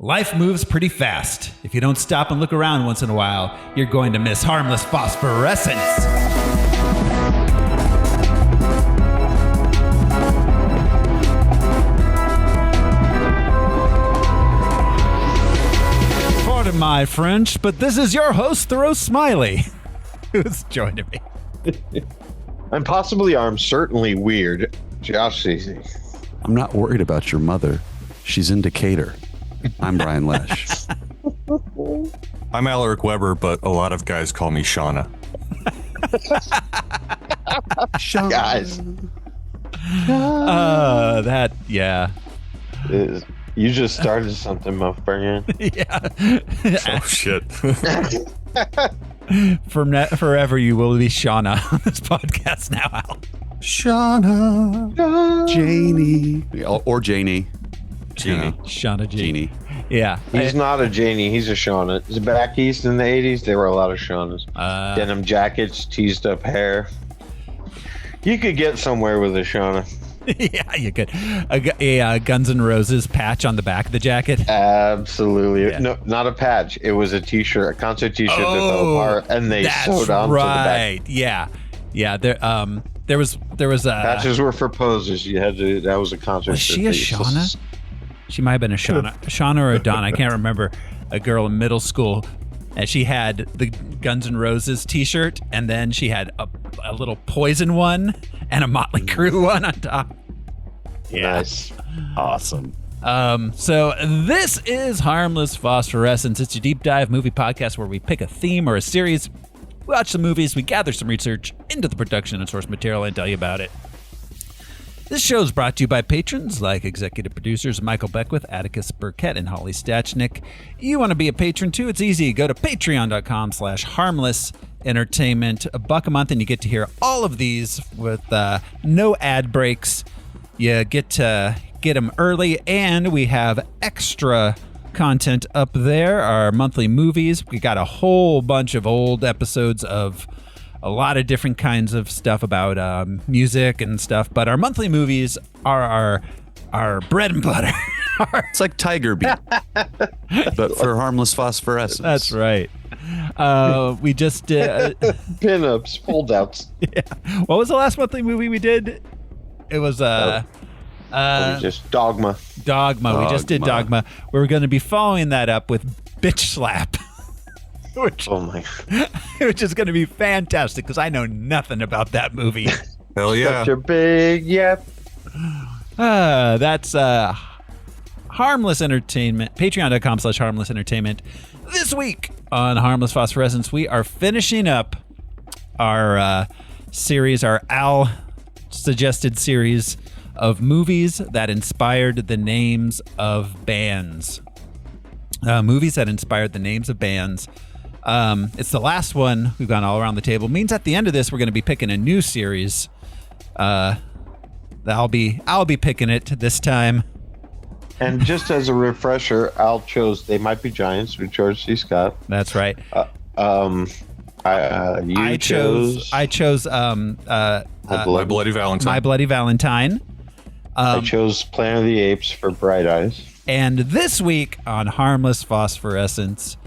Life moves pretty fast. If you don't stop and look around once in a while, you're going to miss Harmless Phosphorescence. Pardon my French, but this is your host, Thoreau Smiley, who's joining me. I'm possibly armed, certainly weird. Josh Cece. I'm not worried about your mother. She's in Decatur. I'm Brian Lesh. I'm Alaric Weber, but a lot of guys call me Shauna. Shauna. Guys. Yeah. You just started something, my friend. Yeah. Oh, shit. Forever you will be Shauna on this podcast now, Al. Shauna. Janie. Or Janie. Jeannie. Shauna Janie. Yeah. He's not a Janie, he's a Shauna. Back east in the 80s, there were a lot of Shaunas. Denim jackets, teased up hair. You could get somewhere with a Shauna. Yeah, you could. A Guns N' Roses patch on the back of the jacket. Absolutely. Yeah. No, not a patch. It was a t-shirt, a concert t-shirt that fell apart, and they sewed onto the back. Yeah. Yeah. There was Patches were for posers. You had to. That was a concert. Was she a Shauna? She might have been a Shauna or a Donna. I can't remember. A girl in middle school, and she had the Guns N' Roses T-shirt, and then she had a little Poison one and a Motley Crue one on top. Yeah. Nice. Awesome. So this is Harmless Phosphorescence. It's a deep dive movie podcast where we pick a theme or a series, watch the movies, we gather some research into the production and source material, and tell you about it. This show is brought to you by patrons like executive producers Michael Beckwith, Atticus Burkett, and Holly Stachnik. You want to be a patron too? It's easy. Go to patreon.com/harmless entertainment. $1 a month and you get to hear all of these with no ad breaks. You get to get them early, and we have extra content up there. Our monthly movies. We got a whole bunch of old episodes of a lot of different kinds of stuff about music and stuff, but our monthly movies are our bread and butter. It's like Tiger Beat, but for Harmless Phosphorescence. That's right. We just did Pinups, foldouts. Yeah. What was the last monthly movie we did? It was just Dogma. Dogma. We just did Dogma. We're going to be following that up with Bitch Slap. Which is going to be fantastic because I know nothing about that movie. Hell yeah. Such a big yep. That's Harmless Entertainment. Patreon.com/Harmless Entertainment. This week on Harmless Phosphorescence, we are finishing up our series, our Al suggested series of movies that inspired the names of bands. Movies that inspired the names of bands. It's the last one. We've gone all around the table. Means at the end of this, we're going to be picking a new series. I'll be picking it this time. And just as a refresher, Al chose They Might Be Giants with George C. Scott. That's right. I chose My Bloody Valentine. My Bloody Valentine. I chose Planet of the Apes for Bright Eyes. And this week on Harmless Phosphorescence,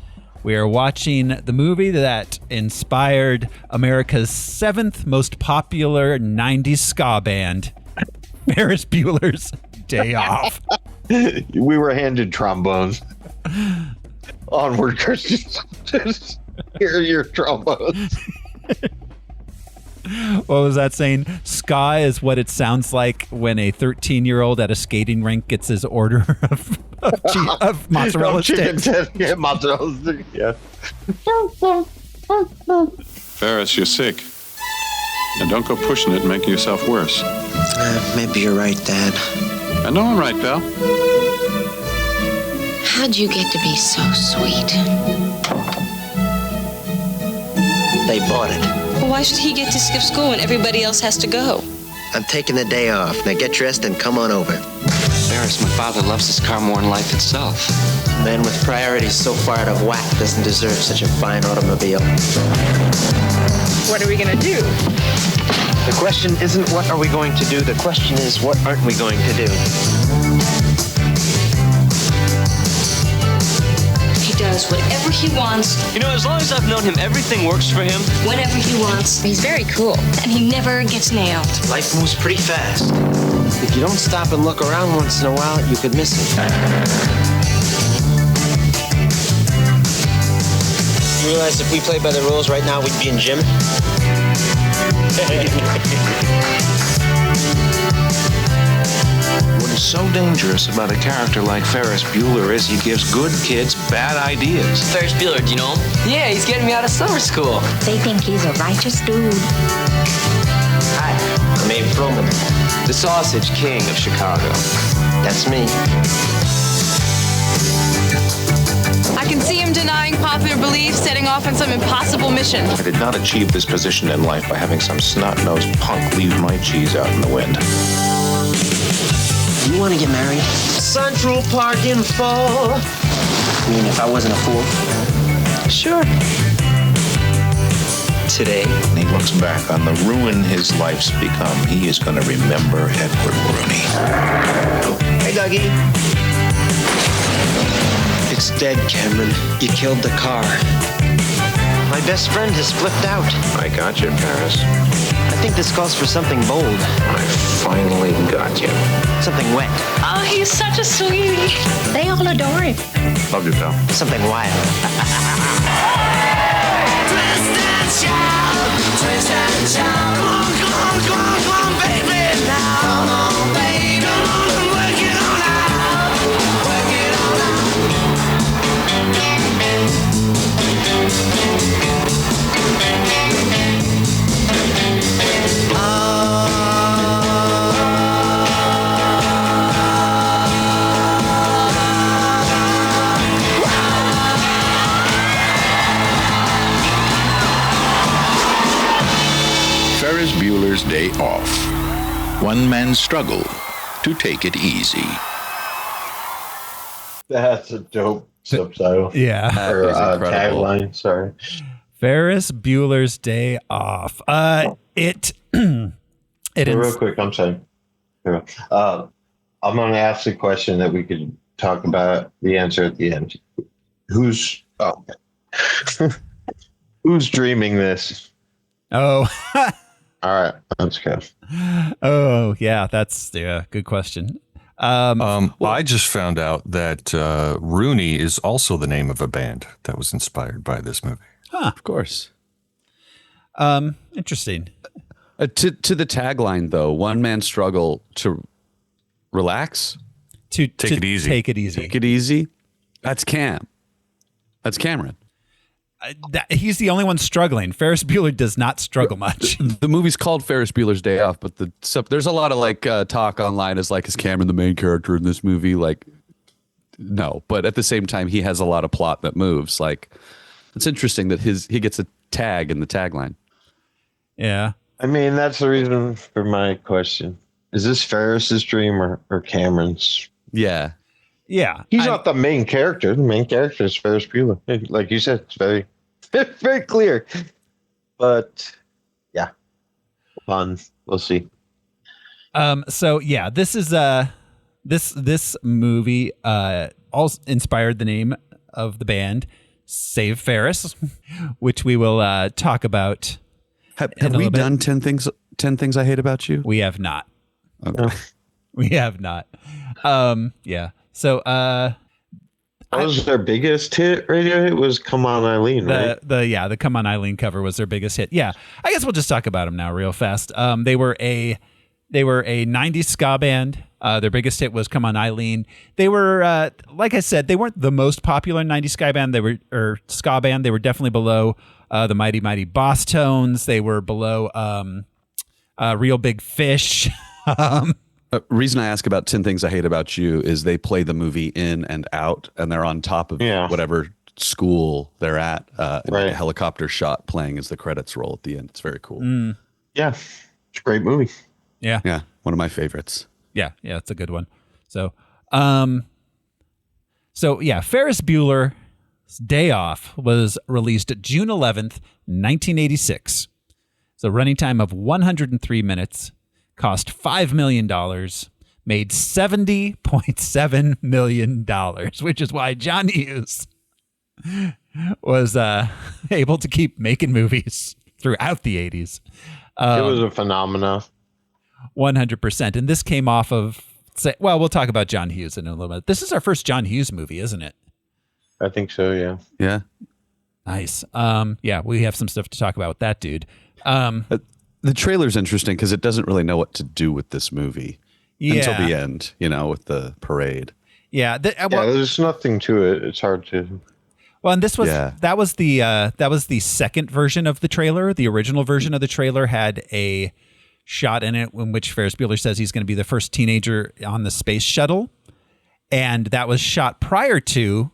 we are watching the movie that inspired America's 7th most popular 90s ska band, Ferris Bueller's Day Off. We were handed trombones. Onward, Christian. Here are your trombones. What was that saying? Ska is what it sounds like when a 13-year-old at a skating rink gets his order of mozzarella sticks. Yeah, mozzarella sticks. Yeah. Ferris, you're sick. Now don't go pushing it and making yourself worse. Maybe you're right, Dad. I know I'm right, pal. How'd you get to be so sweet? They bought it. Well, why should he get to skip school when everybody else has to go? I'm taking the day off. Now get dressed and come on over. Ferris, my father loves his car more than life itself. A man with priorities so far out of whack doesn't deserve such a fine automobile. What are we gonna do? The question isn't what are we going to do. The question is what aren't we going to do? does whatever he wants, You know, as long as I've known him, everything works for him. whenever he wants. He's very cool. And he never gets nailed. Life moves pretty fast. If you don't stop and look around once in a while, you could miss it. You realize if we played by the rules right now, we'd be in gym? What is so dangerous about a character like Ferris Bueller is he gives good kids bad ideas. Ferris Bueller, do you know him? Yeah, he's getting me out of summer school. They think he's a righteous dude. Hi, I'm Abe Froman, the Sausage King of Chicago. That's me. I can see him denying popular belief, setting off on some impossible mission. I did not achieve this position in life by having some snot-nosed punk leave my cheese out in the wind. You want to get married? Central Park in fall. I mean, if I wasn't a fool. Sure. Today. When he looks back on the ruin his life's become, he is going to remember Edward Rooney. Hey, Dougie. It's dead, Cameron. You killed the car. My best friend has flipped out. I got you, Paris. I think this calls for something bold. I finally got you. Something wet. Oh, he's such a sweetie. They all adore him. Love you, pal. Something wild. Twist and shout, twist and shout. Come on, come on, come on, come on, baby now. Come on, baby, work it on out, work it on Ferris Bueller's Day Off. One man's struggle to take it easy. That's a dope subtitle. Yeah. Or tagline, sorry. Ferris Bueller's Day Off. It Real quick, I'm sorry. I'm going to ask a question that we could talk about the answer at the end. Who's dreaming this? Oh. All right, let's go. Oh, yeah, that's good question. I just found out that Rooney is also the name of a band that was inspired by this movie. Huh, of course. Interesting. To the tagline, though, one man's struggle to relax, to take it easy. Take it easy. Take it easy. That's Cam. That's Cameron. He's the only one struggling. Ferris Bueller does not struggle much. The movie's called Ferris Bueller's Day Off, but there's a lot of talk online is Cameron the main character in this movie? No, but at the same time, he has a lot of plot that moves. It's interesting that he gets a tag in the tagline. Yeah. I mean, that's the reason for my question. Is this Ferris's dream or Cameron's? Yeah. Yeah. He's not the main character. The main character is Ferris Bueller. Like you said, it's very, very clear. But yeah, fun. We'll see. So yeah, this is this movie also inspired the name of the band, Save Ferris, which we will talk about. Have we done 10 things I hate about you? We have not. Okay. We have not. Yeah. So what was their biggest hit? Radio hit was "Come On, Eileen." Right? The "Come On, Eileen" cover was their biggest hit. Yeah, I guess we'll just talk about them now, real fast. They were a '90s ska band. Their biggest hit was "Come On, Eileen." They were, like I said, they weren't the most popular '90s ska band. Ska band. They were definitely below the Mighty Mighty Boss Tones. They were below Real Big Fish. Reason I ask about 10 Things I Hate About You is they play the movie in and out, and they're on top of whatever school they're at. Right. A helicopter shot playing as the credits roll at the end. It's very cool. Yeah, it's a great movie. Yeah, one of my favorites. Yeah, it's a good one. So, Ferris Bueller's Day Off was released June 11th, 1986. It's a running time of 103 minutes. Cost $5 million, made $70.7 million, which is why John Hughes was able to keep making movies throughout the 80s. It was a phenomenon. 100%. And this came off of, well, we'll talk about John Hughes in a little bit. This is our first John Hughes movie, isn't it? I think so, yeah. Yeah. Nice. Yeah, we have some stuff to talk about with that dude. The trailer's interesting because it doesn't really know what to do with this movie until the end, with the parade. Yeah. There's nothing to it. It's hard to... Well, and this was that was the second version of the trailer. The original version of the trailer had a shot in it in which Ferris Bueller says he's going to be the first teenager on the space shuttle, and that was shot prior to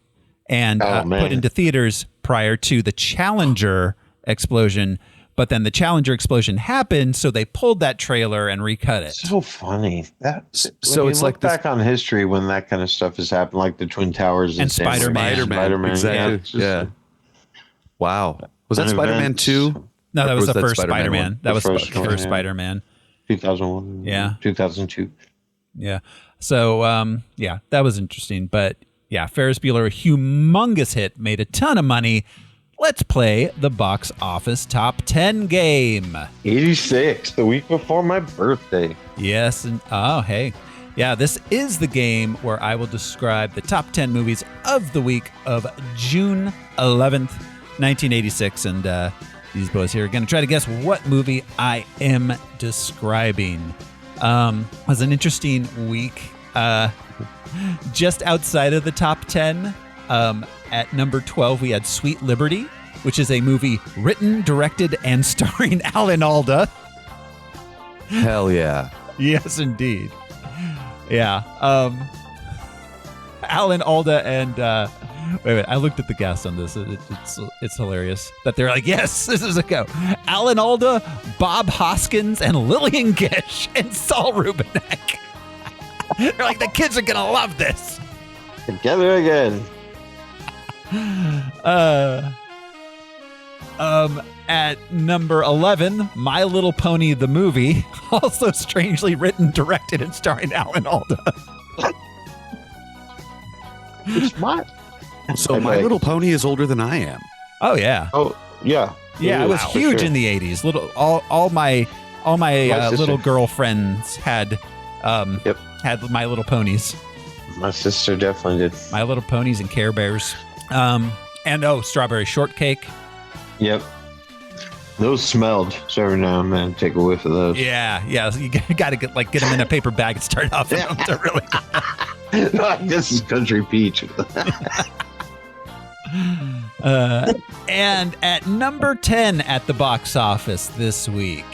and put into theaters prior to the Challenger explosion. But then the Challenger explosion happened, so they pulled that trailer and recut it. So funny. So it's like back on history when that kind of stuff has happened, like the Twin Towers and Spider-Man. Exactly. Yeah. Wow. Was that Spider-Man 2? No, that was the first Spider-Man. one? That was the first Spider-Man. 2001. Yeah. 2002. Yeah. So, that was interesting. But yeah, Ferris Bueller, a humongous hit, made a ton of money. Let's play the box office top 10 game. 86, the week before my birthday. Yes. And hey. Yeah, this is the game where I will describe the top 10 movies of the week of June 11th, 1986. And these boys here are going to try to guess what movie I am describing. It was an interesting week. Just outside of the top 10, at number 12, we had Sweet Liberty, which is a movie written, directed, and starring Alan Alda. Hell yeah. Yes, indeed. Yeah. Alan Alda and... wait, I looked at the cast on this. It's hilarious that they're like, yes, this is a go. Alan Alda, Bob Hoskins, and Lillian Gish, and Saul Rubinek. They're like, the kids are going to love this. Together again. At number 11, My Little Pony the movie, also strangely written, directed, and starring Alan Alda. It's smart. So My Little Pony is older than I am. Oh yeah. Oh yeah. Yeah, it was huge in the 80s. All my little girlfriends had had My Little Ponies. My sister definitely did. My Little Ponies and Care Bears. And Strawberry Shortcake. Yep. Those smelled. So every now and then, take a whiff of those. Yeah. So you got to get them in a paper bag and start off with them to really. This is Country Peach. And at number 10 at the box office this week,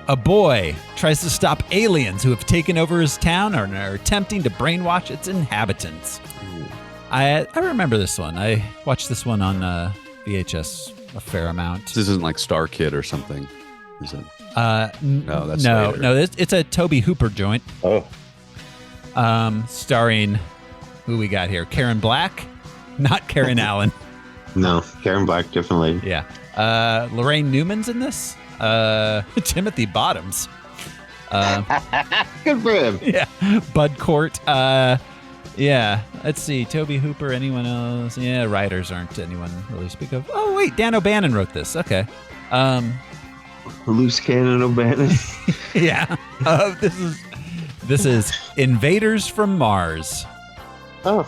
a boy tries to stop aliens who have taken over his town and are attempting to brainwash its inhabitants. I remember this one. I watched this one on VHS a fair amount. This isn't like Star Kid or something, is it? No, that's no. later. It's a Tobe Hooper joint. Oh. Starring who we got here? Karen Black, not Karen Allen. No, Karen Black, definitely. Yeah. Lorraine Newman's in this. Timothy Bottoms. Good for him. Yeah. Bud Cort. Yeah. Let's see. Tobe Hooper. Anyone else? Yeah. Writers aren't anyone really speak of. Oh wait, Dan O'Bannon wrote this. Okay. Loose Cannon O'Bannon. Yeah. This is Invaders from Mars. Oh.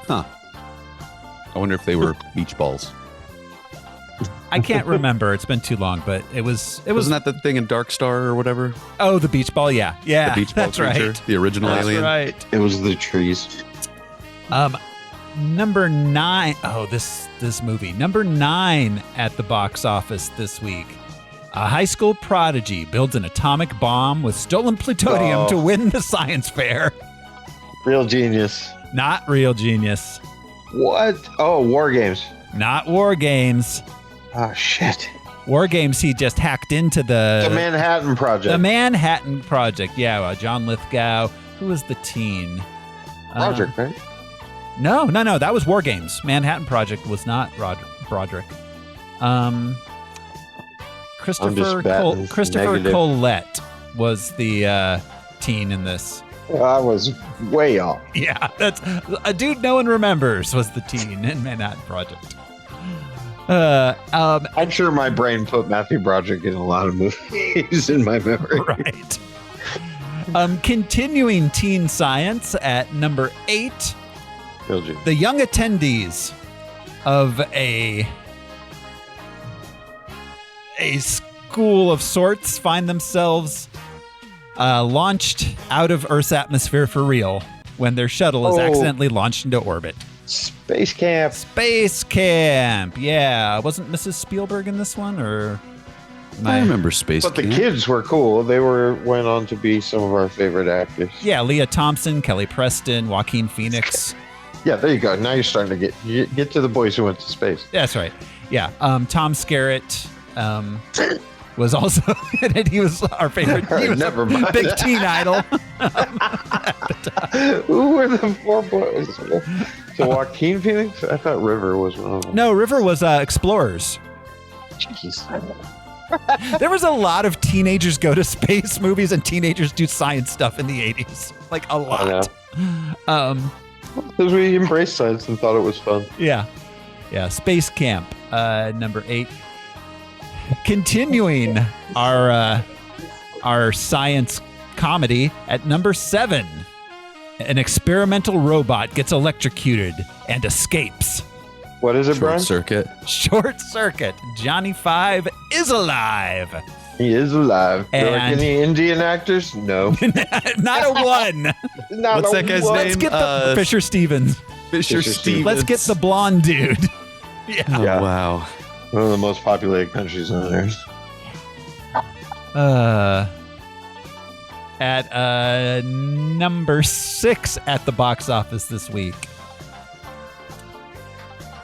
Huh. I wonder if they were beach balls. I can't remember. It's been too long, but it was. Wasn't that the thing in Dark Star or whatever? Oh, the beach ball. Yeah. The beach ball that's creature, right. the original alien. That's right. It was the trees. Number 9. Oh, this movie. Number 9 at the box office this week. A high school prodigy builds an atomic bomb with stolen plutonium to win the science fair. Real genius. Not Real Genius. What? Oh, War Games. Not War Games. Oh, shit. War Games, he just hacked into the Manhattan Project. The Manhattan Project. Yeah, John Lithgow. Who was the teen? Broderick, right? No. That was War Games. Manhattan Project was not Broderick. Christopher Colette was the teen in this. I was way off. Yeah, that's a dude no one remembers was the teen in Manhattan Project. I'm sure my brain put Matthew Broderick in a lot of movies in my memory. Right. Continuing teen science at number 8. The young attendees of a school of sorts find themselves launched out of Earth's atmosphere for real when their shuttle is accidentally launched into orbit. Space Camp. Space Camp. Yeah. Wasn't Mrs. Spielberg in this one? Or I remember Space Camp. But the kids were cool. They went on to be some of our favorite actors. Yeah. Leah Thompson, Kelly Preston, Joaquin Phoenix. Yeah, there you go. Now you're starting to get to the boys who went to space. That's right. Yeah. Tom Skerritt was also in it. He was our favorite. He was Never mind. Big teen idol. Who were the 4 boys? So Joaquin Phoenix? I thought River was one of them. No, River was Explorers. Jeez. There was a lot of teenagers go to space movies and teenagers do science stuff in the 80s. Like a lot. Because we embraced science and thought it was fun. Yeah. Yeah. Space Camp, number 8. Continuing our science comedy at number 7. An experimental robot gets electrocuted and escapes. What is it, Brian? Short Circuit. Johnny 5 is alive. He is alive. And like any Indian actors? No. Not a one. What's that guy's name? Let's get the Fisher Stevens. Fisher Stevens. Let's get the blonde dude. Yeah. Oh, wow. One of the most populated countries on earth. At number 6 at the box office this week.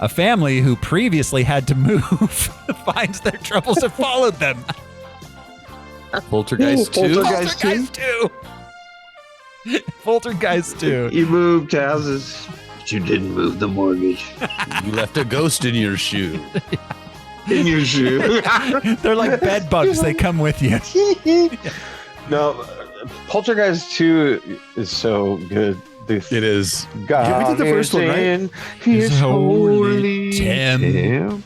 A family who previously had to move finds their troubles have followed them. Poltergeist 2? Poltergeist 2. Poltergeist 2. You moved houses, but you didn't move the mortgage. You left a ghost in your shoe. In your shoe. They're like bed bugs. They come with you. No, Poltergeist 2 is so good. It is. God, we did the first one, right? His holy temple.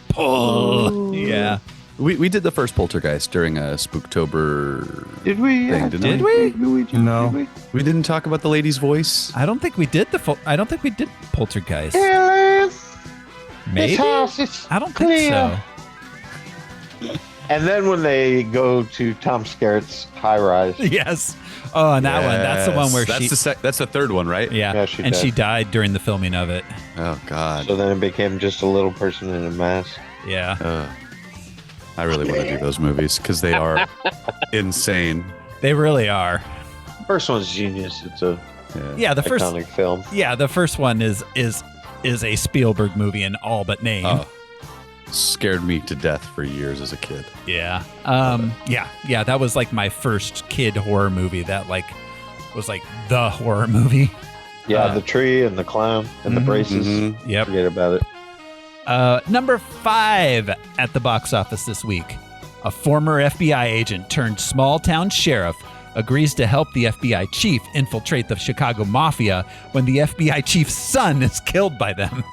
Yeah. We did the first Poltergeist during a Spooktober Did we? thing, Did we? No. We didn't talk about the lady's voice? I don't think we did Poltergeist. Maybe? This house is I don't clear. think so. And then when they go to Tom Skerritt's high rise. Yes. Oh, and that one. That's the one where that's the third one, right? Yeah. She died during the filming of it. Oh, God. So then it became just a little person in a mask. Yeah. I really want to do those movies because they are insane. They really are. First one's genius. It's a the first iconic film. Yeah, the first one is a Spielberg movie in all but name. Oh. Scared me to death for years as a kid. Yeah. Yeah. That was like my first kid horror movie. That was like the horror movie. Yeah, the tree and the clown and the braces. Mm-hmm. Yep. Forget about it. Number 5 at the box office this week. A former FBI agent turned small-town sheriff agrees to help the FBI chief infiltrate the Chicago Mafia when the FBI chief's son is killed by them.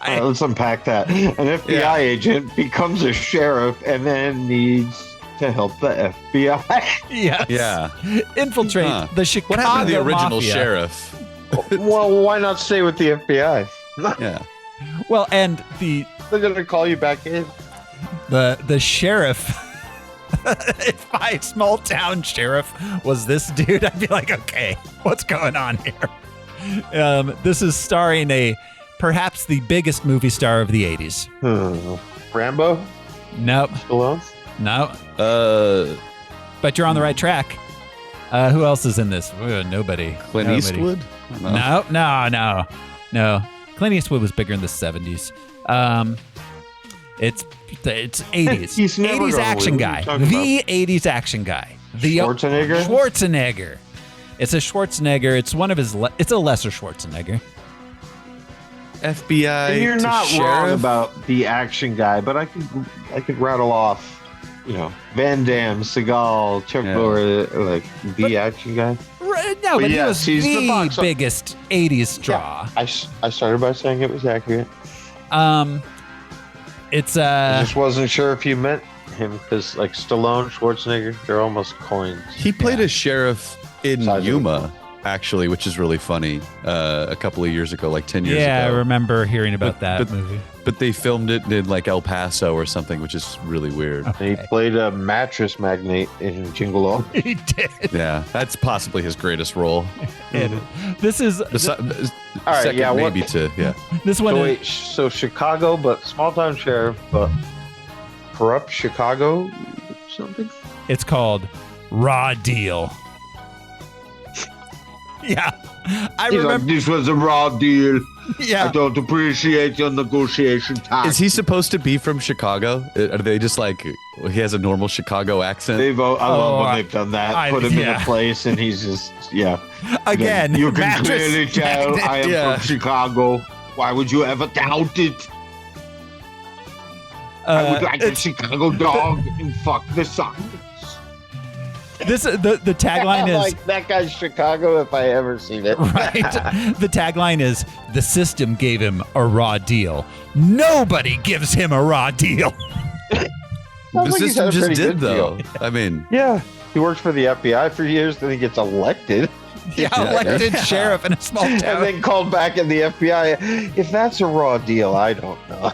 Let's unpack that. An FBI agent becomes a sheriff and then needs to help the FBI. Yes. Yeah. Infiltrate the Chicago What happened to the original Mafia? Sheriff? Well, why not stay with the FBI? Yeah. Well, and they're gonna call you back in. The sheriff. If my small town sheriff was this dude, I'd be like, okay, what's going on here? This is starring perhaps the biggest movie star of the 80s. Rambo? Nope. Stallone? No. But you're on the right track. Who else is in this? Nobody. Clint Eastwood? No. Clint Eastwood was bigger in the 70s. It's 80s. He's never 80s gonna action win. guy. What are you talking The 80s action guy. Schwarzenegger? It's a Schwarzenegger. It's one of his. It's a lesser Schwarzenegger. FBI. And you're to not sheriff? wrong about the action guy, but I could rattle off, Van Damme, Seagal, Chuck Norris, like the action guy. No, but yes, he was he's the box biggest 80s draw. Yeah, I started by saying it was accurate. It's I just wasn't sure if you meant him because like Stallone, Schwarzenegger, they're almost coins. He played a sheriff in Yuma, actually, which is really funny. A couple of years ago, like 10 years ago. Yeah, I remember hearing about that movie. But they filmed it in like El Paso or something, which is really weird. Okay. He played a mattress magnate in Jingle All. He did. Yeah, that's possibly his greatest role. This is all right. Second Yeah, maybe to This one. So wait, so Chicago, but small town sheriff, but corrupt Chicago, something. It's called Raw Deal. Yeah, I He's remember. like, this was a raw deal. Yeah. I don't appreciate your negotiation time. Is he supposed to be from Chicago? Are they just like he has a normal Chicago accent? I love when they've done that. Put him in a place and he's just Again, you can mattress clearly tell magnet. I am from Chicago. Why would you ever doubt it? I would like a Chicago dog and fuck the sun. This the tagline is like that guy's Chicago if I ever seen it. right. The tagline is the system gave him a raw deal. Nobody gives him a raw deal. The system just did though. I mean, yeah, he worked for the FBI for years. Then he gets elected. Elected sheriff in a small town, and then called back in the FBI. If that's a raw deal, I don't know.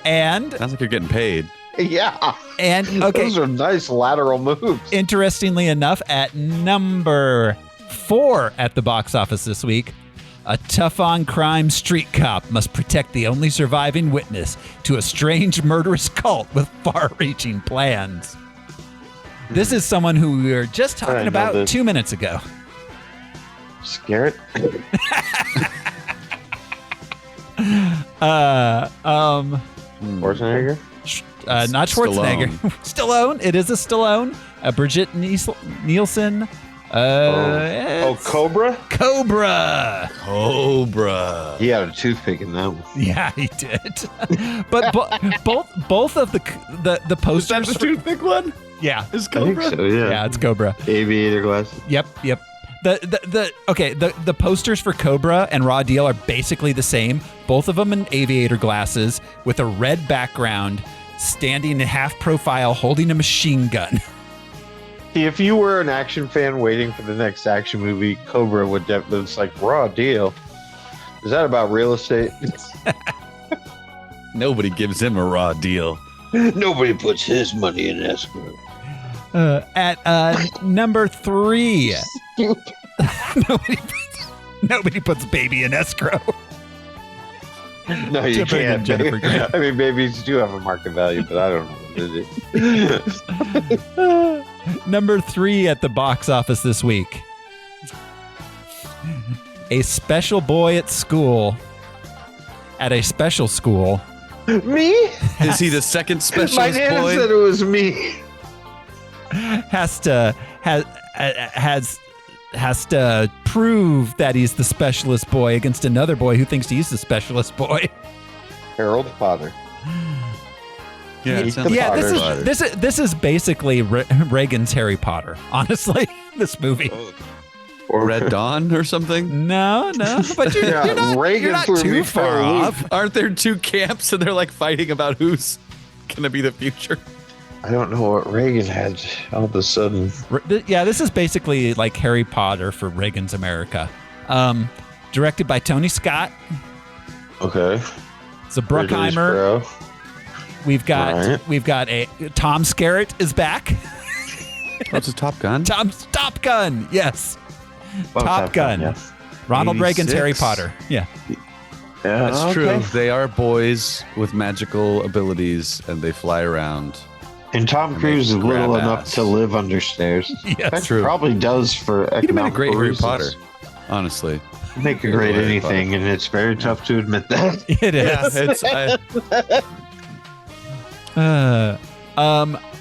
And sounds like you're getting paid. Yeah. And okay, those are nice lateral moves. Interestingly enough, at number 4 at the box office this week, a tough-on-crime street cop must protect the only surviving witness to a strange murderous cult with far-reaching plans. This is someone who we were just talking about 2 minutes ago. Scarrett? Schwarzenegger? Not Schwarzenegger. Stallone. It is a Stallone. Brigitte Nielsen. Cobra? Cobra. He had a toothpick in that one. Yeah, he did. But both of the posters. Is that the toothpick one? Yeah, is Cobra. I think so, yeah. Yeah, it's Cobra. Aviator glasses. Yep. The posters for Cobra and Raw Deal are basically the same. Both of them in aviator glasses with a red background, standing in half profile, holding a machine gun. See, if you were an action fan waiting for the next action movie, Cobra would definitely. It's like Raw Deal. Is that about real estate? Nobody gives him a raw deal. Nobody puts his money in escrow. At number 3, nobody puts baby in escrow. No, you can't. Jennifer Grey. I mean, babies do have a market value, but I don't know what it is. Number 3 at the box office this week. A special boy at school. At a special school. Me? Is he the second specialist My nana boy? said it was me. Has to prove that he's the specialist boy against another boy who thinks he's the specialist boy. Harold Potter. Yeah, this is basically Reagan's Harry Potter. Honestly, this movie. Or Red Dawn or something? No, but you're not too far off. Aren't there 2 camps and they're like fighting about who's gonna be the future? I don't know what Reagan had all of a sudden. Yeah, this is basically like Harry Potter for Reagan's America. Directed by Tony Scott. Okay. It's a Bruckheimer. We've got a Tom Skerritt is back. What's a Top Gun? Top Gun, yes. Top Gun. Yes. Ronald 86. Reagan's Harry Potter. Yeah. Yeah, that's true. They are boys with magical abilities and they fly around. And Tom Cruise is little enough to live under stairs. Yes, that true. Probably does for economic He'd have been a great Harry reasons. Potter, honestly. Make a great anything, and it's very tough to admit that. It is.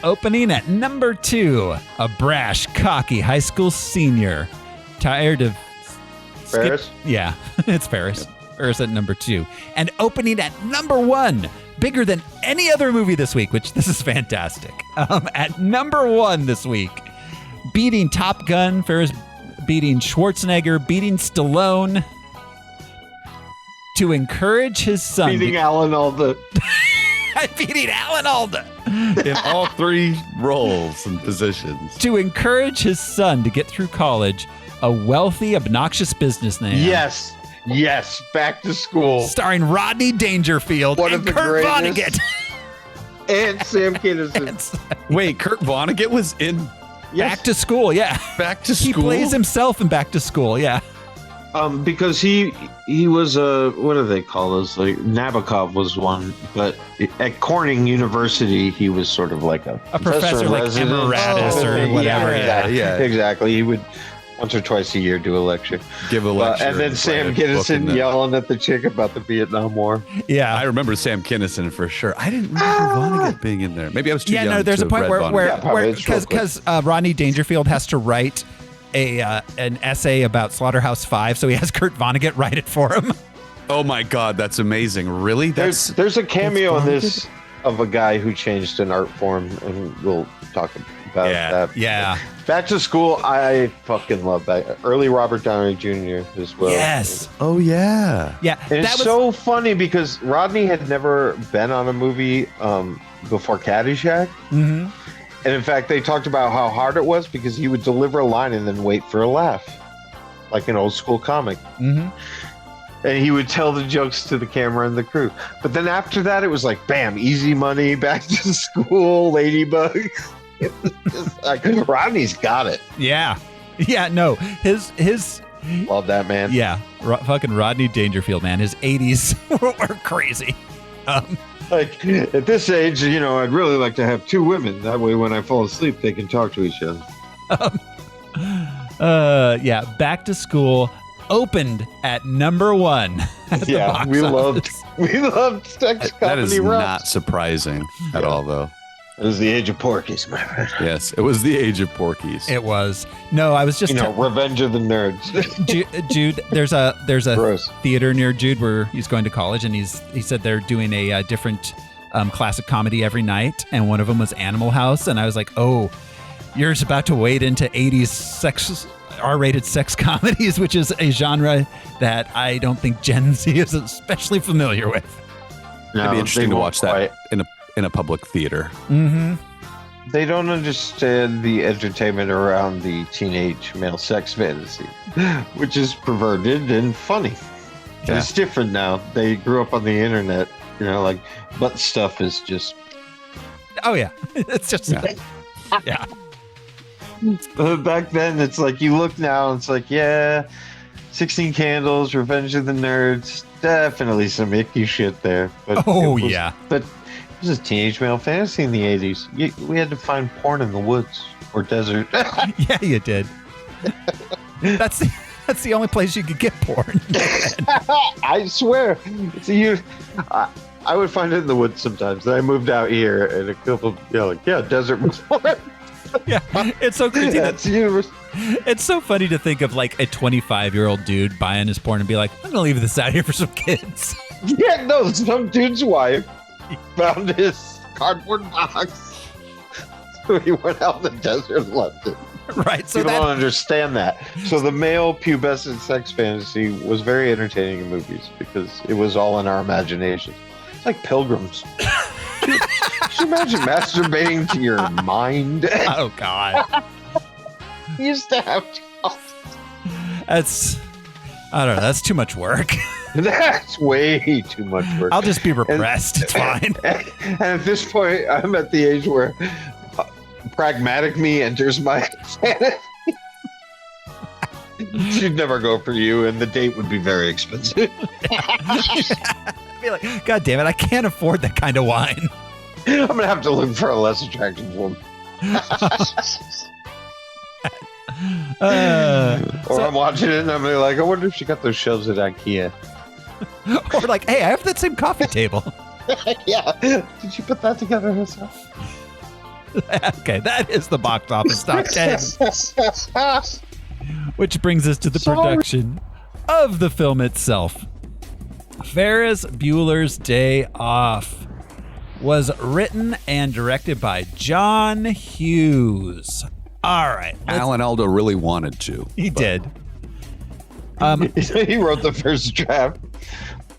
Opening at number 2, a brash, cocky high school senior. Tired of... Ferris? Yeah, it's Ferris. Ferris at number 2. And opening at number 1, bigger than any other movie this week, which this is fantastic. At number 1 this week, beating Top Gun, Ferris beating Schwarzenegger, beating Stallone, to encourage his son. Beating Alan Alda. Beating Alan Alda. In all 3 roles and positions. To encourage his son to get through college, a wealthy, obnoxious businessman. Yes. Back to School. Starring Rodney Dangerfield and Kurt Vonnegut. And Sam Kinison. Wait, Kurt Vonnegut was in Back to School, yeah. Back to School? He plays himself in Back to School, yeah. Because he was what do they call those? Like Nabokov was one, but at Corning University he was sort of like a professor like emeritus or whatever. Yeah, exactly. He would once or twice a year do a lecture. Give a lecture. And then Sam Kinison yelling at the chick about the Vietnam War. Yeah. I remember Sam Kinison for sure. I didn't remember Vonnegut being in there. Maybe I was too young. Yeah, no, there's a point where because Rodney Dangerfield has to write an essay about Slaughterhouse-5, so he has Kurt Vonnegut write it for him. Oh my God, that's amazing! Really? There's a cameo in this of a guy who changed an art form, and we'll talk about that. Yeah. Back to School, I fucking love that. Early Robert Downey Jr. as well. Yes. Oh yeah. Yeah. And it's so funny because Rodney had never been on a movie before Caddyshack. Mm-hmm. And in fact, they talked about how hard it was because he would deliver a line and then wait for a laugh, like an old school comic. Mm-hmm. And he would tell the jokes to the camera and the crew. But then after that, it was like, bam, Easy Money, Back to School, Ladybug. It was just like, Rodney's got it. Yeah. Yeah, no. His Love that, man. Yeah. Fucking Rodney Dangerfield, man. His 80s were crazy. Like, at this age, I'd really like to have 2 women. That way, when I fall asleep, they can talk to each other. Yeah, Back to School opened at number 1. Yeah, we loved sex comedy. That is rock. not surprising at all, though. It was the age of Porky's, my friend. Yes, it was the age of Porky's. It was. No, I was just Revenge of the Nerds. Jude, there's a Gross. theater near Jude where he's going to college, and he said they're doing a different classic comedy every night, and one of them was Animal House, and I was like, oh, you're just about to wade into 80s R-rated sex comedies, which is a genre that I don't think Gen Z is especially familiar with. It'd be interesting to watch that in a public theater. Mm-hmm. They don't understand the entertainment around the teenage male sex fantasy, which is perverted and funny. Yeah. It's different now. They grew up on the internet, like butt stuff is just. Oh yeah, it's just yeah. Back then, it's like you look now, and it's like 16 Candles, Revenge of the Nerds, definitely some icky shit there. But but it was a teenage male fantasy in the 80s. We had to find porn in the woods or desert. Yeah, you did. That's the only place you could get porn. I swear. I would find it in the woods sometimes. Then I moved out here, and a couple, desert porn. Yeah, it's so crazy. That's universe. It's so funny to think of like a 25-year-old dude buying his porn and be like, I'm gonna leave this out here for some kids. Yeah, no, some dude's wife found his cardboard box. So he went out in the desert and left it. Right. So people don't understand that. So the male pubescent sex fantasy was very entertaining in movies because it was all in our imagination. It's like Pilgrims. Could you imagine masturbating to your mind? Oh, God. You used to have I don't know. That's too much work. That's way too much work. I'll just be repressed. It's fine. And at this point, I'm at the age where pragmatic me enters my fantasy. She'd never go for you, and the date would be very expensive. I'd be like, God damn it, I can't afford that kind of wine. I'm going to have to look for a less attractive woman. I'm watching it and I'm like, I wonder if she got those shelves at IKEA. Or like, hey, I have that same coffee table. Yeah. Did she put that together herself? Okay, that is the box office top 10. Which brings us to the production of the film itself. Ferris Bueller's Day Off was written and directed by John Hughes. All right. Alan Alda really wanted to. He did. He wrote the first draft.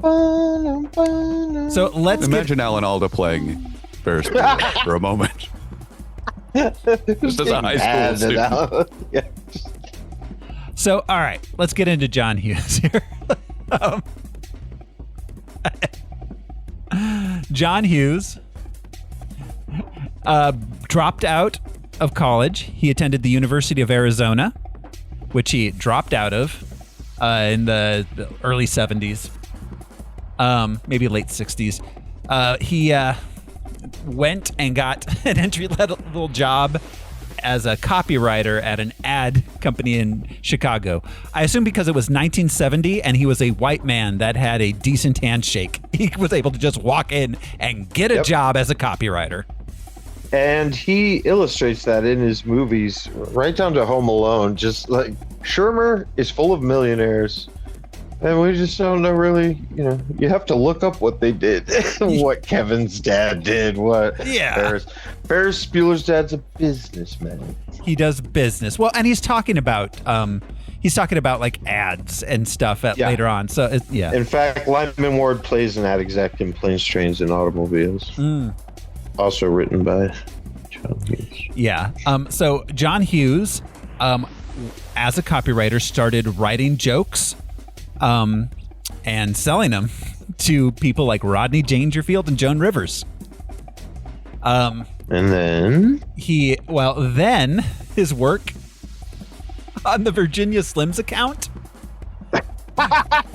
So let's imagine Alan Alda playing Ferris Bueller for a moment. Just as a high school student. Yeah. So, all right, let's get into John Hughes here. John Hughes dropped out of college. He attended the University of Arizona, which he dropped out of in the early 70s, maybe late 60s. He went and got an entry-level job as a copywriter at an ad company in Chicago. I assume because it was 1970 and he was a white man that had a decent handshake, he was able to just walk in and get a job as a copywriter. And he illustrates that in his movies, right down to Home Alone. Just like Shermer is full of millionaires, and we just don't know really. You have to look up what they did, what Kevin's dad did, what Ferris Bueller's dad's a businessman. He does business well, and he's talking about like ads and stuff later on. So In fact, Lyman Ward plays an ad exec in Planes, Trains, and Automobiles. Also written by John Hughes. Yeah. So John Hughes, as a copywriter, started writing jokes and selling them to people like Rodney Dangerfield and Joan Rivers. And then? Then his work on the Virginia Slims account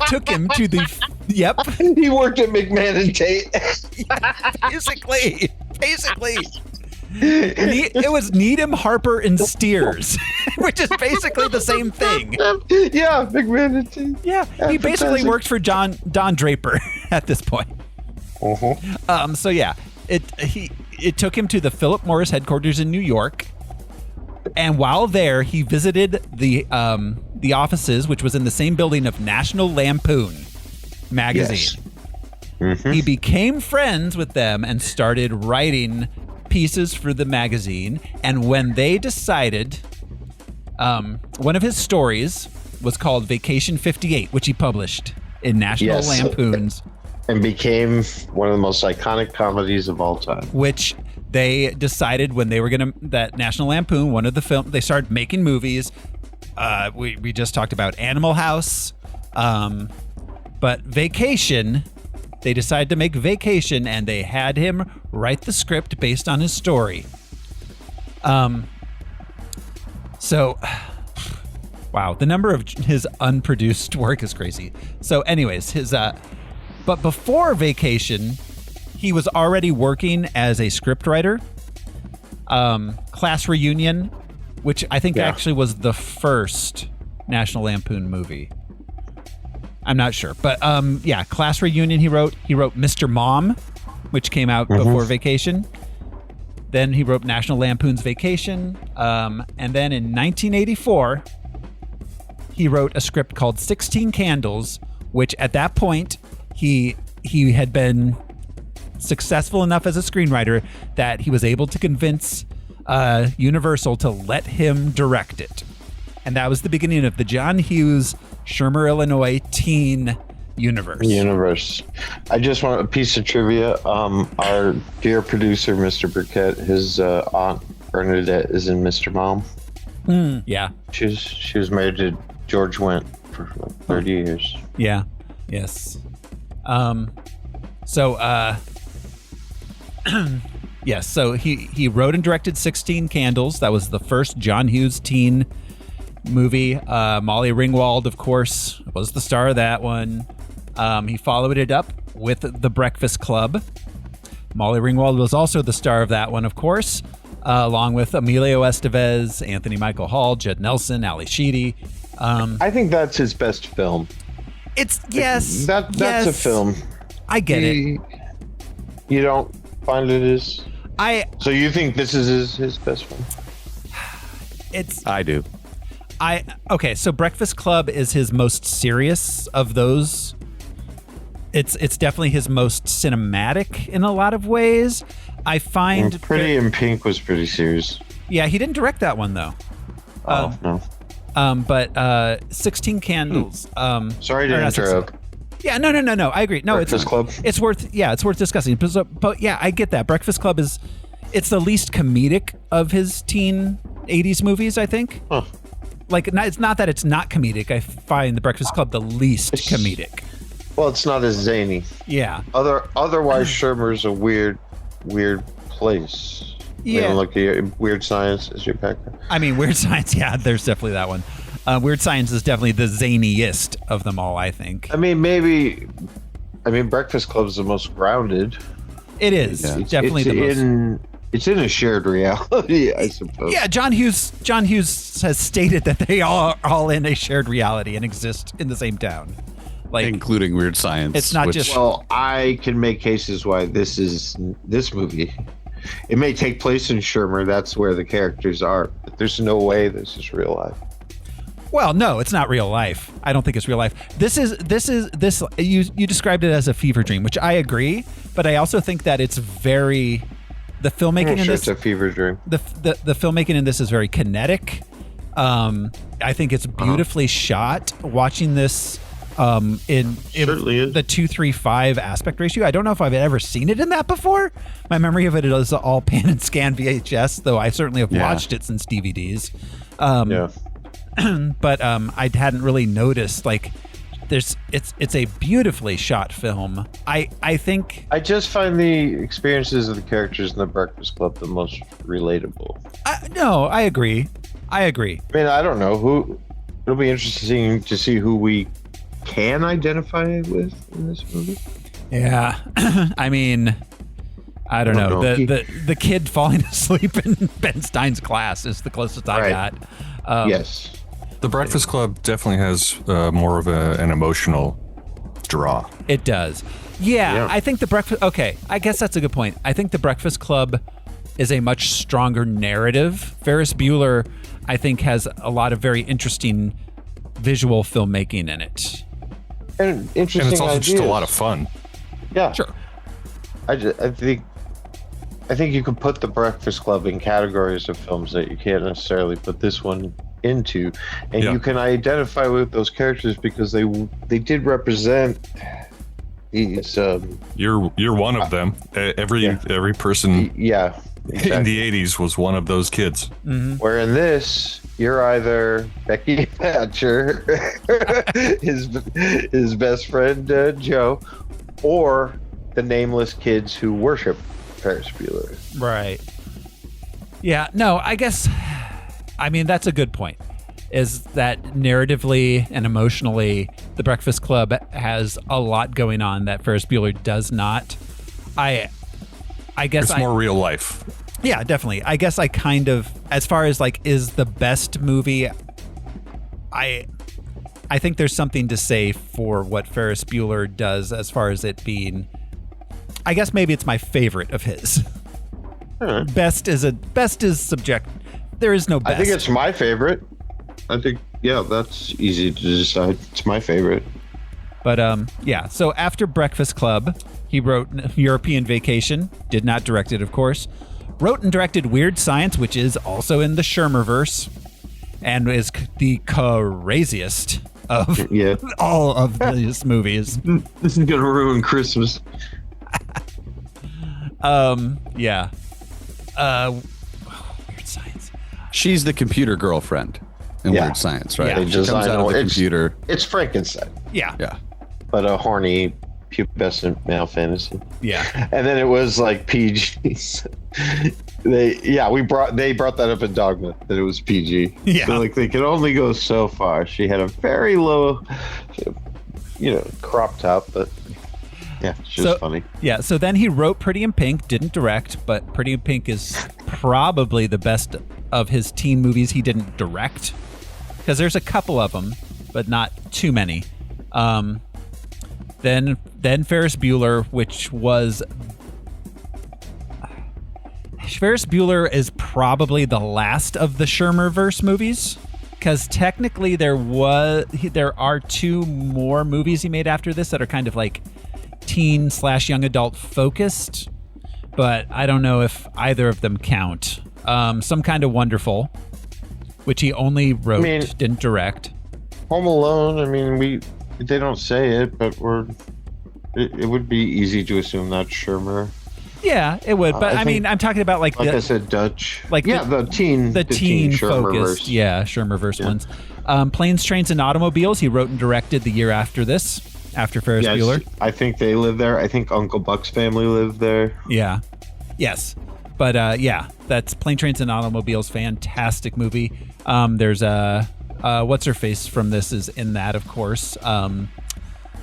took him to the... Yep. He worked at McMahon and Tate. Basically. It was Needham, Harper, and Steers, which is basically the same thing. Yeah, McMahon and Tate. Yeah, he basically worked for Don Draper at this point. So yeah, it took him to the Philip Morris headquarters in New York, and while there, he visited the offices, which was in the same building of National Lampoon magazine. Yes. He became friends with them and started writing pieces for the magazine. And when they decided, one of his stories was called Vacation 58, which he published in National Lampoon's. And became one of the most iconic comedies of all time. Which they decided when they were that National Lampoon, one of the film, they started making movies. We just talked about Animal House. But Vacation, they decided to make Vacation, and they had him write the script based on his story. So, wow, the number of his unproduced work is crazy. So anyways, but before Vacation, he was already working as a scriptwriter. Class Reunion, which I think actually was the first National Lampoon movie. I'm not sure, but Class Reunion he wrote. He wrote Mr. Mom, which came out before Vacation. Then he wrote National Lampoon's Vacation. And then in 1984, he wrote a script called 16 Candles, which at that point, he had been successful enough as a screenwriter that he was able to convince Universal to let him direct it. And that was the beginning of the John Hughes, Shermer, Illinois teen universe. I just want a piece of trivia. Our dear producer, Mr. Burkett, his aunt Bernadette is in Mr. Mom. Yeah. She was married to George Wendt for like 30 years. Yeah. Yes. Yes. So he wrote and directed 16 Candles. That was the first John Hughes teen movie. Molly Ringwald, of course, was the star of that one. He followed it up with The Breakfast Club. Molly Ringwald was also the star of that one, of course, along with Emilio Estevez, Anthony Michael Hall, Judd Nelson, Ali Sheedy. I think that's his best film. Yes. That's a film. I get it. You don't find it as... So you think this is his best film? I do. Okay, so Breakfast Club is his most serious of those. It's definitely his most cinematic in a lot of ways. I find Pretty in Pink was pretty serious. Yeah, he didn't direct that one though. No. But 16 Candles. Sorry to interrupt. Yeah, no. I agree. No, Breakfast Club. It's worth discussing. But yeah, I get that. Breakfast Club it's the least comedic of his teen 80s movies, I think. Huh. Like, it's not that it's not comedic. I find The Breakfast Club the least comedic. Well, it's not as zany. Yeah. Otherwise, Shermer's a weird place. Yeah. I mean, look, Weird Science is your background. I mean, Weird Science, yeah, there's definitely that one. Weird Science is definitely the zaniest of them all, I think. I mean, Breakfast Club is the most grounded. It is. Yeah. Definitely the most. It's in a shared reality, I suppose. Yeah, John Hughes has stated that they are all in a shared reality and exist in the same town. Like, including Weird Science. It's not just... Well, I can make cases why this movie. It may take place in Shermer. That's where the characters are. But there's no way this is real life. Well, no, it's not real life. I don't think it's real life. This you described it as a fever dream, which I agree, but I also think that it's very... The filmmaking in this, it's a fever dream. The filmmaking in this is very kinetic. I think it's beautifully shot. Watching this in the 2:3:5 aspect ratio, I don't know if I've ever seen it in that before. My memory of it is all pan and scan VHS, though I certainly have watched it since DVDs. But I hadn't really noticed like. It's a beautifully shot film. I think I just find the experiences of the characters in The Breakfast Club the most relatable. No, I agree. I mean, I don't know who. It'll be interesting to see who we can identify with in this movie. Yeah, I mean, I don't know. The kid falling asleep in Ben Stein's class is the closest I got. Yes. The Breakfast Club definitely has more of an emotional draw. It does. Yeah, I think okay, I guess that's a good point. I think The Breakfast Club is a much stronger narrative. Ferris Bueller, I think, has a lot of very interesting visual filmmaking in it. And interesting And it's also ideas. just a lot of fun. Yeah. Sure. I think you can put The Breakfast Club in categories of films that you can't necessarily put this one into, and you can identify with those characters because they did represent these. You're one of them. Every person. Yeah. Exactly. In the 80s was one of those kids. Mm-hmm. Where in this, you're either Becky Thatcher, his best friend Joe, or the nameless kids who worship Ferris Bueller. Right. Yeah. No, I guess. I mean, that's a good point. Is that narratively and emotionally, The Breakfast Club has a lot going on that Ferris Bueller does not. I guess it's more real life. Yeah, definitely. I guess I kind of, as far as like, is the best movie, I think there's something to say for what Ferris Bueller does as far as it being, I guess maybe it's my favorite of his. Best is subjective. There is no best. I think it's my favorite. I think, that's easy to decide. It's my favorite. But yeah, so after Breakfast Club, he wrote European Vacation, did not direct it, of course. Wrote and directed Weird Science, which is also in the Shermerverse, and is the craziest of all of these movies. This is gonna ruin Christmas. Yeah. Weird Science. She's the computer girlfriend in Weird Science, right? Yeah. She comes out of the computer. It's Frankenstein. Yeah. Yeah. But a horny, pubescent male fantasy. Yeah. And then it was like PG. They brought that up in Dogma that it was PG. Yeah. So like they could only go so far. She had a very low, crop top, but yeah, she was funny. Yeah. So then he wrote Pretty in Pink, didn't direct, but Pretty in Pink is probably the best of his teen movies he didn't direct, because there's a couple of them, but not too many. Then Ferris Bueller, which was Ferris Bueller is probably the last of the Shermerverse movies, because technically there are two more movies he made after this that are kind of like teen/young adult focused, but I don't know if either of them count. Some Kind of Wonderful, which he only wrote, didn't direct. Home Alone, I mean, they don't say it, but it would be easy to assume that's Shermer. Yeah, it would. But I mean, I'm talking about like I said, Dutch. Like the teen focused, Shermer-verse ones. Planes, Trains, and Automobiles. He wrote and directed the year after this, after Ferris Bueller. I think they live there. I think Uncle Buck's family lived there. Yeah. Yes. But that's Plane, Trains, and Automobiles. Fantastic movie. There's what's her face from this is in that, of course.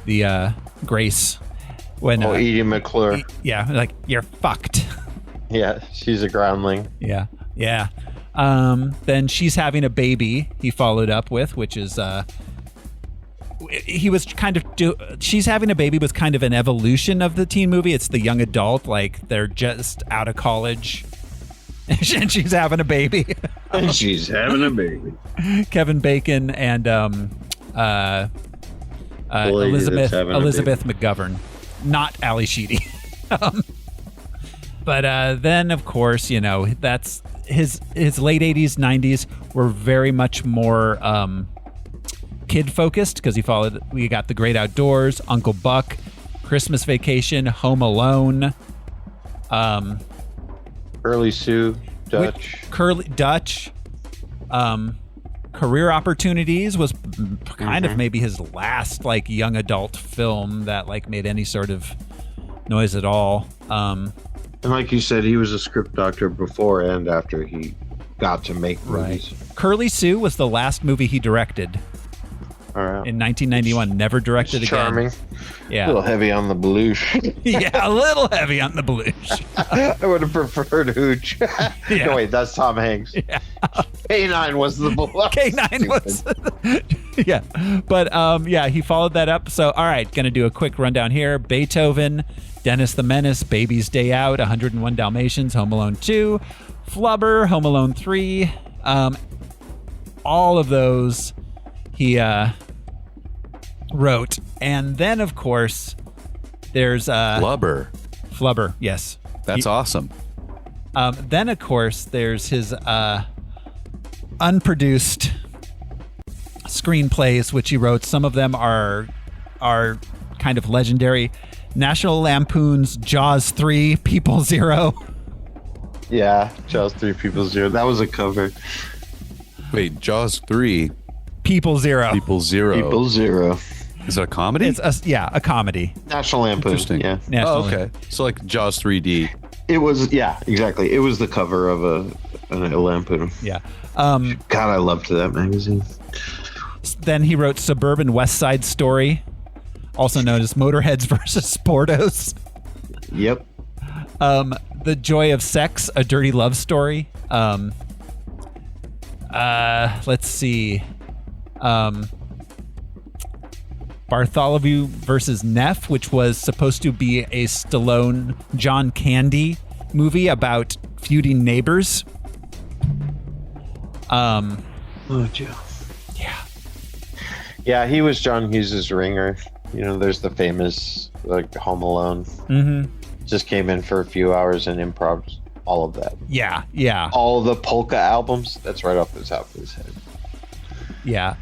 The Grace. When Edie McClure. Like you're fucked. Yeah, she's a groundling. Yeah. Then She's Having a Baby. He followed up with, which is he was kind of She's Having a Baby was kind of an evolution of the teen movie. It's the young adult, like they're just out of college, and she's having a baby. And she's having a baby. Kevin Bacon and Elizabeth McGovern. Not Ali Sheedy. But then, of course, that's his late 80s, 90s were very much more kid-focused because we got The Great Outdoors, Uncle Buck, Christmas Vacation, Home Alone. Curly Sue, Dutch. Career Opportunities was kind of maybe his last like young adult film that like made any sort of noise at all. And like you said, he was a script doctor before and after he got to make movies. Curly Sue was the last movie he directed. In 1991, never directed again. Charming. Yeah. A little heavy on the baloosh. Yeah, a little heavy on the baloosh. I would have preferred Hooch. Yeah. No, wait, that's Tom Hanks. Yeah. K9 was the baloosh. K9 was. Yeah. But he followed that up. So, all right, going to do a quick rundown here. Beethoven, Dennis the Menace, Baby's Day Out, 101 Dalmatians, Home Alone 2, Flubber, Home Alone 3. All of those he wrote. And then, of course, there's Flubber, yes. That's awesome. Then, of course, there's his unproduced screenplays, which he wrote. Some of them are kind of legendary. National Lampoon's Jaws 3, People Zero. Yeah, Jaws 3, People Zero. That was a cover. Wait, Jaws 3... People Zero. People Zero. Is it a comedy? It's a comedy. National Lampoon. Interesting. Yeah. Okay. So like Jaws 3D. It was, exactly. It was the cover of a Lampoon. Yeah. God, I loved that magazine. Then he wrote Suburban West Side Story, also known as Motorheads versus Sportos. Yep. The Joy of Sex, A Dirty Love Story. Let's see. Bartholomew versus Neff, which was supposed to be a Stallone John Candy movie about feuding neighbors. Oh, Joe. Yeah. Yeah, he was John Hughes' ringer. There's the famous like Home Alone. Mm-hmm. Just came in for a few hours and improv all of that. Yeah. All the polka albums. That's right off the top of his head. Yeah.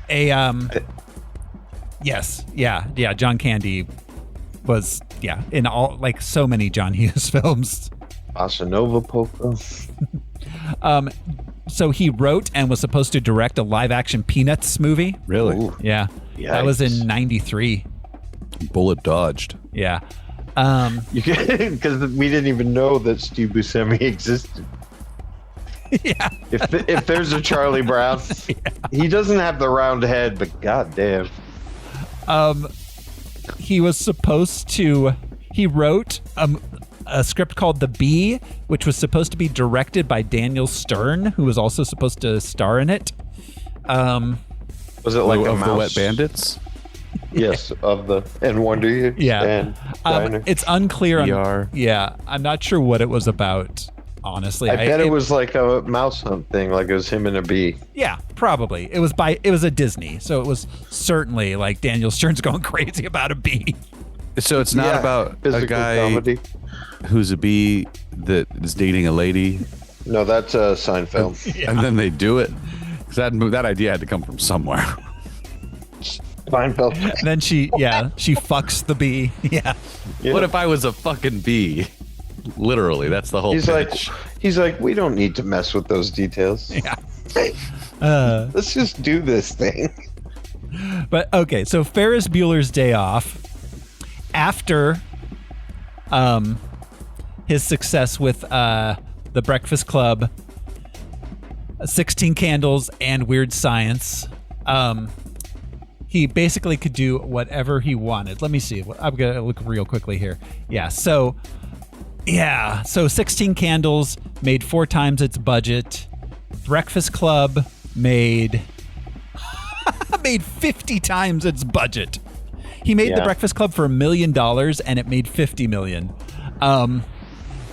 Yes. Yeah. John Candy was, in all, like so many John Hughes films. Bossa Nova polka. So he wrote and was supposed to direct a live action Peanuts movie. Really? Ooh. Yeah. Yikes. That was in 93. Bullet dodged. Yeah. Because we didn't even know that Steve Buscemi existed. Yeah. If there's a Charlie Brown, he doesn't have the round head, but goddamn. He was supposed to. He wrote a script called The Bee, which was supposed to be directed by Daniel Stern, who was also supposed to star in it. Was it like of the Wet Bandits? Yes, of the and Wonder Years. Yeah. And it's unclear. VR. I'm not sure what it was about. Honestly, I bet it was like a mouse hunt thing, like it was him and a bee. Yeah, probably. It was a Disney, so it was certainly like Daniel Stern's going crazy about a bee. So it's not about a guy comedy. Who's a bee that is dating a lady. No, that's Seinfeld. And then they do it. 'Cause that idea had to come from somewhere. Seinfeld. And then she fucks the bee. Yeah. What if I was a fucking bee? Literally, that's the whole pitch. He's like, we don't need to mess with those details. Yeah. Let's just do this thing. But okay, so Ferris Bueller's Day Off, after his success with The Breakfast Club, 16 Candles, and Weird Science, he basically could do whatever he wanted. Let me see. I'm going to look real quickly here. So 16 Candles made 4 times its budget. Breakfast Club made 50 times its budget. He made The Breakfast Club for $1 million and it made $50 million.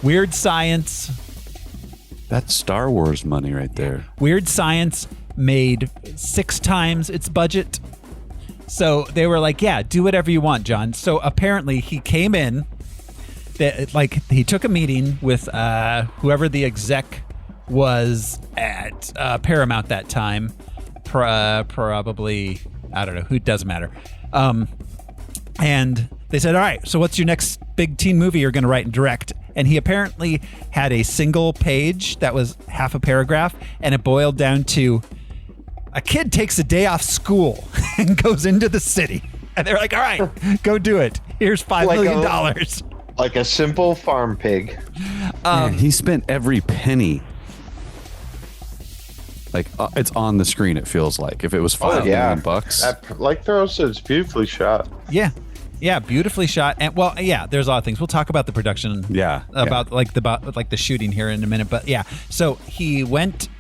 Weird Science. That's Star Wars money right there. Weird Science made 6 times its budget. So they were like, yeah, do whatever you want, John. So apparently he came in, he took a meeting with whoever the exec was at Paramount that time. Probably, I don't know, who doesn't matter. And they said, all right, so what's your next big teen movie you're going to write and direct? And he apparently had a single page that was half a paragraph, and it boiled down to a kid takes a day off school and goes into the city. And they're like, all right, go do it. Here's $5 million. Like a simple farm pig. He spent every penny. Like it's on the screen. It feels like if it was $5 million bucks. Like Thoreau said, it's beautifully shot. Yeah, beautifully shot. And well, yeah, there's a lot of things. We'll talk about the production. About the shooting here in a minute. But yeah, so he went.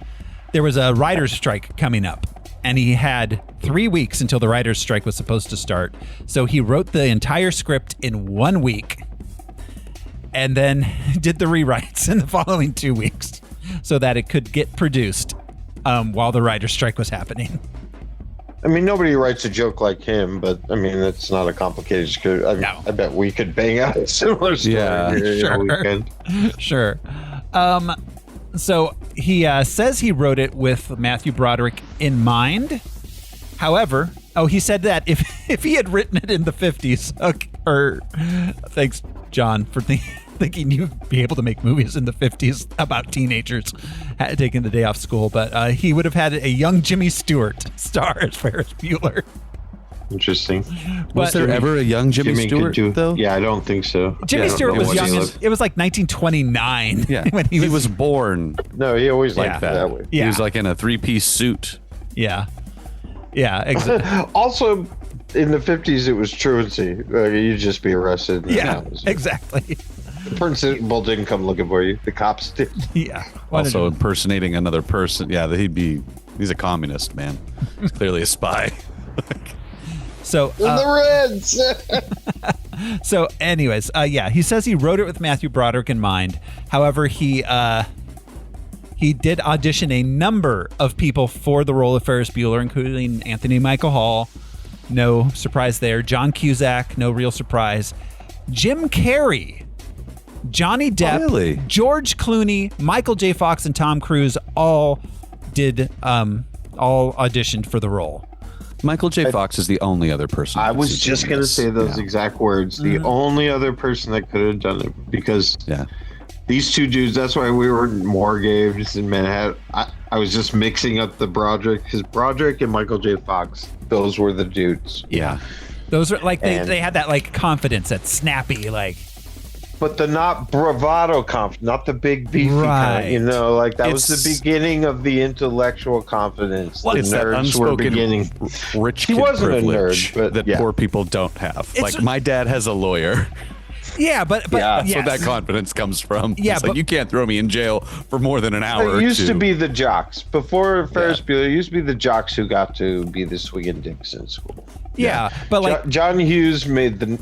There was a writer's strike coming up, and he had 3 weeks until the writer's strike was supposed to start. So he wrote the entire script in 1 week, and then did the rewrites in the following 2 weeks, so that it could get produced. While the writer's strike was happening. I mean, nobody writes a joke like him, but I mean, it's not a complicated script. I bet we could bang out a similar story here in a weekend. Sure. So he says he wrote it with Matthew Broderick in mind. However, he said that if he had written it in the 50s, thanks, John, for thinking you'd be able to make movies in the 50s about teenagers taking the day off school, but he would have had a young Jimmy Stewart star as Ferris Bueller. Interesting. Was there ever a young Jimmy Stewart, though? Yeah, I don't think so. Jimmy Stewart was young. It was like 1929. Yeah, when he was born. No, he always liked that way. Yeah. He was like in a 3-piece suit. Yeah. Yeah, exactly. Also, in the 50s, it was truancy. You'd just be arrested. Yeah, exactly. The principal didn't come looking for you. The cops did. Yeah. Also impersonating another person. Yeah, he's a communist, man. He's clearly a spy. So in the Reds. So anyways, he says he wrote it with Matthew Broderick in mind. However, he did audition a number of people for the role of Ferris Bueller, including Anthony Michael Hall. No surprise there. John Cusack, no real surprise. Jim Carrey, Johnny Depp, George Clooney, Michael J. Fox, and Tom Cruise all auditioned for the role. Michael J. Fox is the only other person. I was just going to say those exact words. The only other person that could have done it, because these two dudes, that's why we were mortgaged in Manhattan. I was just mixing up the Broderick, because Broderick and Michael J. Fox, those were the dudes. Yeah. Those are like, they had that like confidence, that snappy, like. But the not bravado not the big beefy kind, like that was the beginning of the intellectual confidence. Well, it's that unspoken rich kid privilege that poor people don't have. Like my dad has a lawyer. Yeah, but that's where that confidence comes from. Yeah, it's like you can't throw me in jail for more than an hour. It used to be the jocks before Ferris Bueller. It used to be the jocks who got to be the swinging dicks in school. Yeah, but like John Hughes made the.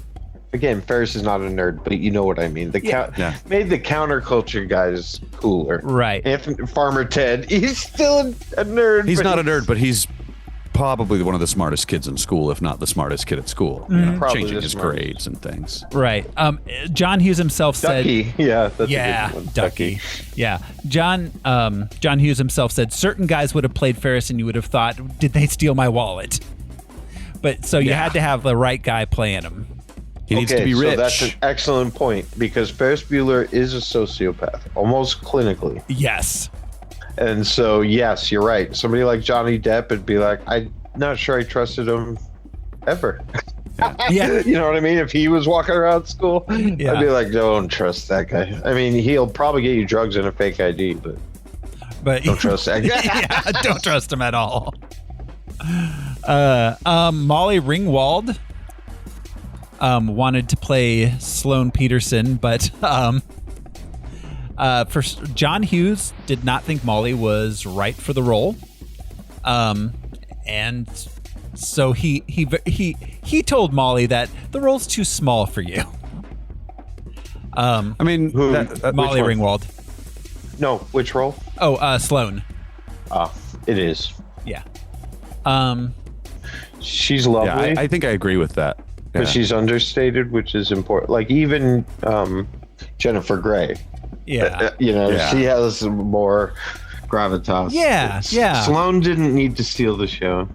Again, Ferris is not a nerd, but you know what I mean. Made the counterculture guys cooler. Right. Farmer Ted, he's still a nerd. He's not a nerd, but he's probably one of the smartest kids in school, if not the smartest kid at school. You know, changing his grades and things. Right. John Hughes himself Ducky. said, Yeah, that's a good one. Ducky. Yeah. John Hughes himself said certain guys would have played Ferris and you would have thought, did they steal my wallet? But so you had to have the right guy playing him. He needs to be rich. So that's an excellent point because Ferris Bueller is a sociopath, almost clinically. Yes. And so, yes, you're right. Somebody like Johnny Depp would be like, I'm not sure I trusted him ever. Yeah. You know what I mean? If he was walking around school, Yeah. I'd be like, don't trust that guy. I mean, he'll probably get you drugs and a fake ID, but don't trust that guy. Yeah, don't trust him at all. Molly Ringwald wanted to play Sloane Peterson, but John Hughes did not think Molly was right for the role, and so he told Molly that the role's too small for you. I mean, Molly Ringwald. No, which role? Oh, Sloane. It is. Yeah. She's lovely. Yeah, I think I agree with that. But she's understated, which is important. Like even Jennifer Grey. Yeah. She has more gravitas. Yeah, yeah. Sloane didn't need to steal the show.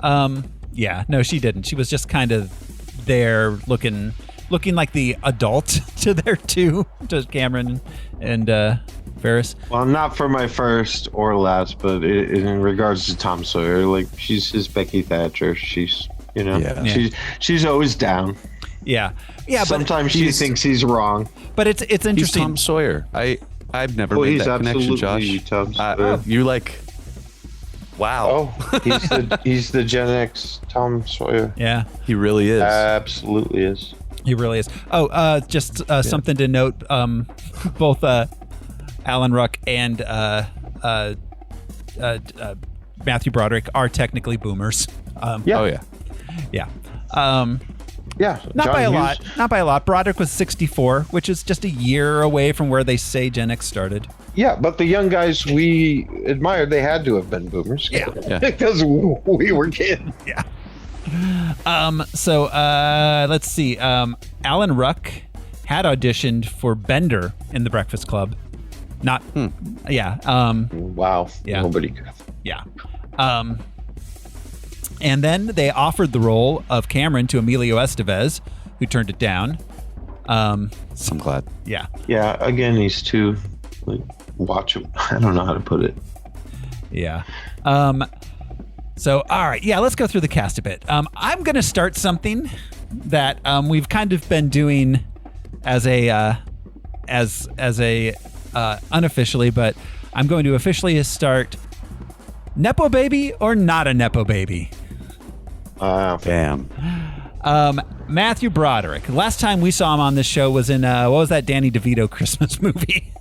Yeah, no, she didn't. She was just kind of there looking like the adult to their two, to Cameron and Ferris. Well, not for my first or last, but in regards to Tom Sawyer, like she's his Becky Thatcher. She's, she's always down. Yeah, yeah. Sometimes she thinks he's wrong. But it's interesting. He's Tom Sawyer. I've never made that connection, Josh. Tom Sawyer. You like? Wow. Oh, he's the Gen X Tom Sawyer. Yeah, he really is. Absolutely is. He really is. Oh, just something to note. Both Alan Ruck and Matthew Broderick are technically boomers. Yeah. Oh yeah. Yeah. Yeah. Not John by a Hughes. lot. Not by a lot. Broderick was 64, which is just a year away from where they say Gen X started. Yeah, but the young guys we admired, they had to have been boomers. Yeah. Because we were kids. Yeah. So let's see. Alan Ruck had auditioned for Bender in The Breakfast Club. Not. Yeah. Wow. Yeah. Nobody could. Yeah. And then they offered the role of Cameron to Emilio Estevez, who turned it down. I'm glad. Yeah. Yeah. Again, he's too watch him. I don't know how to put it. Yeah. So, all right. Yeah, let's go through the cast a bit. I'm going to start something that we've kind of been doing as a unofficially, but I'm going to officially start Nepo Baby or not a Nepo Baby. Damn. Matthew Broderick. Last time we saw him on this show was in what was that Danny DeVito Christmas movie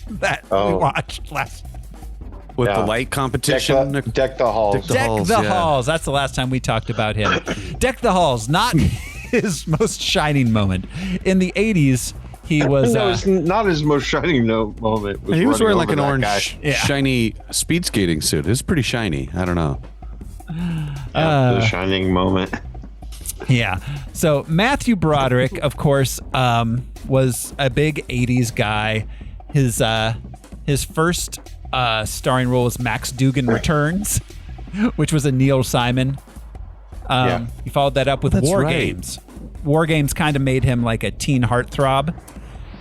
that we watched last? With the light competition, Deck the Halls. Deck the Halls. That's the last time we talked about him. Deck the Halls, not his most shining moment. In the 80s, he was. No, it's not his most shining moment. He was wearing like an orange, Yeah. shiny speed skating suit. It's pretty shiny. I don't know. The shining moment. Yeah. So Matthew Broderick, of course, was a big 80s guy. His first starring role was Max Dugan Returns, which was a Neil Simon. He followed that up with War Games. War Games kind of made him like a teen heartthrob.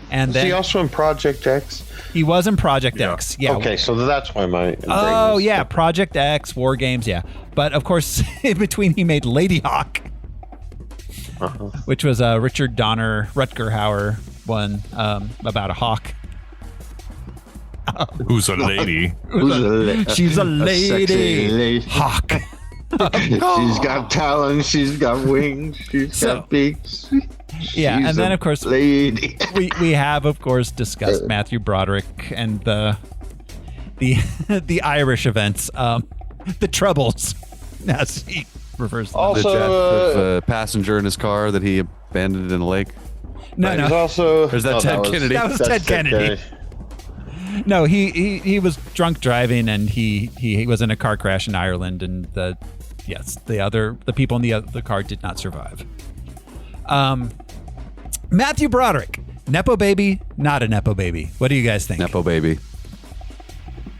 And Was then he also in Project X? He was in Project X. Yeah. Okay, so that's why my Oh yeah, Project X, War Games. Yeah, but of course, in between, he made Lady Hawk, which was a Richard Donner Rutger Hauer one about a hawk. Who's a lady? She's a lady. Hawk. She's got talons. She's got wings. She's got beaks. Yeah, She's and then a of course lady. we have of course discussed Matthew Broderick and the Irish events, the Troubles, as he refers to them. Also, the death of a passenger in his car that he abandoned in a lake. No. Also, Or is that Ted Kennedy? That was Ted Kennedy. No, he was drunk driving, and he was in a car crash in Ireland, and the people in the car did not survive. Matthew Broderick, Nepo baby, not a Nepo baby. What do you guys think? Nepo baby.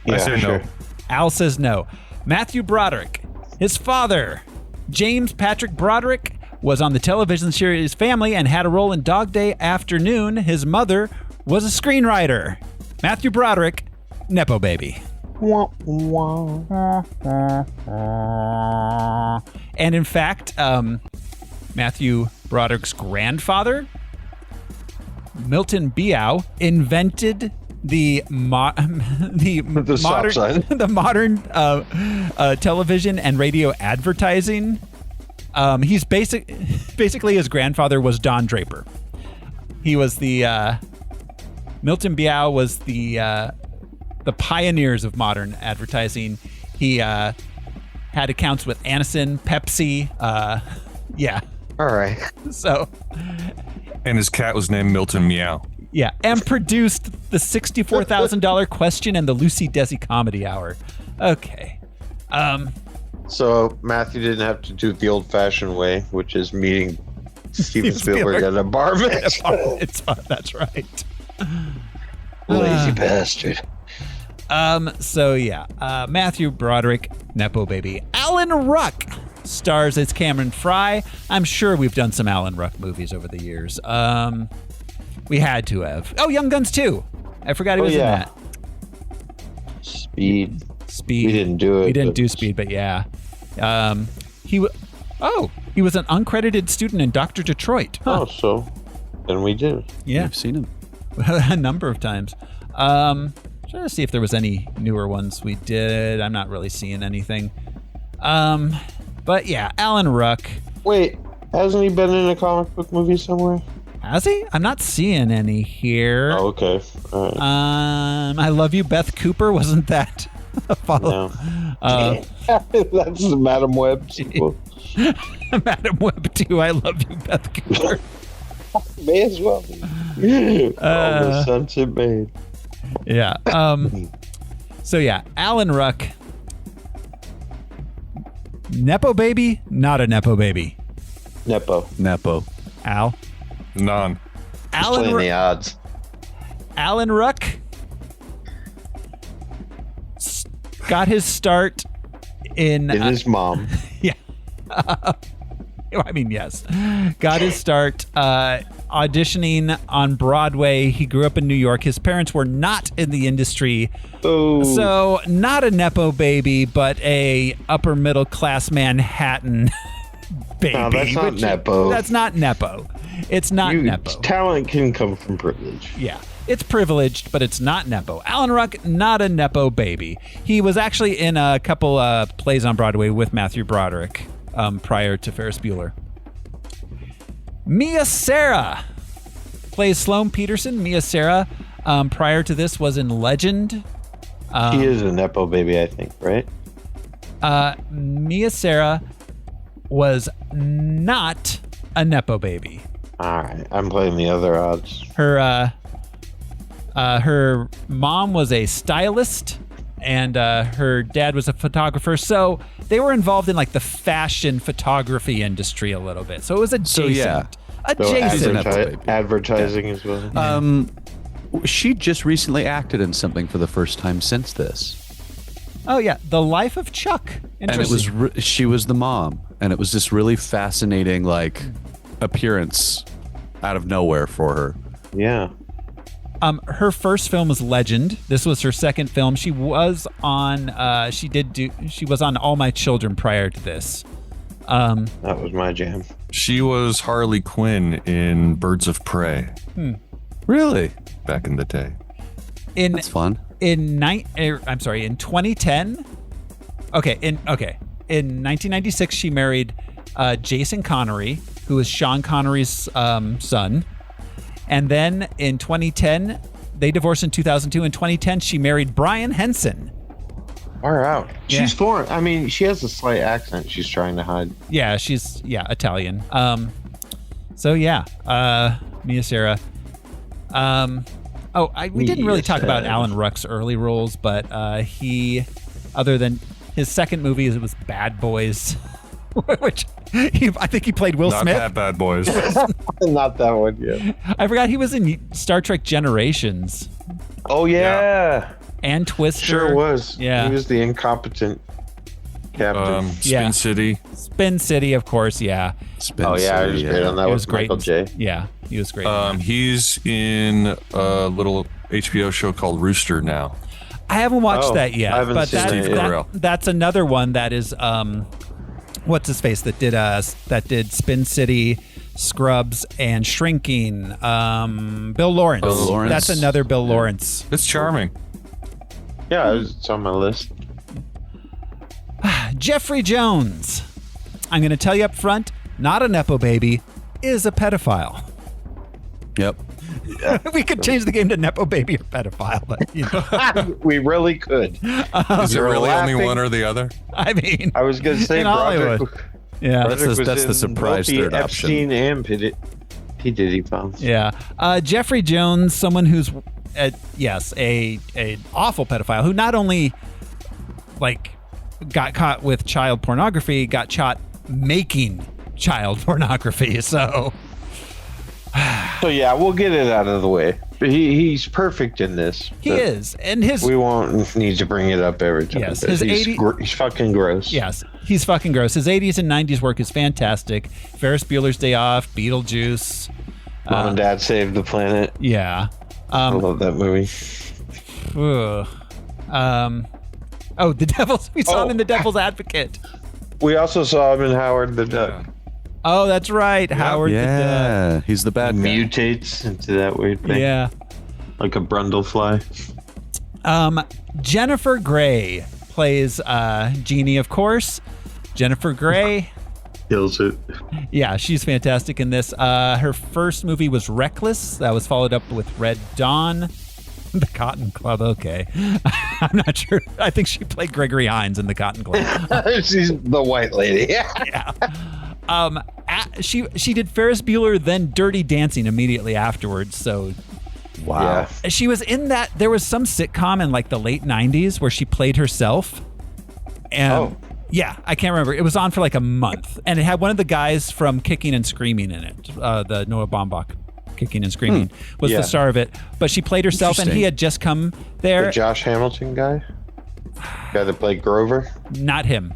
I say no. Al says no. Matthew Broderick, his father, James Patrick Broderick, was on the television series Family and had a role in Dog Day Afternoon. His mother was a screenwriter. Matthew Broderick, Nepo baby. And in fact, Matthew Broderick's grandfather, Milton Biao, invented the modern television and radio advertising. He's basically his grandfather was Don Draper. He was the Milton Biao was the pioneers of modern advertising. He had accounts with Anison, Pepsi. Yeah. All right. So. And his cat was named Milton Meow. Yeah, and produced the $64,000 Question and the Lucy Desi Comedy Hour. Okay. So Matthew didn't have to do it the old-fashioned way, which is meeting Steven Spielberg at a bar mitzvah. That's right. Lazy bastard. So yeah, Matthew Broderick, Nepo baby. Alan Ruck stars as Cameron Fry. I'm sure we've done some Alan Ruck movies over the years. We had to have. Oh, Young Guns 2. I forgot he was in that. Speed. We didn't do it. We didn't do Speed, but yeah. He was an uncredited student in Dr. Detroit. Huh. Oh, so then we did. Yeah. I've seen him a number of times. Trying to see if there was any newer ones we did. I'm not really seeing anything. But yeah, Alan Ruck. Wait, hasn't he been in a comic book movie somewhere? Has he? I'm not seeing any here. Oh, okay. All right. I Love You, Beth Cooper. Wasn't that a follow? No. That's the Madam Web sequel. Madam Web 2, I Love You, Beth Cooper. May as well be. The Sunset Maid. Yeah. So yeah, Alan Ruck. Nepo baby, not a Nepo baby. Nepo. Al? None. Alan playing the odds. Alan Ruck got his start in his mom. Yeah. I mean, yes. Got his start auditioning on Broadway. He grew up in New York. His parents were not in the industry. Oh. So not a Nepo baby, but a upper middle class Manhattan baby. No, that's not Nepo. That's not Nepo. It's not Nepo. Talent can come from privilege. Yeah. It's privileged, but it's not Nepo. Alan Ruck, not a Nepo baby. He was actually in a couple plays on Broadway with Matthew Broderick prior to Ferris Bueller. Mia Sara plays Sloane Peterson. Mia Sara, prior to this, was in Legend. She is a Nepo baby, I think, right? Mia Sara was not a Nepo baby. All right, I'm playing the other odds. Her mom was a stylist, and her dad was a photographer. So they were involved in like the fashion photography industry a little bit. So it was adjacent. Advertising as well. She just recently acted in something for the first time since this. Oh yeah, The Life of Chuck. And it was she was the mom, and it was this really fascinating like appearance out of nowhere for her. Yeah. Her first film was Legend. This was her second film. She was on she was on All My Children prior to this. That was my jam. She was Harley Quinn in Birds of Prey. Really? Back in the day. That's fun. In 2010. In 1996 she married Jason Connery, who is Sean Connery's son. And then in 2010, they divorced in 2002. In 2010, she married Brian Henson. Far out. Yeah. She's foreign. I mean, she has a slight accent she's trying to hide. Yeah, she's Italian. Mia Sara. We didn't really talk about Alan Ruck's early roles, but he, other than his second movie, it was Bad Boys, which I think he played Will Smith. Not Bad Boys. Not that one, yeah. I forgot he was in Star Trek Generations. Oh, yeah. And Twister. Sure was. Yeah. He was the incompetent captain. Spin City. Spin City, of course, yeah. He was great on that. He was with great. Michael J. Yeah, he was great. He's in a little HBO show called Rooster now. I haven't watched that yet, I haven't but seen it yet. that's another one that is what's his face that did Spin City, Scrubs, and Shrinking. Bill Lawrence. That's another Bill Lawrence. It's charming. Yeah, it's on my list. Jeffrey Jones. I'm going to tell you up front, not a Nepo baby, is a pedophile. Yep. We could change the game to Nepo baby or pedophile, but you know. We really could. Is there really only one or the other? I mean, I was going to say in Hollywood. Yeah, that's the surprise third Epstein option. and P. Diddy files. Yeah, Jeffrey Jones, someone who's an awful pedophile who not only got caught with child pornography, got caught making child pornography. So yeah, we'll get it out of the way. He's perfect in this. He is, and we won't need to bring it up every time. Yes, he's fucking gross. Yes, he's fucking gross. His 80s and 90s work is fantastic. Ferris Bueller's Day Off, Beetlejuice, Mom and Dad Saved the Planet. Yeah, I love that movie. The Devil's. We saw him in The Devil's Advocate. We also saw him in Howard the Duck. Oh, that's right, Howard the Duck. Yeah, he's the bad guy. Mutates into that weird thing. Yeah, like a brundlefly. Jennifer Grey plays Jeannie, of course. Jennifer Grey kills it. Yeah, she's fantastic in this. Her first movie was Reckless. That was followed up with Red Dawn. The Cotton Club, okay. I'm not sure. I think she played Gregory Hines in The Cotton Club. She's the white lady. Yeah. She did Ferris Bueller, then Dirty Dancing immediately afterwards. So, wow. Yeah. She was in that. There was some sitcom in like the late 90s where she played herself. And yeah, I can't remember. It was on for like a month, and it had one of the guys from Kicking and Screaming in it. The Noah Baumbach. Kicking and Screaming was the star of it, but she played herself, and he had just come there. The Josh Hamilton guy that played Grover. Not him.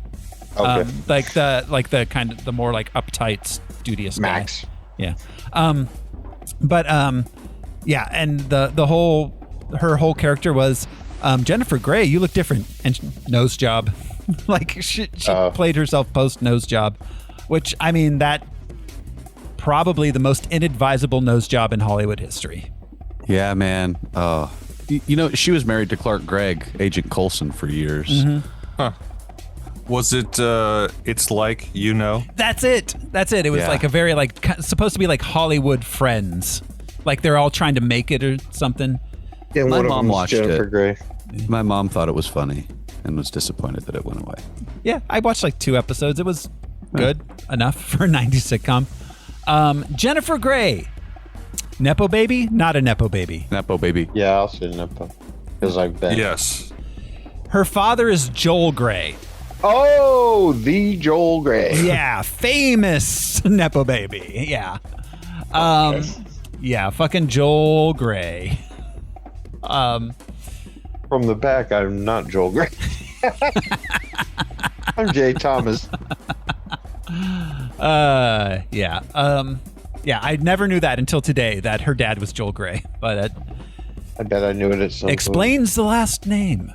Okay. The more like uptight, studious Max. guy. Yeah. Yeah, and her whole character was Jennifer Grey. You look different, and nose job. Like she played herself post nose job, which I mean that. Probably the most inadvisable nose job in Hollywood history. Yeah, man. Oh, you know, she was married to Clark Gregg, Agent Coulson, for years. Mm-hmm. Huh. Was it? It's like you know. That's it. It was like a very supposed to be like Hollywood Friends, like they're all trying to make it or something. Yeah, my mom watched Jennifer it. Grey. My mom thought it was funny and was disappointed that it went away. Yeah, I watched like 2 episodes. It was good enough for a 90s sitcom. Jennifer Grey, Nepo baby, not a Nepo baby. Nepo baby. Yeah, I'll say Nepo because I've been. Yes. Her father is Joel Grey. Oh, the Joel Grey. Yeah, famous Nepo baby. Yeah. Yeah, fucking Joel Grey. From the back, I'm not Joel Grey. I'm Jay Thomas. Yeah. I never knew that until today that her dad was Joel Grey, but I bet I knew it at some explains the last name.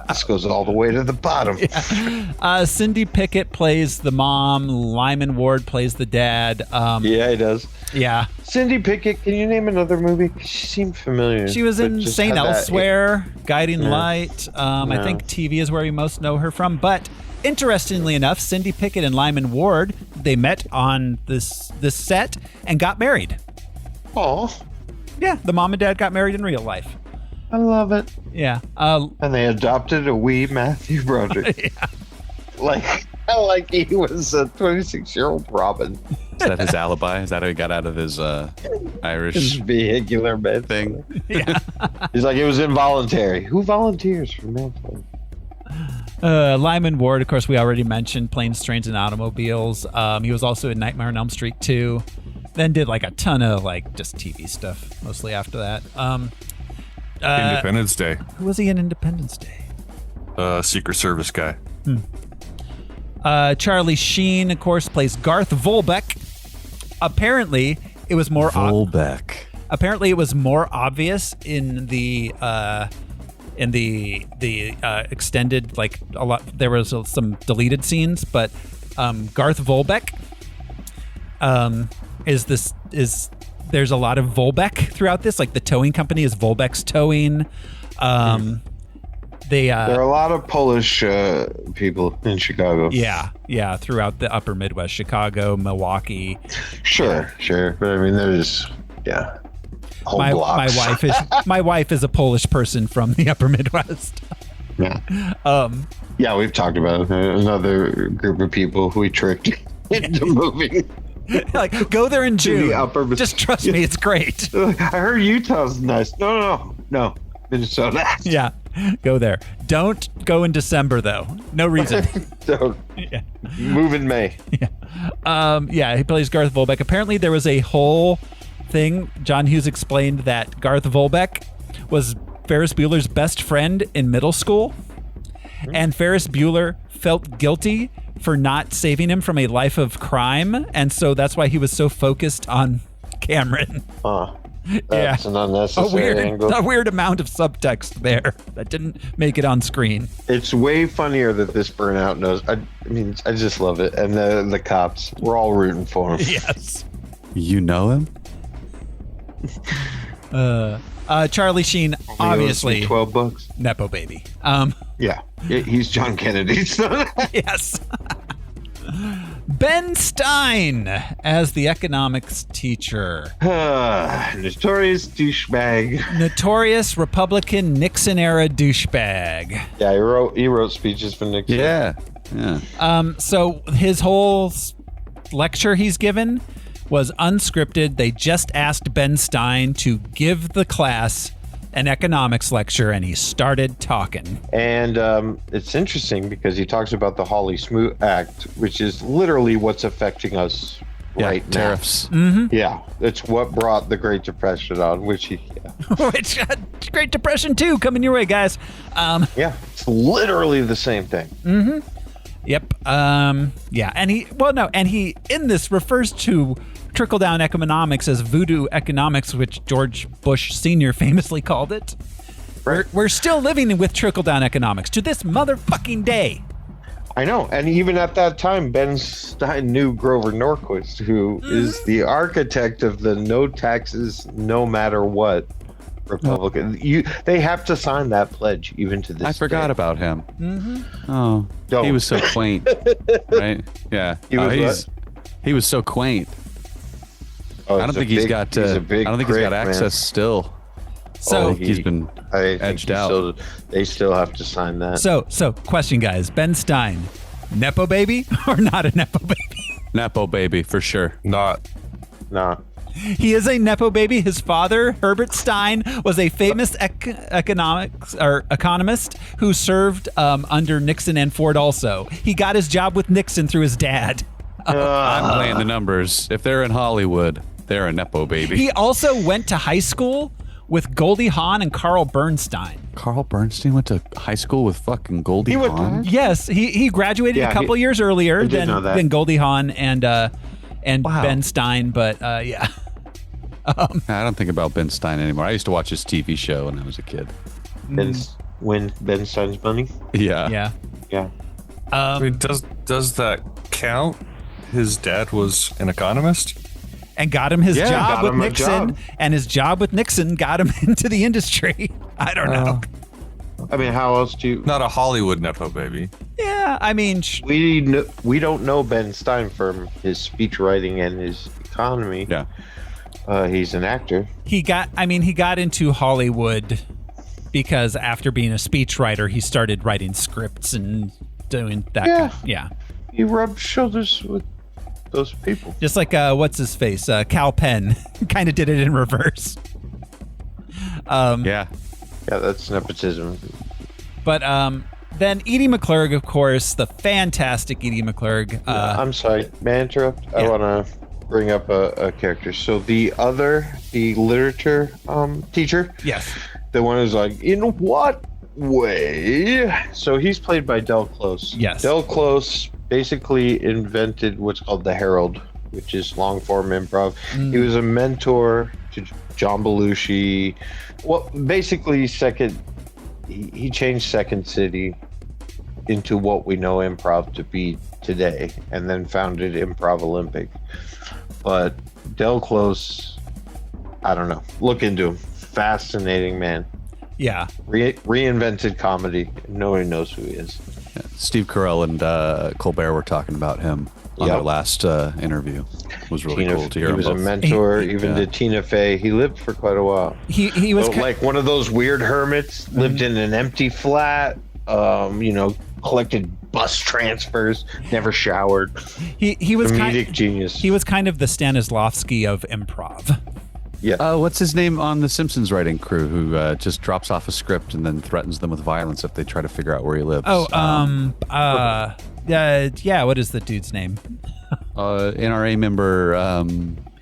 This goes all the way to the bottom. Yeah. Cindy Pickett plays the mom. Lyman Ward plays the dad. Yeah, he does. Yeah. Cindy Pickett, can you name another movie? She seemed familiar. She was in St. Elsewhere, Guiding Light. I think TV is where we most know her from. But interestingly enough, Cindy Pickett and Lyman Ward, they met on this set and got married. Oh. Yeah, the mom and dad got married in real life. I love it. Yeah. And they adopted a wee Matthew Broderick. Yeah. Like Like he was a 26-year-old Robin. Is that his alibi? Is that how he got out of his Irish His vehicular med thing? Yeah. He's like, it was involuntary. Who volunteers for manslaughter? Lyman Ward, of course, we already mentioned Planes, Trains, and Automobiles. He was also in Nightmare on Elm Street 2. Then did like a ton of like just TV stuff mostly after that. Independence Day. Who was he in Independence Day? Secret Service guy. Charlie Sheen, of course, plays Garth Volbeck. Apparently, it was more apparently, it was more obvious in the extended, like a lot. There was some deleted scenes, but Garth Volbeck there's a lot of Volbeck throughout this. Like the towing company is Volbeck's Towing. There are a lot of Polish people in Chicago. Yeah, throughout the upper Midwest, Chicago, Milwaukee. Sure. But I mean, there's whole blocks. My wife is a Polish person from the upper Midwest. Yeah. Yeah, we've talked about another group of people who we tricked into moving. Like, go there in June. Just trust me, it's great. I heard Utah's nice. No, Minnesota. Yeah, go there. Don't go in December though. No reason. Don't. Yeah. Move in May. Yeah. He plays Garth Volbeck. Apparently, there was a whole thing. John Hughes explained that Garth Volbeck was Ferris Bueller's best friend in middle school, and Ferris Bueller felt guilty for not saving him from a life of crime, and so that's why he was so focused on Cameron. That's an unnecessary angle. A weird amount of subtext there that didn't make it on screen. It's way funnier that this burnout knows. I mean, I just love it. And the cops, we're all rooting for him. Yes. You know him? Charlie Sheen, obviously. $12. Nepo baby. Yeah, he's John Kennedy's son. Yes. Ben Stein as the economics teacher. Notorious douchebag. Notorious Republican Nixon era douchebag. Yeah, he wrote speeches for Nixon. Yeah. So his whole lecture he's given was unscripted. They just asked Ben Stein to give the class an economics lecture, and he started talking. And it's interesting because he talks about the Hawley-Smoot Act, which is literally what's affecting us right now. Tariffs. Mm-hmm. Yeah, it's what brought the Great Depression on, which which Great Depression 2 coming your way, guys. Yeah, it's literally the same thing. Mm-hmm. Yep. Yeah, and he in this refers to trickle-down economics as voodoo economics, which George Bush Sr. famously called it. Right. We're still living with trickle-down economics to this motherfucking day. I know, and even at that time, Ben Stein knew Grover Norquist, who is the architect of the no taxes, no matter what Republican. They have to sign that pledge even to this I forgot day. about him. Mm-hmm. Oh, he was so quaint, right? Yeah, he was so quaint. Oh, I don't think he's got access still. So he's been edged out. They still have to sign that. So question, guys. Ben Stein, Nepo baby or not a Nepo baby? Nepo baby for sure. Nah. He is a Nepo baby. His father, Herbert Stein, was a famous economist who served under Nixon and Ford also. He got his job with Nixon through his dad. I'm playing the numbers. If they're in Hollywood, they're a Nepo baby. He also went to high school with Goldie Hawn and Carl Bernstein. Carl Bernstein went to high school with fucking Goldie Hawn? Yes, he graduated a couple years earlier than Goldie Hawn and Ben Stein, but yeah. I don't think about Ben Stein anymore. I used to watch his TV show when I was a kid. When Ben Stein's money? Yeah. I mean, does that count? His dad was an economist? And got him his job with Nixon, and his job with Nixon got him into the industry. I don't know. I mean, how else do you... Not a Hollywood Nepo baby. Yeah, I mean... We don't know Ben Stein from his speech writing and his economy. Yeah. He's an actor. He got into Hollywood because after being a speechwriter, he started writing scripts and doing that. Yeah. he rubbed shoulders with those people. Just like what's his face, Cal Penn, kind of did it in reverse. Yeah, that's nepotism. But then Edie McClurg, of course, the fantastic Edie McClurg. I'm sorry, may I interrupt? Yeah. I want to bring up a character. So the literature teacher. Yes. The one who's like, in what way? So he's played by Del Close. Yes. Del Close basically invented what's called the Herald, which is long form improv. He was a mentor to John Belushi. Well, basically, he changed Second City into what we know improv to be today, and then founded Improv Olympic. But Del Close, I don't know. Look into him. Fascinating man. Yeah. Reinvented comedy. Nobody knows who he is. Yeah. Steve Carell and Colbert were talking about him on their last interview. It was really cool to hear. He him was both. a mentor, even to Tina Fey. He lived for quite a while. He was like one of those weird hermits. Lived in an empty flat. Collected bus transfers. Never showered. He was comedic genius. He was kind of the Stanislavski of improv. Yeah. What's his name on the Simpsons writing crew who just drops off a script and then threatens them with violence if they try to figure out where he lives? Yeah. What is the dude's name? NRA member.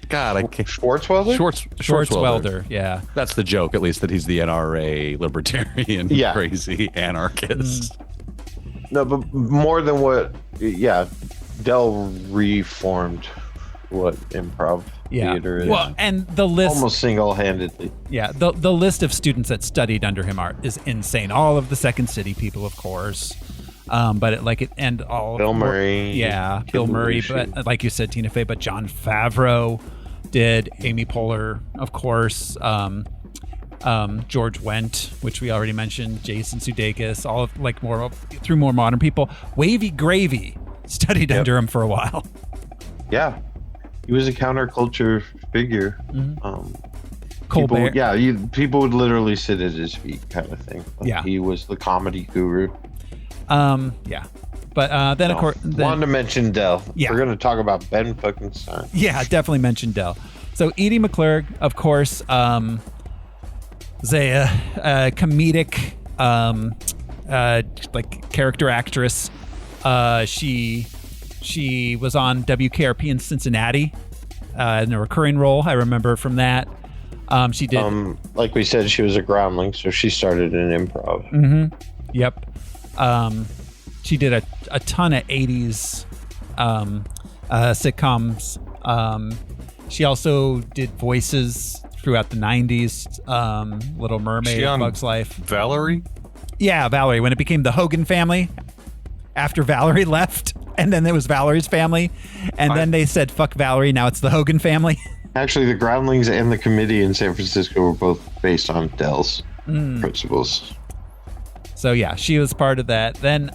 God, I can't. Schwartzwelder. Schwartzwelder. Yeah. That's the joke, at least, that he's the NRA libertarian, crazy anarchist. No, but more than what. Yeah, Del reformed what improv theater is. Well, and the list almost single-handedly. Yeah, the list of students that studied under him is insane. All of the Second City people, of course. But Bill Murray. Yeah, Bill Murray. But like you said, Tina Fey. But Jon Favreau did. Amy Poehler, of course. George Wendt, which we already mentioned. Jason Sudeikis. All of more modern people. Wavy Gravy studied under him for a while. Yeah, he was a counterculture figure. Colbert. People would literally sit at his feet, kind of thing. He was the comedy guru. Yeah. But then, of course... wanted to mention Del. Yeah. We're going to talk about Ben fucking Stein. Yeah, definitely mention Del. So Edie McClurg, of course, is a comedic character actress. She was on WKRP in Cincinnati in a recurring role. I remember from that. She did... like we said, she was a groundling, so she started in improv. Mm-hmm. Yep. She did a ton of 80s sitcoms. She also did voices throughout the 90s. Little Mermaid, Bug's Life. Valerie? Yeah, Valerie. When it became the Hogan family, after Valerie left, and then it was Valerie's family, and then they said, fuck Valerie, now it's the Hogan family. Actually, the Groundlings and the committee in San Francisco were both based on Del's principles. So yeah, she was part of that. Then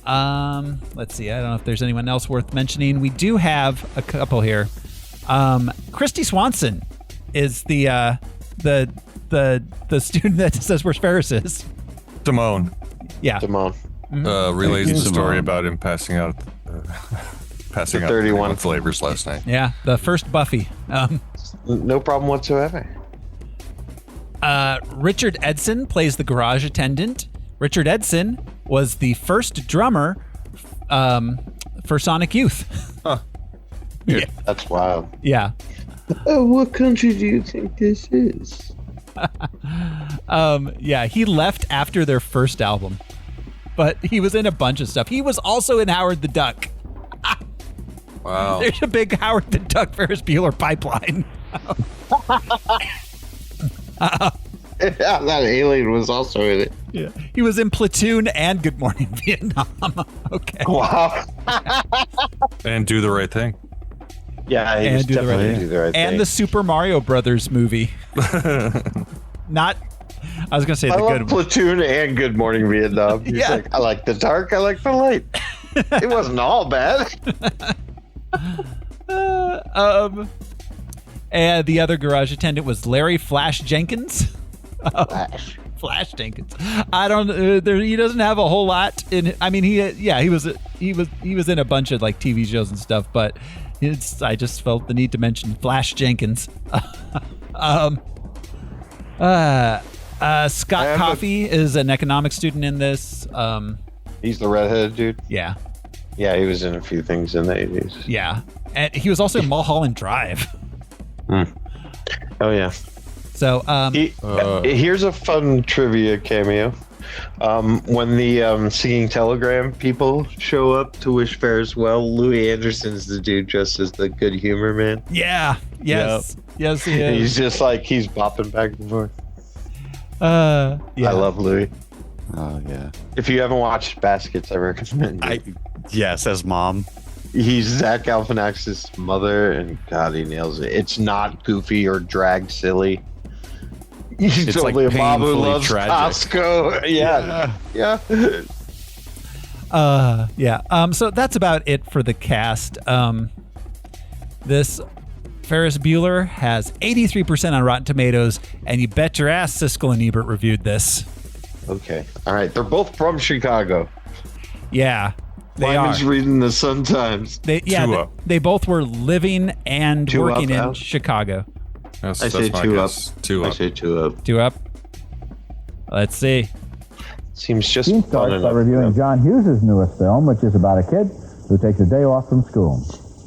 let's see. I don't know if there's anyone else worth mentioning. We do have a couple here. Christy Swanson is the student that says where Ferris is. Simone. Yeah. Simone. Relays the story about him passing out 31 flavors last night. Yeah, the first Buffy. No problem whatsoever. Richard Edson plays the garage attendant. Richard Edson was the first drummer for Sonic Youth. Huh. Yeah. That's wild. Yeah. What country do you think this is? Yeah, he left after their first album, but he was in a bunch of stuff. He was also in Howard the Duck. Wow. There's a big Howard the Duck Ferris Bueller pipeline. Yeah, that alien was also in it. Yeah, he was in Platoon and Good Morning Vietnam. Okay. Wow. And Do the Right Thing. Yeah, he was definitely Do the Right Thing. And the Super Mario Brothers movie. Not. I was gonna say the good Platoon and Good Morning Vietnam. He's like, I like the dark, I like the light. It wasn't all bad. And the other garage attendant was Larry Flash Jenkins. Flash Jenkins. I don't. He doesn't have a whole lot in. I mean, he was in a bunch of like TV shows and stuff, but I just felt the need to mention Flash Jenkins. Scott Coffey is an economics student in this. He's the redheaded dude. Yeah. Yeah, he was in a few things in the 80s. Yeah, and he was also in Mulholland Drive. Oh yeah. So here's a fun trivia cameo. When the Singing Telegram people show up to wish Ferris well, Louis Anderson's the dude dressed as the good humor man. Yeah. Yes. Yep. Yes, he is. He's just like he's bopping back and forth. Yeah. I love Louis. Oh yeah. If you haven't watched Baskets, I recommend it. Yes, as mom. He's Zach Galifianakis' mother, and God, he nails it. It's not goofy or drag silly. He's totally like a mom who loves tragic. Costco. Yeah. So that's about it for the cast. This Ferris Bueller has 83% on Rotten Tomatoes, and you bet your ass Siskel and Ebert reviewed this. Okay. All right. They're both from Chicago. Yeah. Lyman's reading the Sun-Times. They both were living and working in Chicago. I say two up. I say two up. Two up. Let's see. Seems just fun enough. By reviewing John Hughes' newest film, which is about a kid who takes a day off from school.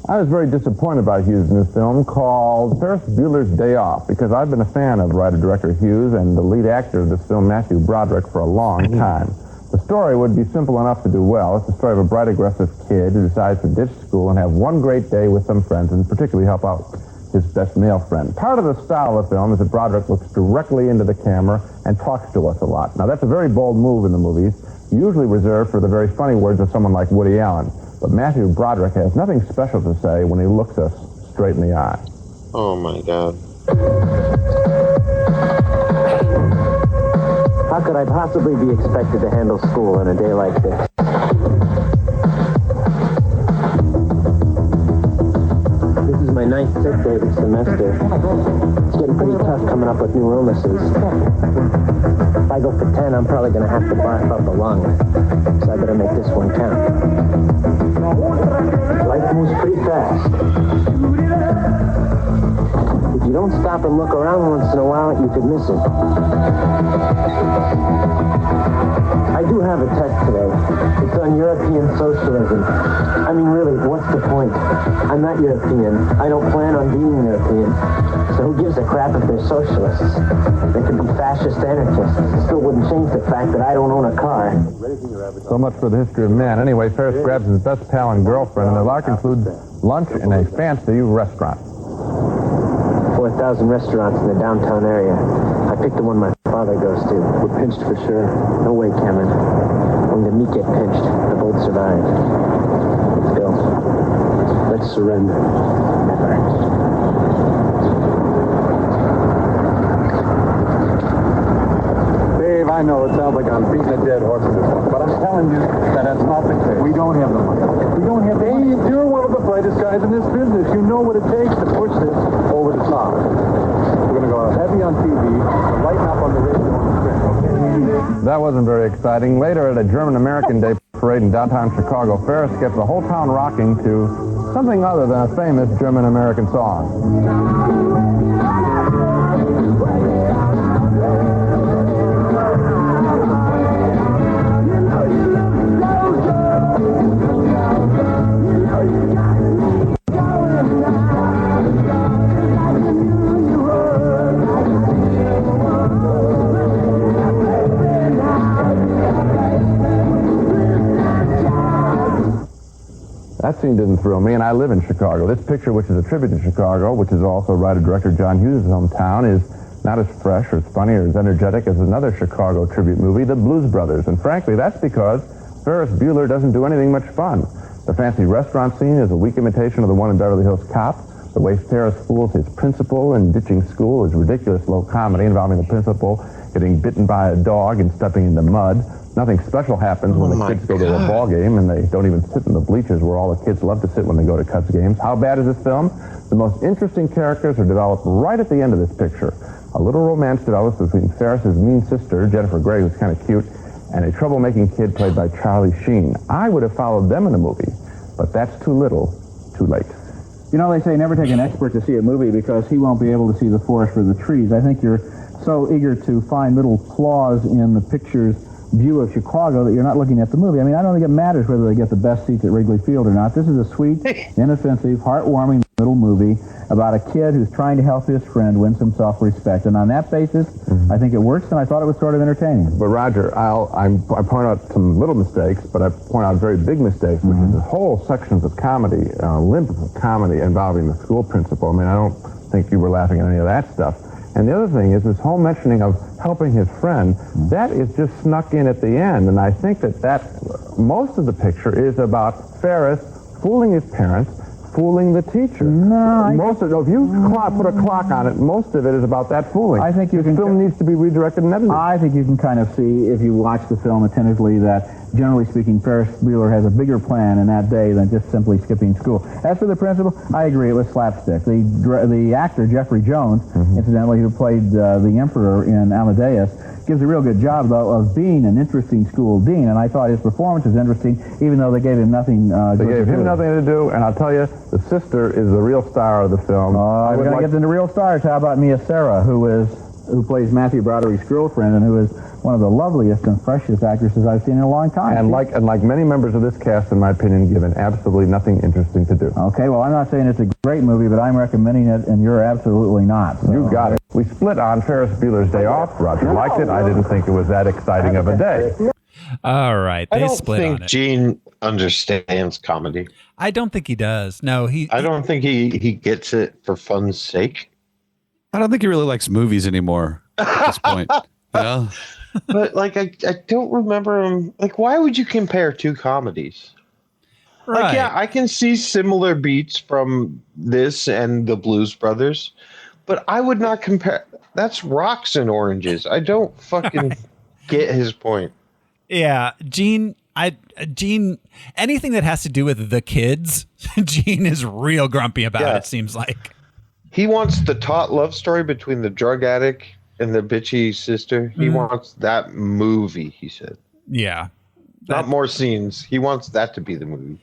I was very disappointed by Hughes' new film called Ferris Bueller's Day Off, because I've been a fan of writer-director Hughes and the lead actor of this film, Matthew Broderick, for a long time. The story would be simple enough to do well. It's the story of a bright, aggressive kid who decides to ditch school and have one great day with some friends, and particularly help out his best male friend. Part of the style of the film is that Broderick looks directly into the camera and talks to us a lot. Now, that's a very bold move in the movies, usually reserved for the very funny words of someone like Woody Allen. But Matthew Broderick has nothing special to say when he looks us straight in the eye. Oh, my God. How could I possibly be expected to handle school on a day like this? This is my 9th sick day this semester. It's getting pretty tough coming up with new illnesses. If I go for 10, I'm probably going to have to barf out the lung. So I better make this one count. Life moves pretty fast. If you don't stop and look around once in a while, you could miss it. I do have a test today. It's on European socialism. I mean, really, what's the point? I'm not European. I don't plan on being European. So who gives a crap if they're socialists? They could be fascist anarchists. It still wouldn't change the fact that I don't own a car. So much for the history of man. Anyway, Ferris grabs his best pal and girlfriend, and their lark includes lunch in a fancy restaurant. 4,000 restaurants in the downtown area. I picked the one my father goes to. We're pinched for sure. No way, Cameron. When the meat get pinched, the boat survive. Let's go. Let's surrender. Never. Dave, I know it sounds like I'm beating a dead horse in this one, but I'm telling you that that's not the case. We don't have the money. We don't have the money. You're one of the brightest guys in this business. You know what it takes to push this over the top. We're going to go heavy on TV, lighten up on the radio on the screen. Okay? That wasn't very exciting. Later at a German-American Day parade in downtown Chicago, Ferris gets the whole town rocking to something other than a famous German-American song. That scene didn't thrill me, and I live in Chicago. This picture, which is a tribute to Chicago, which is also writer-director John Hughes' hometown, is not as fresh or as funny or as energetic as another Chicago tribute movie, The Blues Brothers. And frankly, that's because Ferris Bueller doesn't do anything much fun. The fancy restaurant scene is a weak imitation of the one in Beverly Hills Cop. The way Ferris fools his principal in ditching school is ridiculous low comedy involving the principal getting bitten by a dog and stepping into mud. Nothing special happens when the kids go to a ball game and they don't even sit in the bleachers where all the kids love to sit when they go to Cubs games. How bad is this film? The most interesting characters are developed right at the end of this picture. A little romance develops between Ferris's mean sister, Jennifer Grey, who's kind of cute, and a troublemaking kid played by Charlie Sheen. I would have followed them in the movie, but that's too little, too late. You know, they say never take an expert to see a movie because he won't be able to see the forest for the trees. I think you're so eager to find little flaws in the picture's view of Chicago that you're not looking at the movie. I mean, I don't think it matters whether they get the best seats at Wrigley Field or not. This is a sweet, inoffensive, heartwarming little movie about a kid who's trying to help his friend win some self-respect. And on that basis, I think it works, and I thought it was sort of entertaining. But Roger, I point out some little mistakes, but I point out very big mistakes, which is the whole sections of comedy, limp comedy involving the school principal. I mean, I don't think you were laughing at any of that stuff. And the other thing is this whole mentioning of helping his friend, that is just snuck in at the end. And I think that most of the picture is about Ferris fooling his parents, fooling the teacher. If you put a clock on it, most of it is about that fooling. I think the film needs to be redirected and edited. I think you can kind of see, if you watch the film attentively, that generally speaking, Ferris Bueller has a bigger plan in that day than just simply skipping school. As for the principal, I agree, it was slapstick. The actor, Jeffrey Jones, incidentally, who played the Emperor in Amadeus, gives a real good job, though, of being an interesting school dean, and I thought his performance was interesting, even though they gave him nothing They gave him nothing to do, and I'll tell you, the sister is the real star of the film. We're going to get into real stars. How about Mia Sara, who plays Matthew Broderick's girlfriend, and who is one of the loveliest and freshest actresses I've seen in a long time. And like many members of this cast, in my opinion, given absolutely nothing interesting to do. Okay, well, I'm not saying it's a great movie, but I'm recommending it, and you're absolutely not. So. You got it. We split on Ferris Bueller's Day Off. Roger liked it. I didn't think it was that exciting of a day. All right, they split on it. I don't think Gene understands comedy. I don't think he does. No, I don't think he gets it for fun's sake. I don't think he really likes movies anymore at this point. Yeah. But like I don't remember him. Like, why would you compare two comedies? Right. Like, yeah, I can see similar beats from this and the Blues Brothers, but I would not compare. That's rocks and oranges. I don't fucking get his point. Yeah, Gene, anything that has to do with the kids, Gene is real grumpy about, it seems like. He wants the taut love story between the drug addict and the bitchy sister. He wants that movie, he said. Yeah. Not more scenes. He wants that to be the movie.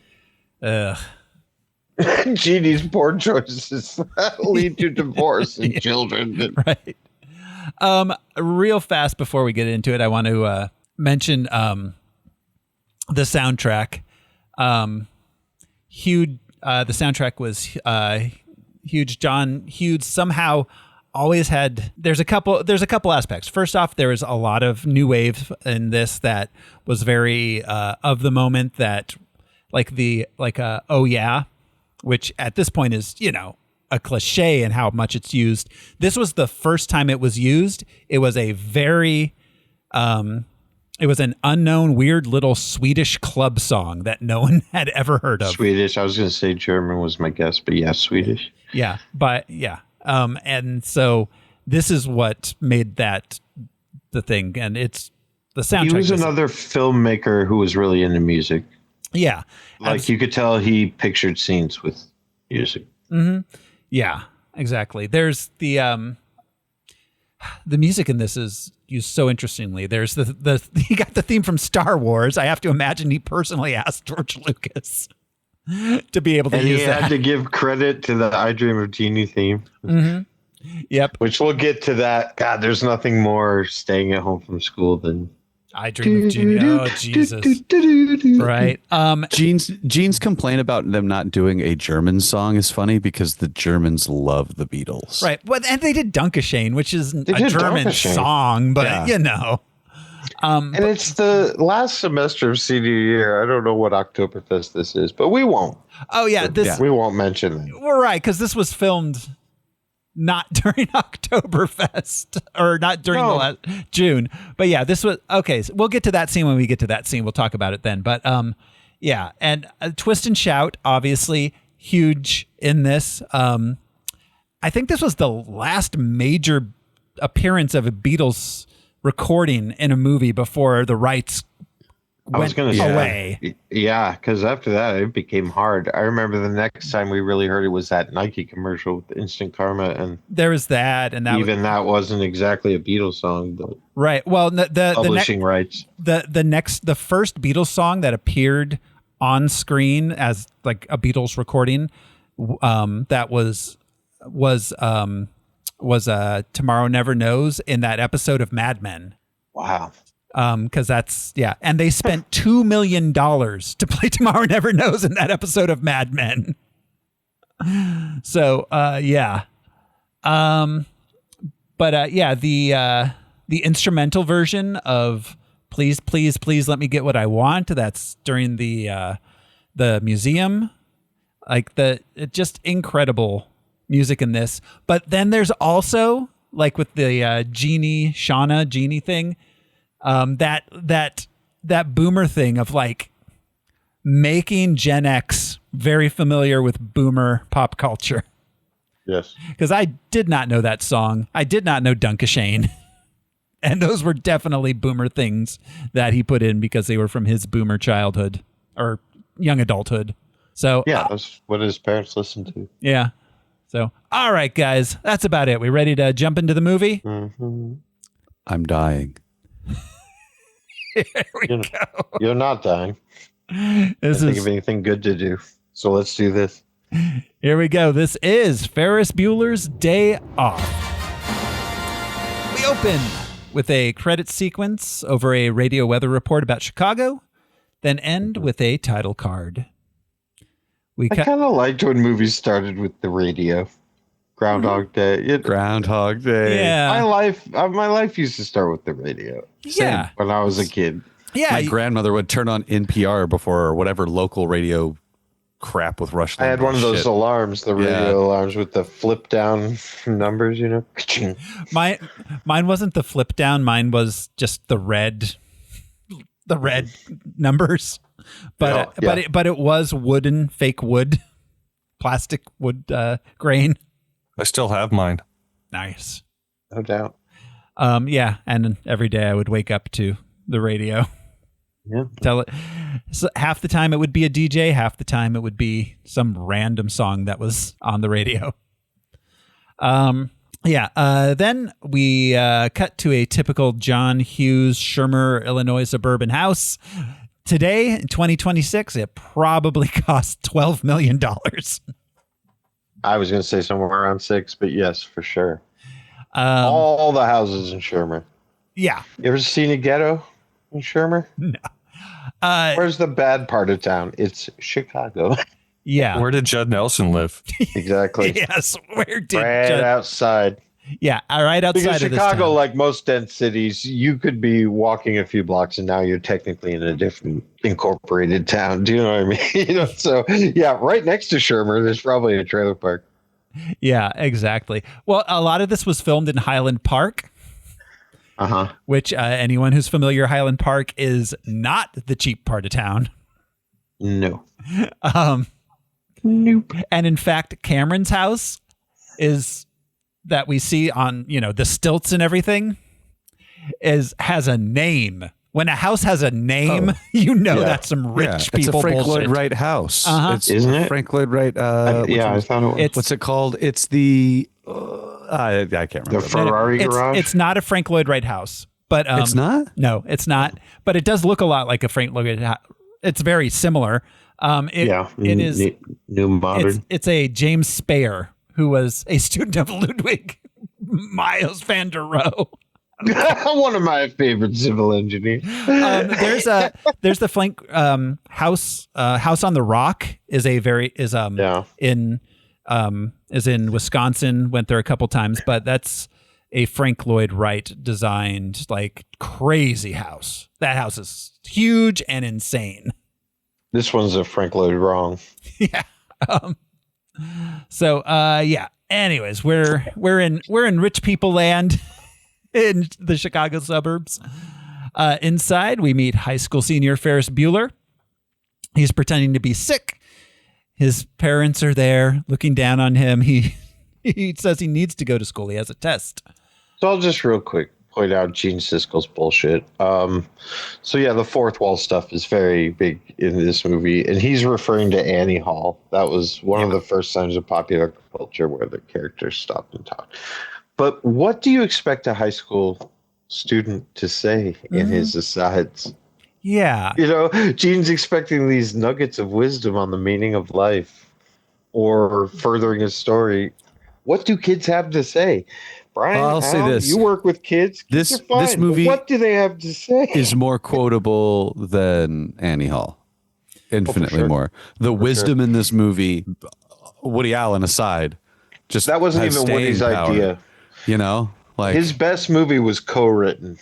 Genie's poor choices lead to divorce and children. Right. Real fast before we get into it, I want to mention the soundtrack. The soundtrack was huge. John Hughes somehow always had. There's a couple aspects. First off, there was a lot of new wave in this that was very of the moment. That oh yeah, which at this point is a cliche in how much it's used. This was the first time it was used. It was a very it was an unknown, weird little Swedish club song that no one had ever heard of. Swedish. I was going to say German was my guess, but yeah, Swedish. Yeah, but yeah. And so this is what made that the thing. And it's the soundtrack. He was another filmmaker who was really into music. Yeah. Like you could tell he pictured scenes with music. Mm-hmm. Yeah, exactly. There's the music in this is used so interestingly. There's he got the theme from Star Wars. I have to imagine he personally asked George Lucas to be able to use that. And he had to give credit to the I Dream of Jeannie theme. Mm-hmm. Yep. Which we'll get to that. God, there's nothing more staying at home from school than I Dream of Jeannie. Oh, Jesus. Right. Gene's complaint about them not doing a German song is funny because the Germans love the Beatles. Right. Well, and they did Dankeschön, which is a German song, but and it's the last semester of senior year. I don't know what Oktoberfest this is, but we won't. Oh, yeah. We won't mention it. We're right, because this was filmed not during Oktoberfest or not during the last June. But yeah, this was okay. So we'll get to that scene when we get to that scene. We'll talk about it then. But yeah, and Twist and Shout, obviously huge in this. I think this was the last major appearance of a Beatles recording in a movie before the rights went away. Yeah, because after that, it became hard. I remember the next time we really heard it was that Nike commercial with Instant Karma, and there was that, and that that wasn't exactly a Beatles song, but right. Well, the publishing rights. The first Beatles song that appeared on screen as like a Beatles recording, that was Tomorrow Never Knows in that episode of Mad Men. Wow. Because that's and they spent $2 million to play Tomorrow Never Knows in that episode of Mad Men. So the instrumental version of Please Please Please Let Me Get What I Want, that's during the museum, like just incredible music in this. But then there's also like with the Shauna Genie thing. That boomer thing of like making Gen X very familiar with boomer pop culture. Yes. Because I did not know that song. I did not know Dunkashane. And those were definitely boomer things that he put in because they were from his boomer childhood or young adulthood. So that's what his parents listened to. Yeah. So, all right, guys, that's about it. We ready to jump into the movie? Mm-hmm. I'm dying. Here we go. You're not dying. I think of anything good to do. So let's do this. Here we go. This is Ferris Bueller's Day Off. We open with a credit sequence over a radio weather report about Chicago, then end with a title card. I kind of liked when movies started with the radio. Groundhog Day. Groundhog Day. Yeah. My life used to start with the radio. Yeah. When I was a kid. Yeah. My grandmother would turn on NPR before whatever local radio crap with Rush. I had one of those alarms, the radio alarms with the flip down numbers, you know. Mine wasn't the flip down. Mine was just the red numbers. But it was fake wood, plastic wood grain. I still have mine. Nice. No doubt. And every day I would wake up to the radio. Yeah. Tell it. So half the time it would be a DJ, half the time it would be some random song that was on the radio. Then we cut to a typical John Hughes, Shermer, Illinois suburban house. Today, in 2026, it probably cost $12 million. I was going to say somewhere around 6, but yes, for sure. All the houses in Shermer. Yeah. You ever seen a ghetto in Shermer? No. Where's the bad part of town? It's Chicago. Yeah. Where did Judd Nelson live? Exactly. Yes. Where did Judd? Outside. Yeah, right outside because of Chicago, this town. like most dense cities, you could be walking a few blocks and now you're technically in a different incorporated town. Do you know what I mean? So right next to Shermer, there's probably a trailer park. Yeah, exactly. Well, a lot of this was filmed in Highland Park. Uh-huh. Which anyone who's familiar, Highland Park is not the cheap part of town. No. Nope. And in fact, Cameron's house is that we see on, the stilts and everything has a name. When a house has a name, that's some rich people. It's a Frank bullshit. Lloyd Wright house. Uh-huh. Isn't it? Frank Lloyd Wright. I thought it was. What's it called? It's the. I can't remember. The Ferrari garage? It's not a Frank Lloyd Wright house. But it's not? No, it's not. But it does look a lot like a Frank Lloyd house. It's very similar. It is new modern. It's a James Speyer, who was a student of Ludwig Miles van der Rohe. One of my favorite civil engineers. There's the flank house on the Rock is in Wisconsin. Went there a couple times, but that's a Frank Lloyd Wright designed like crazy house. That house is huge and insane. This one's a Frank Lloyd wrong. Yeah. Anyways, we're in rich people land in the Chicago suburbs. Inside, we meet high school senior Ferris Bueller. He's pretending to be sick. His parents are there looking down on him. He says he needs to go to school. He has a test. So I'll just real quick. point out Gene Siskel's bullshit. So yeah, the fourth wall stuff is very big in this movie, and he's referring to Annie Hall. That was one of the first times in popular culture where the characters stopped and talked. But what do you expect a high school student to say in his asides? Yeah. You know, Gene's expecting these nuggets of wisdom on the meaning of life or furthering his story. What do kids have to say? Brian, I'll say this. You work with kids. Kids are fine, this movie what do they have to say? Is more quotable than Annie Hall. Infinitely more. The wisdom in this movie, Woody Allen aside, just that wasn't has even Woody's staying power. idea. You know, like his best movie was co-written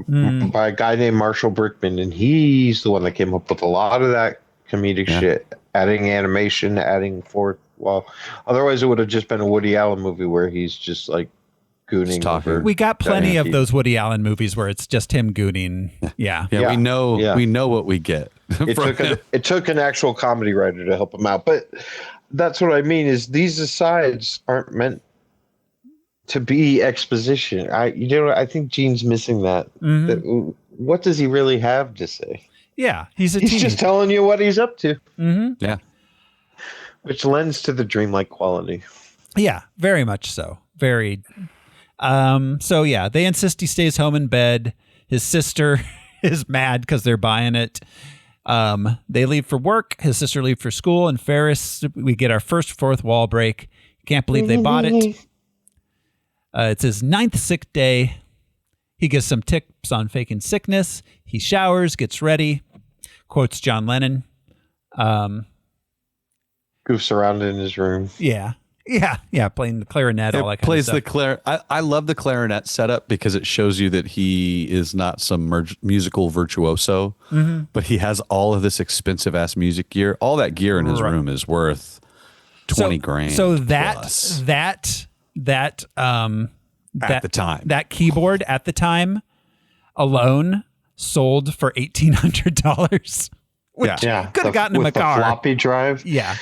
by a guy named Marshall Brickman, and he's the one that came up with a lot of that comedic shit, adding animation, adding fourth wall. Otherwise, it would have just been a Woody Allen movie where he's just like gooning. Over we got plenty of those Woody Allen movies where it's just him gooning. Yeah. we know what we get. It took an actual comedy writer to help him out, but that's what I mean. Is these asides aren't meant to be exposition. I think Gene's missing that. What does he really have to say? Yeah, he's just telling you what he's up to. Yeah, which lends to the dreamlike quality. Yeah, very much so. Very. So yeah, they insist he stays home in bed. His sister is mad because they're buying it. They leave for work. His sister leaves for school. And Ferris, we get our first fourth wall break. Can't believe they bought it. It's his 9th sick day. He gives some tips on faking sickness. He showers, gets ready, quotes John Lennon. Goofs around in his room. Yeah, playing the clarinet, all that kind plays of stuff. I love the clarinet setup because it shows you that he is not some musical virtuoso, but he has all of this expensive ass music gear. All that gear in his room is worth 20 grand. So plus. that at the time, that keyboard at the time alone sold for $1,800, which could have gotten him a car. The floppy drive. Yeah.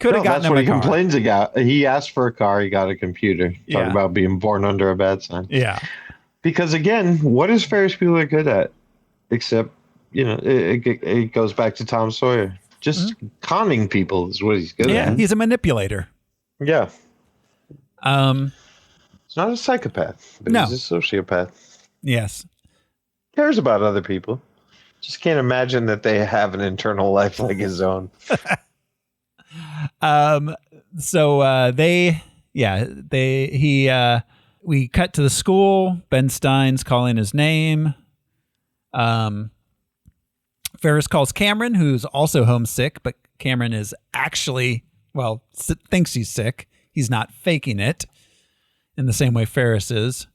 Could have gotten him a car. That's what he complains about. He asked for a car. He got a computer. Talk about being born under a bad sign. Yeah. Because again, what is Ferris Bueller good at? Except, it goes back to Tom Sawyer. Just conning people is what he's good at. Yeah, he's a manipulator. Yeah. He's not a psychopath, but he's a sociopath. Yes. Cares about other people. Just can't imagine that they have an internal life like his own. We cut to the school. Ben Stein's calling his name. Ferris calls Cameron, who's also homesick, but Cameron is actually, thinks he's sick. He's not faking it in the same way Ferris is.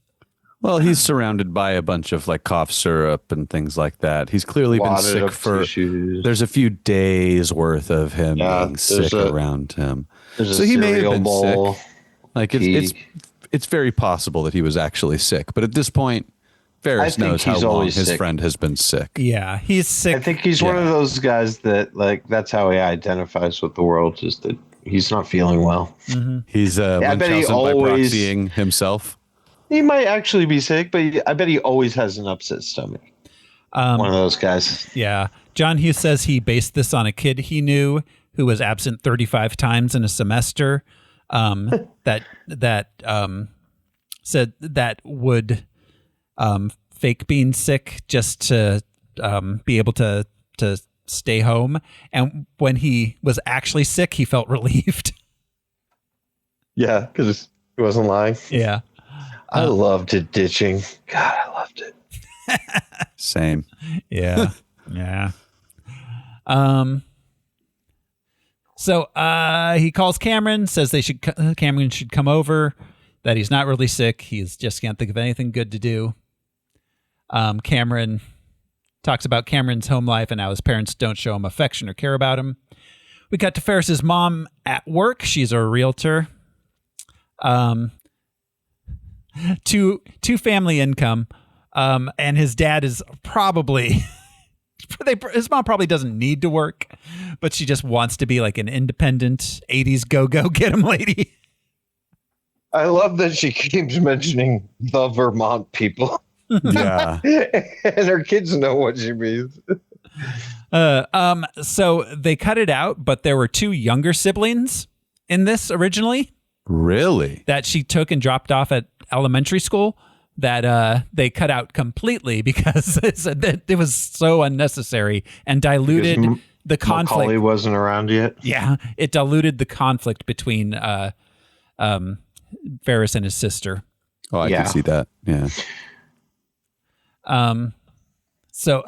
Well, he's surrounded by a bunch of like cough syrup and things like that. He's clearly been sick for tissues. There's a few days worth of him being sick around him. So he may have been sick. Like it's very possible that he was actually sick. But at this point, Ferris knows how long his friend has been sick. Yeah, he's sick. I think he's one of those guys that that's how he identifies with the world, just that he's not feeling well. He's Munchausen by proxying himself. He might actually be sick, but I bet he always has an upset stomach. One of those guys. Yeah. John Hughes says he based this on a kid he knew who was absent 35 times in a semester. That said that would fake being sick just to be able to stay home. And when he was actually sick, he felt relieved. Yeah, because he wasn't lying. Yeah. I loved it ditching. God, I loved it. Same. Yeah. Yeah. So he calls Cameron, says Cameron should come over, that he's not really sick. He just can't think of anything good to do. Cameron talks about Cameron's home life and how his parents don't show him affection or care about him. We cut to Ferris's mom at work. She's a realtor. Two family income, and his dad is probably his mom probably doesn't need to work, but she just wants to be like an independent 80s go get 'em lady. I love that she keeps mentioning the Vermont people. Yeah. And her kids know what she means. So they cut it out, but there were 2 younger siblings in this originally. Really? That she took and dropped off at elementary school that they cut out completely because it was so unnecessary and diluted the conflict. Macaulay wasn't around yet. Yeah, it diluted the conflict between Ferris and his sister. Oh, I can see that. Yeah. So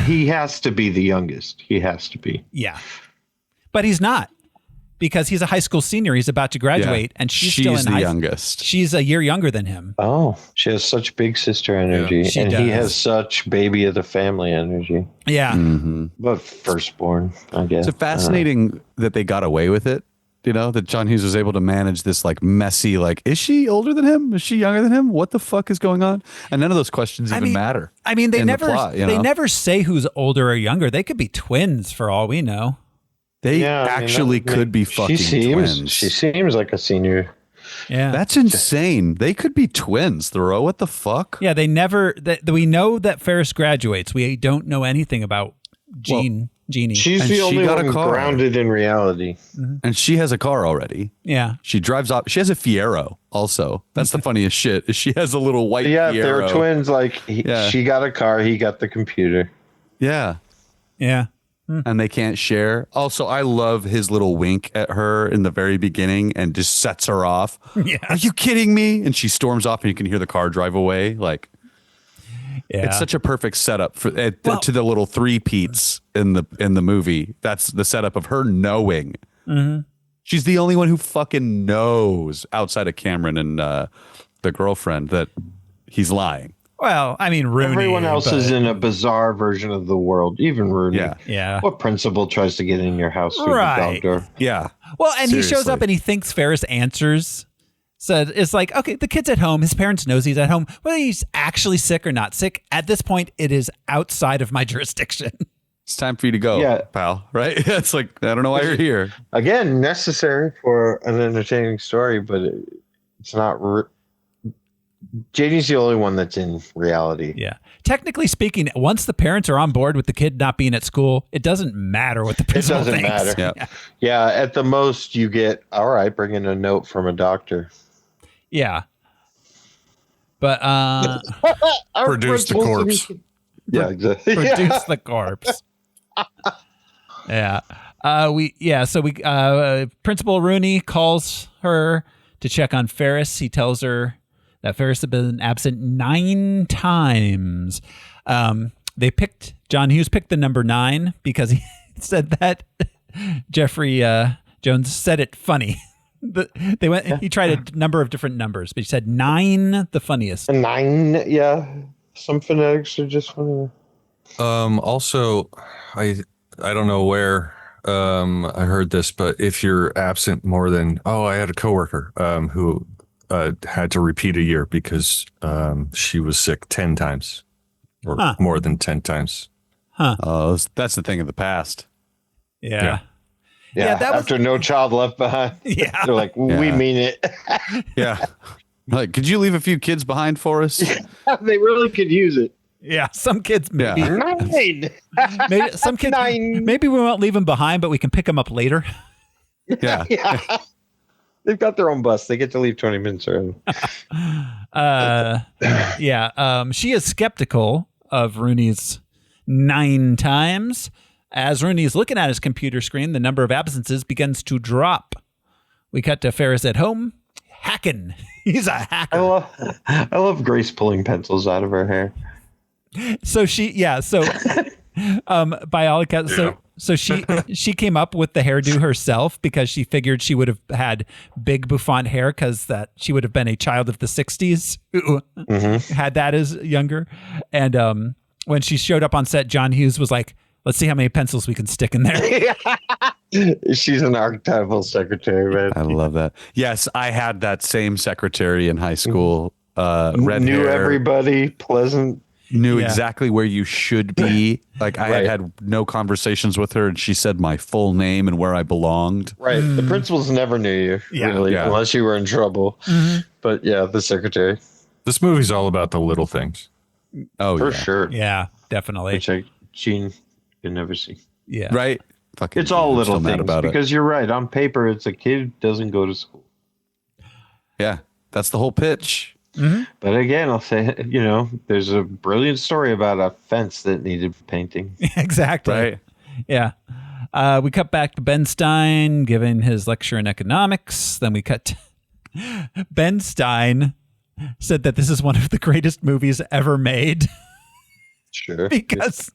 he has to be the youngest. He has to be. Yeah, but he's not. Because he's a high school senior, he's about to graduate, and she's still in the youngest. She's a year younger than him. Oh, she has such big sister energy, and he has such baby of the family energy. Yeah, but firstborn, I guess. It's fascinating that they got away with it. You know, that John Hughes was able to manage this like messy, like, is she older than him? Is she younger than him? What the fuck is going on? And none of those questions even matter. I mean, they never they never say who's older or younger. They could be twins for all we know. They actually could be fucking twins. She seems like a senior. Yeah, that's insane. They could be twins, Thoreau. What the fuck? Yeah, they never. We know that Ferris graduates. We don't know anything about Jeannie. She's the only one grounded in reality, and she has a car already. Yeah, she drives off. She has a Fiero. Also, that's the funniest shit. Is she has a little white. Yeah, Fiero. if they were twins. Like she got a car, he got the computer. Yeah, yeah. And they can't share. Also, I love his little wink at her in the very beginning and just sets her off. Yeah. Are you kidding me? And she storms off and you can hear the car drive away. Like, it's such a perfect setup for to the little three-peats in the movie. That's the setup of her knowing. She's the only one who fucking knows outside of Cameron and the girlfriend that he's lying. Well, I mean, Rooney. Everyone else is in a bizarre version of the world, even Rooney. Yeah. What principal tries to get in your house through the dog door? Yeah. Well, and he shows up and he thinks Ferris answers. So it's like, okay, the kid's at home. His parents knows he's at home. Whether he's actually sick or not sick, at this point, it is outside of my jurisdiction. It's time for you to go, pal. Right? It's like, I don't know why you're here. Again, necessary for an entertaining story, but it's not... JD's the only one that's in reality. Yeah. Technically speaking, once the parents are on board with the kid not being at school, it doesn't matter what the principal thinks. It doesn't matter. Yeah. At the most, you get, all right, bring in a note from a doctor. Yeah. But produce the corpse. Yeah, exactly. Produce the corpse. Yeah. So Principal Rooney calls her to check on Ferris. He tells her that Ferris had been absent 9 times. John Hughes picked the number 9 because he said that Jeffrey Jones said it funny. He tried a number of different numbers, but he said 9, the funniest. 9, yeah. Some phonetics are just funny. Also, I don't know where I heard this, but if you're absent more than, I had a coworker who had to repeat a year because she was sick 10 times or more than 10 times. Oh, that's the thing of the past. Yeah. Yeah, after No Child Left Behind. Yeah. They're like, we mean it. Yeah. Like, could you leave a few kids behind for us? They really could use it. Yeah, some kids maybe. 9. Maybe some kids. 9. Maybe we won't leave them behind, but we can pick them up later. Yeah. They've got their own bus. They get to leave 20 minutes early. She is skeptical of Rooney's 9 times. As Rooney is looking at his computer screen, the number of absences begins to drop. We cut to Ferris at home, hacking. He's a hacker. I love Grace pulling pencils out of her hair. By all accounts, so she came up with the hairdo herself because she figured she would have had big bouffant hair because that she would have been a child of the 60s who had that as younger. And when she showed up on set, John Hughes was like, let's see how many pencils we can stick in there. She's an archetypal secretary, man. I love that. Yes, I had that same secretary in high school. Red Knew hair. everybody, pleasant. knew exactly where you should be. Like I Right. had no conversations with her, and she said my full name and where I belonged. Right. The principals never knew you, really, unless you were in trouble. But yeah, the secretary. This movie's all about the little things. Oh, For sure. Yeah, definitely. Which Gene can never see. Yeah. Right. Fucking It's all I'm little still mad things about it. because you're right. On paper, it's a kid who doesn't go to school. Yeah, that's the whole pitch. But again, I'll say, there's a brilliant story about a fence that needed painting. Exactly. Right. Yeah. We cut back to Ben Stein giving his lecture in economics. Then we cut to Ben Stein said that this is one of the greatest movies ever made. Sure. Because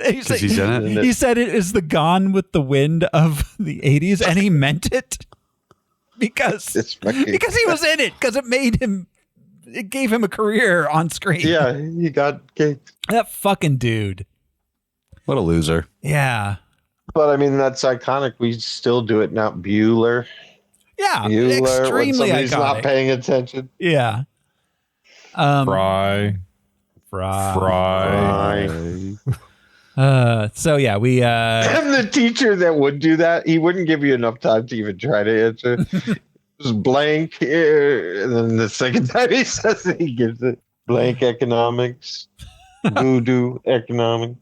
he said, he's in it? he said it is the Gone with the Wind of the 80s, and he meant it because he was in it, because it gave him a career on screen. Yeah, he got kicked. That fucking dude. What a loser. Yeah. But I mean, that's iconic. We still do it now. Bueller. Yeah. Bueller, when Extremely somebody's iconic. not paying attention. Yeah. Fry. So yeah, we And the teacher that would do that, he wouldn't give you enough time to even try to answer. Just blank here, and then the second time he says it, he gives it blank economics, voodoo economics.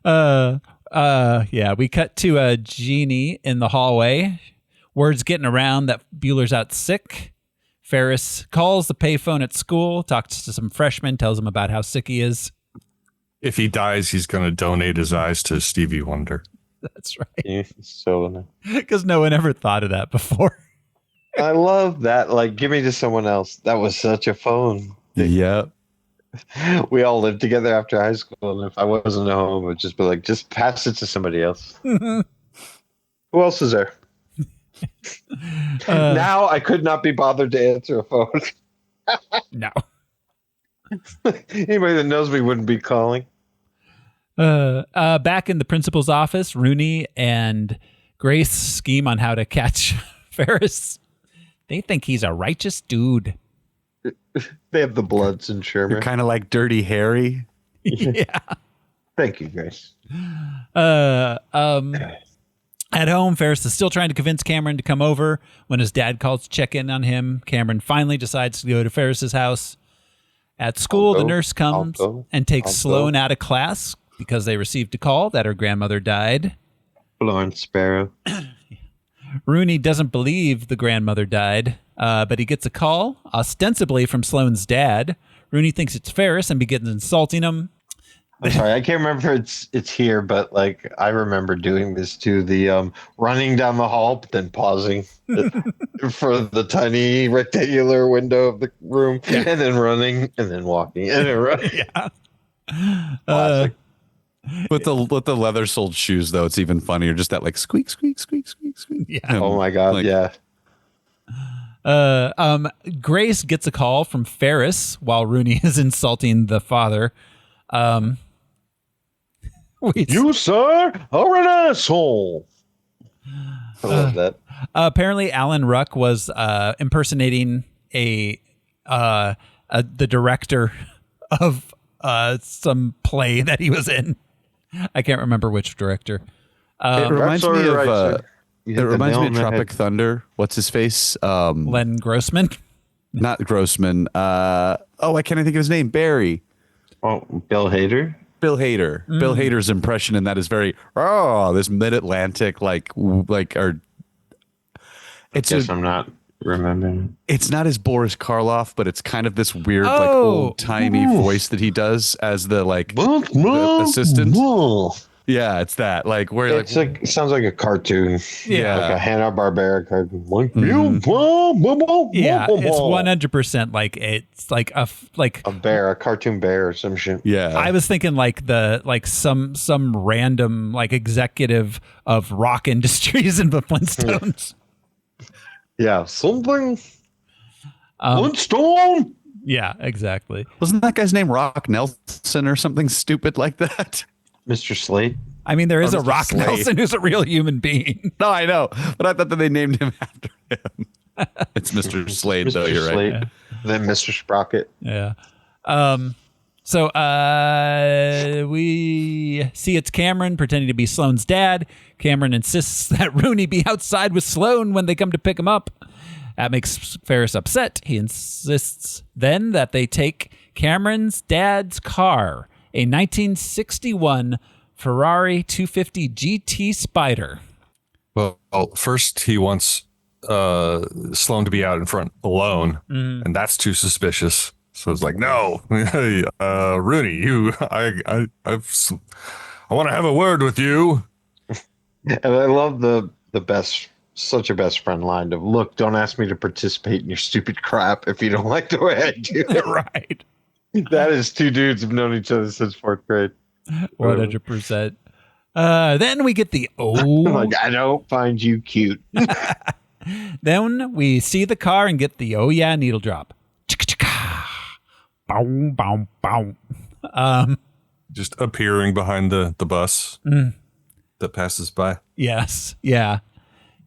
Yeah, we cut to Jeannie in the hallway. Word's getting around that Bueller's out sick. Ferris calls the payphone at school, talks to some freshmen, tells them about how sick he is. If he dies, he's going to donate his eyes to Stevie Wonder. That's right. Yeah, so Because no one ever thought of that before. I love that. Like, give me to someone else. That was such a phone. Yeah. We all lived together after high school, and if I wasn't at home, it would just be like, just pass it to somebody else. Who else is there? Now I could not be bothered to answer a phone. No. Anybody that knows me wouldn't be calling. Back in the principal's office, Rooney and Grace scheme on how to catch Ferris. They think he's a righteous dude. They have the Bloods and Shermer. You're kind of like Dirty Harry. Yeah. Thank you, Grace. At home, Ferris is still trying to convince Cameron to come over. When his dad calls to check in on him, Cameron finally decides to go to Ferris's house. At school, the nurse comes and takes Sloane out of class because they received a call that her grandmother died. Florence Sparrow. Rooney doesn't believe the grandmother died, but he gets a call, ostensibly from Sloane's dad. Rooney thinks it's Ferris and begins insulting him. I'm sorry, I can't remember if it's here, but like I remember doing this too. The running down the hall, but then pausing for the tiny rectangular window of the room, and then running, and then walking, and then running. Yeah. With the leather soled shoes, though, it's even funnier. Just that like squeak, squeak, squeak, squeak, squeak. Yeah. Oh my God. Like, yeah. Grace gets a call from Ferris while Rooney is insulting the father. You, sir, are an asshole. I love that. Apparently, Alan Ruck was impersonating the director of some play that he was in. I can't remember which director. It reminds me of Tropic Thunder. What's his face? Len Grossman. Not Grossman. I can't think of his name. Barry. Oh, Bill Hader. Bill Hader. Bill Hader's impression in that is very this mid-Atlantic I'm not remembering. It's not as Boris Karloff, but it's kind of this weird old-timey voice that he does as the assistant. Yeah, it's that where it's it sounds like a cartoon. Yeah, like a Hanna-Barbera cartoon. Yeah, it's 100% it's like a bear, a cartoon bear or some shit. Yeah, I was thinking some random executive of rock industries in the Flintstones. Yeah, something. Flintstone. Yeah, exactly. Wasn't that guy's name Rock Nelson or something stupid like that? Mr. Slade. I mean, there is a Mr. Rock Slade. Nelson who's a real human being. No, I know, but I thought that they named him after him. It's Mr. Slade, though. You're right. Yeah. Then Mr. Sprocket. Yeah. So we see it's Cameron pretending to be Sloane's dad. Cameron insists that Rooney be outside with Sloane when they come to pick him up. That makes Ferris upset. He insists then that they take Cameron's dad's car, a 1961 Ferrari 250 GT Spider. Well, first he wants Sloane to be out in front alone, and that's too suspicious. So it's like, no, hey, Rooney, I want to have a word with you. And I love the such a best friend line of, look, don't ask me to participate in your stupid crap if you don't like the way I do it. Right. That is two dudes who've known each other since 4th grade. 100%. Then we get the like, I don't find you cute. Then we see the car and get the oh yeah needle drop. Bow, bow, bow. Just appearing behind the bus that passes by. Yes. Yeah.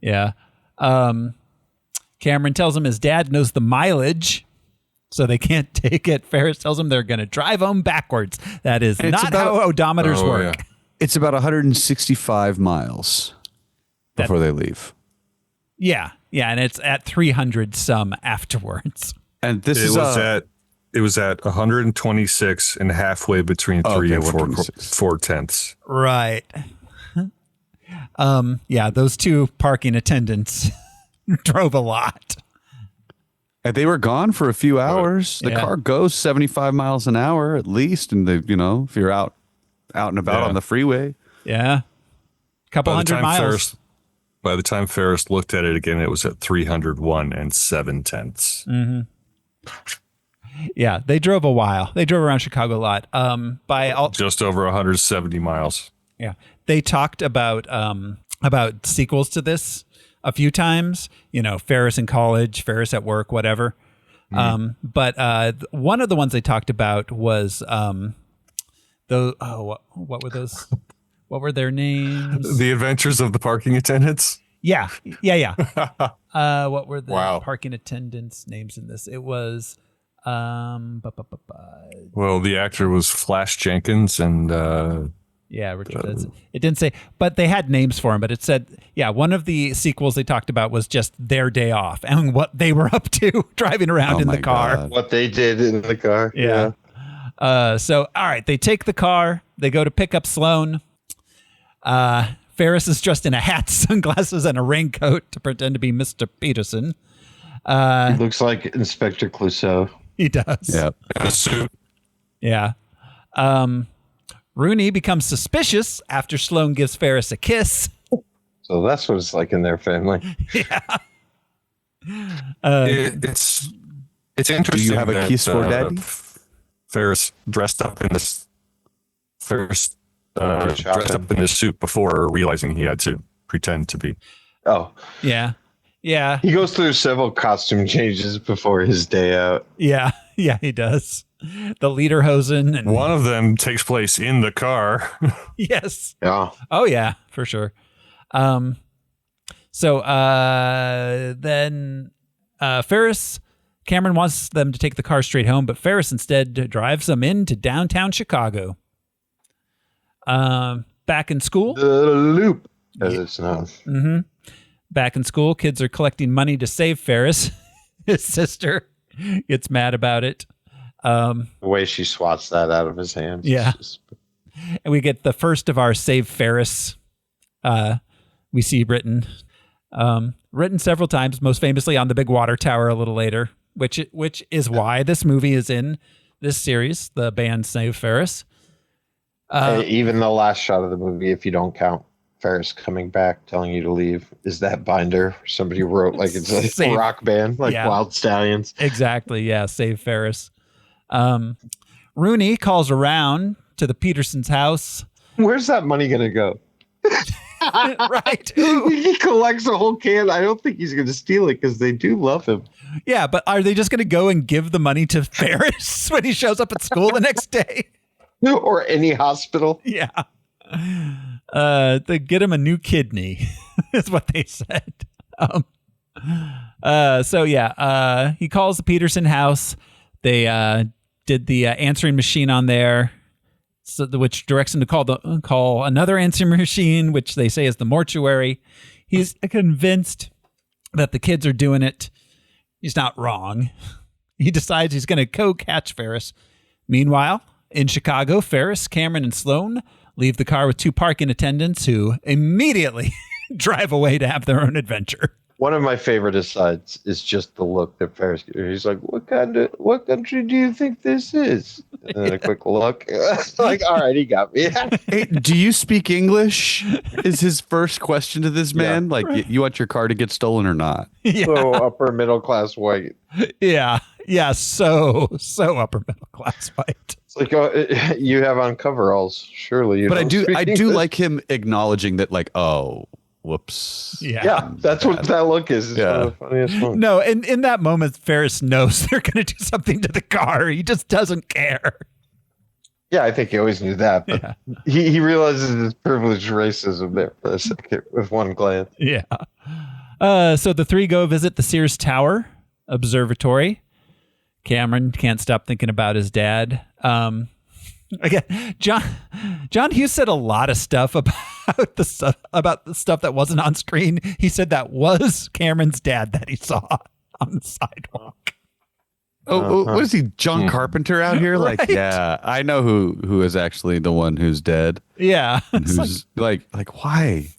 Yeah. Cameron tells him his dad knows the mileage, so they can't take it. Ferris tells him they're going to drive home backwards. That is not how odometers work. Yeah. It's about 165 miles before they leave. Yeah. Yeah. And it's at 300 some afterwards. And this it was at 126 and halfway between 3 and 4/10. Right. Yeah, those two parking attendants drove a lot. And they were gone for a few hours. The car goes 75 miles an hour at least, and if you're out and about on the freeway. Yeah. Couple hundred miles. By the time Ferris looked at it again, it was at 301 and 7/10. Mm-hmm. Yeah, they drove a while. They drove around Chicago a lot. Just over 170 miles. Yeah, they talked about sequels to this a few times. Ferris in college, Ferris at work, whatever. But one of the ones they talked about was what were those? What were their names? The Adventures of the Parking Attendants. Yeah. What were the parking attendants' names in this? It was. Well, the actor was Flash Jenkins and Richard Benson. It didn't say, but they had names for him. But it said, one of the sequels they talked about was just their day off and what they were up to driving around in the car. God. What they did in the car. Yeah. So, all right, they take the car. They go to pick up Sloane. Ferris is dressed in a hat, sunglasses, and a raincoat to pretend to be Mr. Peterson. He looks like Inspector Clouseau. He does. Yeah. In a suit. Yeah. Rooney becomes suspicious after Sloane gives Ferris a kiss. So that's what it's like in their family. Yeah. It's interesting. Do you have a kiss for daddy? Ferris dressed up in this. Dressed up in this suit before realizing he had to pretend to be. Oh. Yeah. Yeah. He goes through several costume changes before his day out. Yeah. Yeah, he does. The lederhosen. And one of them takes place in the car. Yes. Yeah. Oh, yeah, for sure. So then Cameron wants them to take the car straight home, but Ferris instead drives them into downtown Chicago. Back in school. The Loop, as it's known. Mm-hmm. Back in school, kids are collecting money to save Ferris. His sister gets mad about it. The way she swats that out of his hands. Yeah. And we get the first of our Save Ferris we see written several times, most famously on the big water tower a little later, which is why this movie is in this series, the band Save Ferris. Even the last shot of the movie, if you don't count Ferris coming back, telling you to leave, is that binder somebody wrote like it's a rock band, like Wild Stallions. Exactly. Yeah. Save Ferris. Rooney calls around to the Petersons' house. Where's that money going to go? Right. He collects a whole can. I don't think he's going to steal it because they do love him. Yeah. But are they just going to go and give the money to Ferris when he shows up at school the next day? Or any hospital? Yeah. They get him a new kidney is what they said. He calls the Peterson house. They did the answering machine on there, which directs him to call another answering machine, which they say is the mortuary. He's convinced that the kids are doing it. He's not wrong. He decides he's going to catch Ferris. Meanwhile, in Chicago, Ferris, Cameron, and Sloan leave the car with 2 parking attendants who immediately drive away to have their own adventure. One of my favorite asides is just the look that Ferris gives. He's like, what country do you think this is? And then a quick look. Like, all right, he got me. Hey, do you speak English? Is his first question to this man. Yeah. Like, you want your car to get stolen or not? Yeah. So upper middle class white. Yeah. Yeah. So upper middle class white. It's like, you have on coveralls. Surely you But don't speak I do English. like him acknowledging that, like, oh, whoops. Yeah, that's what that look is. It's one of the funniest ones. No, and in that moment, Ferris knows they're going to do something to the car. He just doesn't care. Yeah, I think he always knew that. But he realizes his privileged racism there for a second with one glance. Yeah. So the 3 go visit the Sears Tower Observatory. Cameron can't stop thinking about his dad. Again, John Hughes said a lot of stuff about the stuff that wasn't on screen. He said that was Cameron's dad that he saw on the sidewalk. What is he, John Carpenter out here? Like, Right. yeah, I know who is actually the one who's dead. Yeah. Who's like why?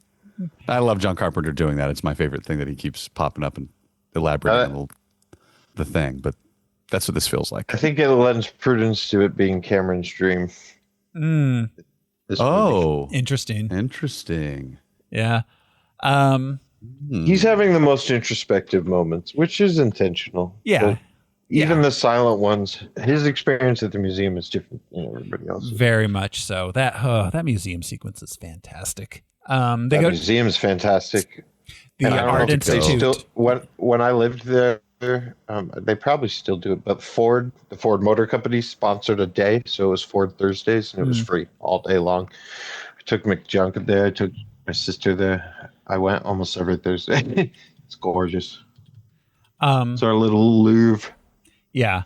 I love John Carpenter doing that. It's my favorite thing that he keeps popping up and elaborating on the thing. But that's what this feels like. I think it lends prudence to it being Cameron's dream. Interesting. Yeah. He's having the most introspective moments, which is intentional. Yeah. But even the silent ones, his experience at the museum is different than everybody else's. Very much so. That museum sequence is fantastic. The museum is fantastic. The Art Institute. When I lived there, they probably still do it, but the Ford Motor Company sponsored a day, so it was Ford Thursdays, and it was free all day long. I took McJunkin there. I took my sister there. I went almost every Thursday. It's gorgeous. It's our little Louvre. Yeah.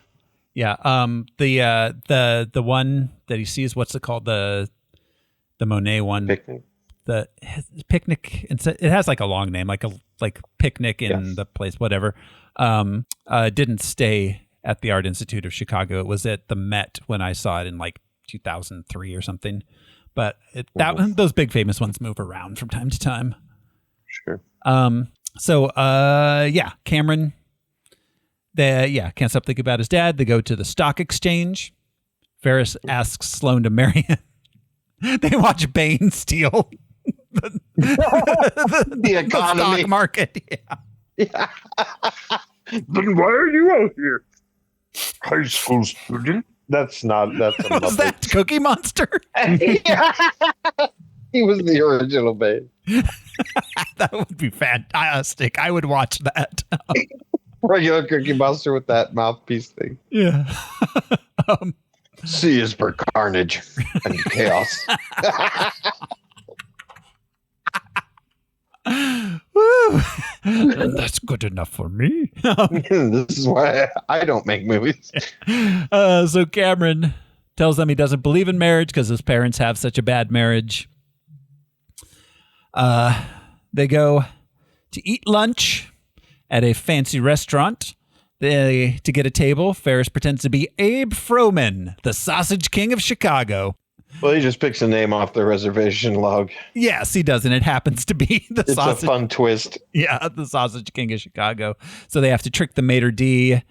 The one that he sees, what's it called? The Monet one. Picnic. The picnic. It has like a long name, like picnic in the place, whatever. Didn't stay at the Art Institute of Chicago. It was at the Met when I saw it in like 2003 or something. But those big famous ones move around from time to time. Sure. Cameron. Can't stop thinking about his dad. They go to the stock exchange. Ferris asks Sloan to marry him. They watch Bain steal the economy. stock market. Yeah. Then why are you out here? High school student? That's a Was that Cookie Monster? He was the original Bain. That would be fantastic. I would watch that. Regular Cookie Monster with that mouthpiece thing. Yeah. C is for carnage and chaos. Woo. That's good enough for me. This is why I don't make movies. So Cameron tells them he doesn't believe in marriage because his parents have such a bad marriage. They go to eat lunch at a fancy restaurant. To get a table, Ferris pretends to be Abe Froman, the Sausage King of Chicago. Well, he just picks a name off the reservation log. Yes, he does, and it happens to be the It's Sausage. a fun twist. Yeah, the Sausage King of Chicago. So they have to trick the maitre d'.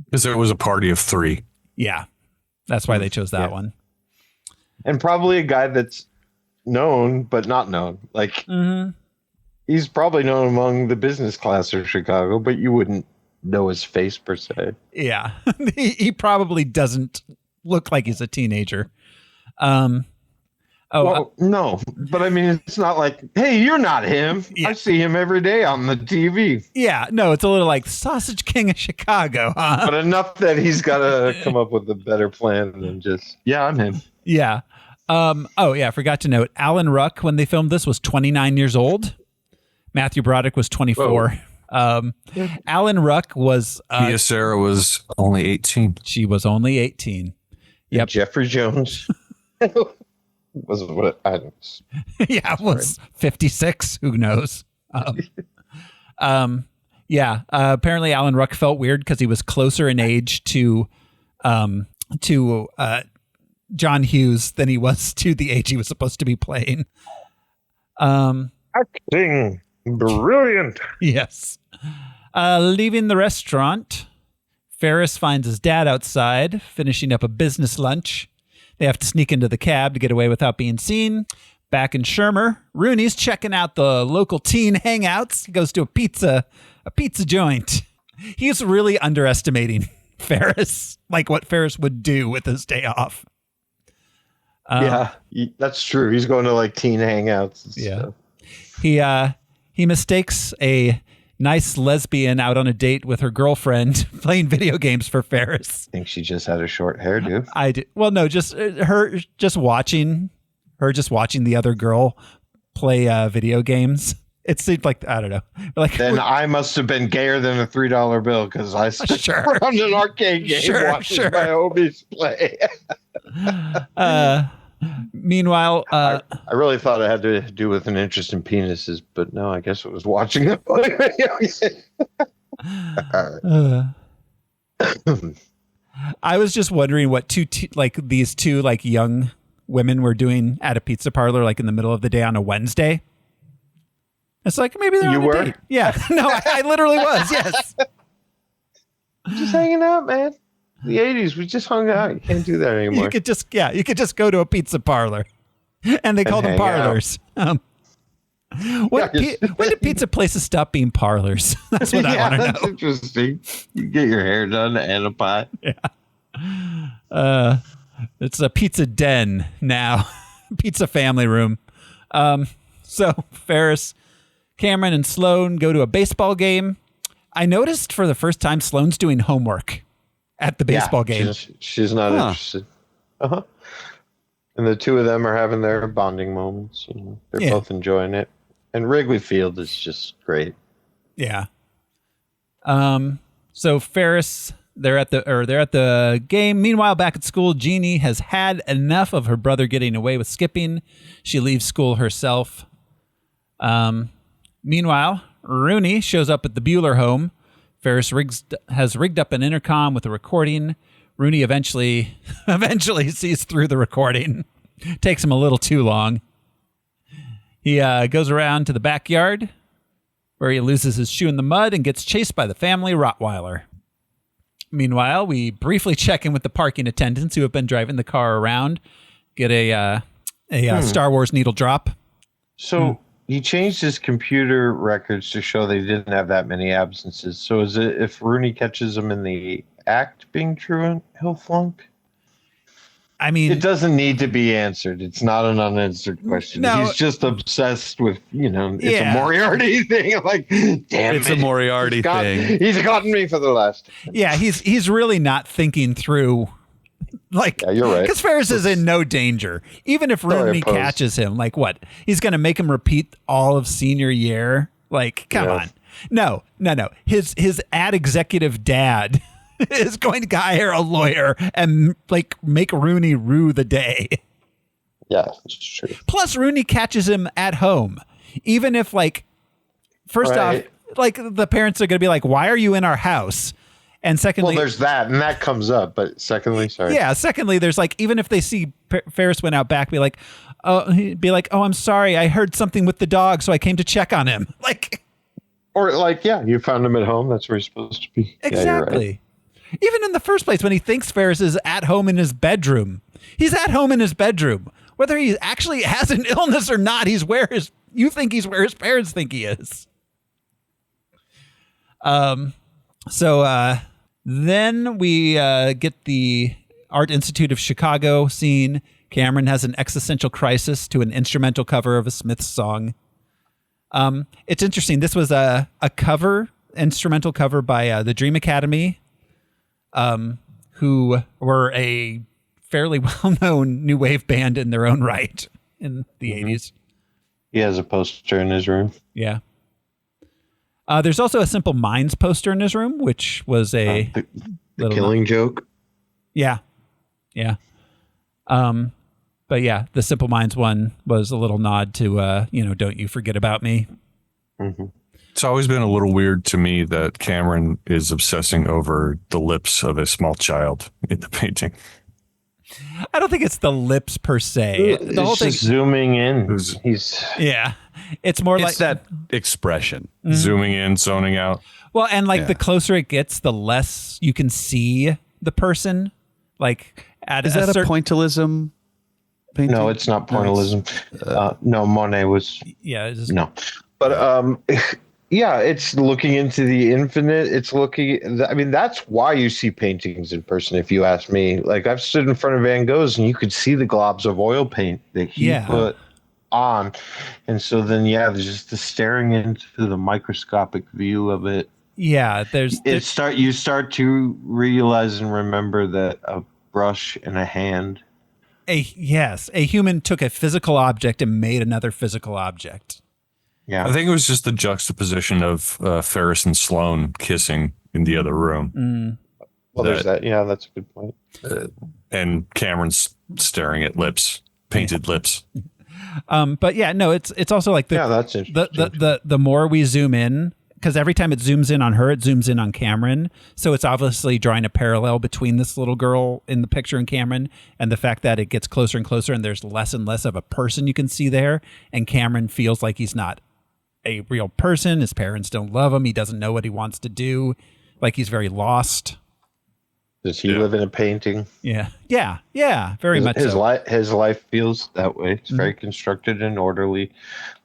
Because it was a party of 3. Yeah, that's why they chose that one. And probably a guy that's known, but not known. Like, he's probably known among the business class of Chicago, but you wouldn't know his face per se. Yeah, he probably doesn't look like he's a teenager. No, but I mean, it's not like, hey, you're not him. I see him every day on the TV. Yeah, no, it's a little like Sausage King of Chicago, huh? But enough that he's got to come up with a better plan than just, I'm him. Yeah. I forgot to note, Alan Ruck, when they filmed this, was 29 years old. Matthew Broderick was 24. Whoa. Alan Ruck was... Mia Sarah was only 18. She was only 18. Yep. And Jeffrey Jones was what I don't. Yeah, was 56. Who knows? Apparently Alan Ruck felt weird because he was closer in age to John Hughes than he was to the age he was supposed to be playing. Acting brilliant. Yes. Leaving the restaurant, Ferris finds his dad outside, finishing up a business lunch. They have to sneak into the cab to get away without being seen. Back in Shermer, Rooney's checking out the local teen hangouts. He goes to a pizza joint. He's really underestimating Ferris, like what Ferris would do with his day off. That's true. He's going to like teen hangouts and stuff. He mistakes a nice lesbian out on a date with her girlfriend playing video games for Ferris. I think she just had a short hairdo. I do. Well, no, just her watching the other girl play video games. It seemed like, I don't know. Like, then I must have been gayer than a $3 bill because I stood around an arcade game watching my homies play. Meanwhile, I really thought it had to do with an interest in penises, but no, I guess it was watching them play video games. I was just wondering what these two young women were doing at a pizza parlor like in the middle of the day on a Wednesday. It's like maybe they're on a date. Yeah, no, I literally was. Yes, just hanging out, man. The 80s, we just hung out. You can't do that anymore. You could just go to a pizza parlor, and they call them parlors. When did pizza places stop being parlors? That's what I want to know. That's interesting. You get your hair done and a pie. Yeah. It's a pizza den now. Pizza family room. So Ferris, Cameron, and Sloane go to a baseball game. I noticed for the first time Sloane's doing homework at the baseball game. She's not interested. And the two of them are having their bonding moments. They're both enjoying it. And Wrigley Field is just great. Yeah. So Ferris, they're at the game. Meanwhile, back at school, Jeannie has had enough of her brother getting away with skipping. She leaves school herself. Meanwhile, Rooney shows up at the Bueller home. Ferris has rigged up an intercom with a recording. Rooney eventually sees through the recording. Takes him a little too long. He goes around to the backyard where he loses his shoe in the mud and gets chased by the family Rottweiler. Meanwhile, we briefly check in with the parking attendants who have been driving the car around. Get a Star Wars needle drop. So he changed his computer records to show they didn't have that many absences. So is it if Rooney catches him in the act being truant, he'll flunk? I mean, it doesn't need to be answered. It's not an unanswered question. No, he's just obsessed with, it's a Moriarty thing. Like, damn it's a Moriarty thing. He's gotten me for the last. Yeah, he's really not thinking through. Like, yeah, you're right. Because Ferris is in no danger. Even if Rooney catches him, like what? He's going to make him repeat all of senior year? Like, come on. No. His ad executive dad is going to hire a lawyer and make Rooney rue the day. Yeah, that's true. Plus, Rooney catches him at home. Even if first off, the parents are going to be like, why are you in our house? And secondly, well, there's that, and that comes up. But secondly, secondly, there's even if they see Ferris went out back, be like, oh, I'm sorry, I heard something with the dog, so I came to check on him. You found him at home. That's where he's supposed to be. Exactly. Yeah, right. Even in the first place, when he thinks Ferris is at home in his bedroom, he's at home in his bedroom. Whether he actually has an illness or not, he's where his parents think he is. So then we get the Art Institute of Chicago scene. Cameron has an existential crisis to an instrumental cover of a Smiths song. It's interesting. This was a instrumental cover by the Dream Academy, who were a fairly well-known new wave band in their own right in the 80s. He has a poster in his room. Yeah. There's also a Simple Minds poster in his room, which was a the Killing Joke. Yeah. Yeah. But yeah, the Simple Minds one was a little nod to, Don't You Forget About Me. Mm-hmm. It's always been a little weird to me that Cameron is obsessing over the lips of a small child in the painting. I don't think it's the lips per se. The whole thing zooming in. It's more like that expression. Mm-hmm. Zooming in, zoning out. Well, and the closer it gets, the less you can see the person. Like is that a pointillism painting? No, it's not pointillism. No, Monet was. Yeah. No, but yeah, it's looking into the infinite. It's looking. I mean, that's why you see paintings in person. If you ask me, like I've stood in front of Van Gogh's, and you could see the globs of oil paint that he put on, and so then there's just the staring into the microscopic view of it. Yeah, you start to realize and remember that a brush and a hand. A human took a physical object and made another physical object. Yeah, I think it was just the juxtaposition of Ferris and Sloane kissing in the other room. Mm. Well, there's that. Yeah, that's a good point. And Cameron's staring at lips, painted lips. But yeah, no, it's also like that's interesting. The more we zoom in, because every time it zooms in on her, it zooms in on Cameron. So it's obviously drawing a parallel between this little girl in the picture and Cameron, and the fact that it gets closer and closer, and there's less and less of a person you can see there, and Cameron feels like he's not a real person. His parents don't love him. He doesn't know what he wants to do. Like he's very lost. Does he live in a painting? Yeah. Very much his so. His life feels that way. It's very constructed and orderly.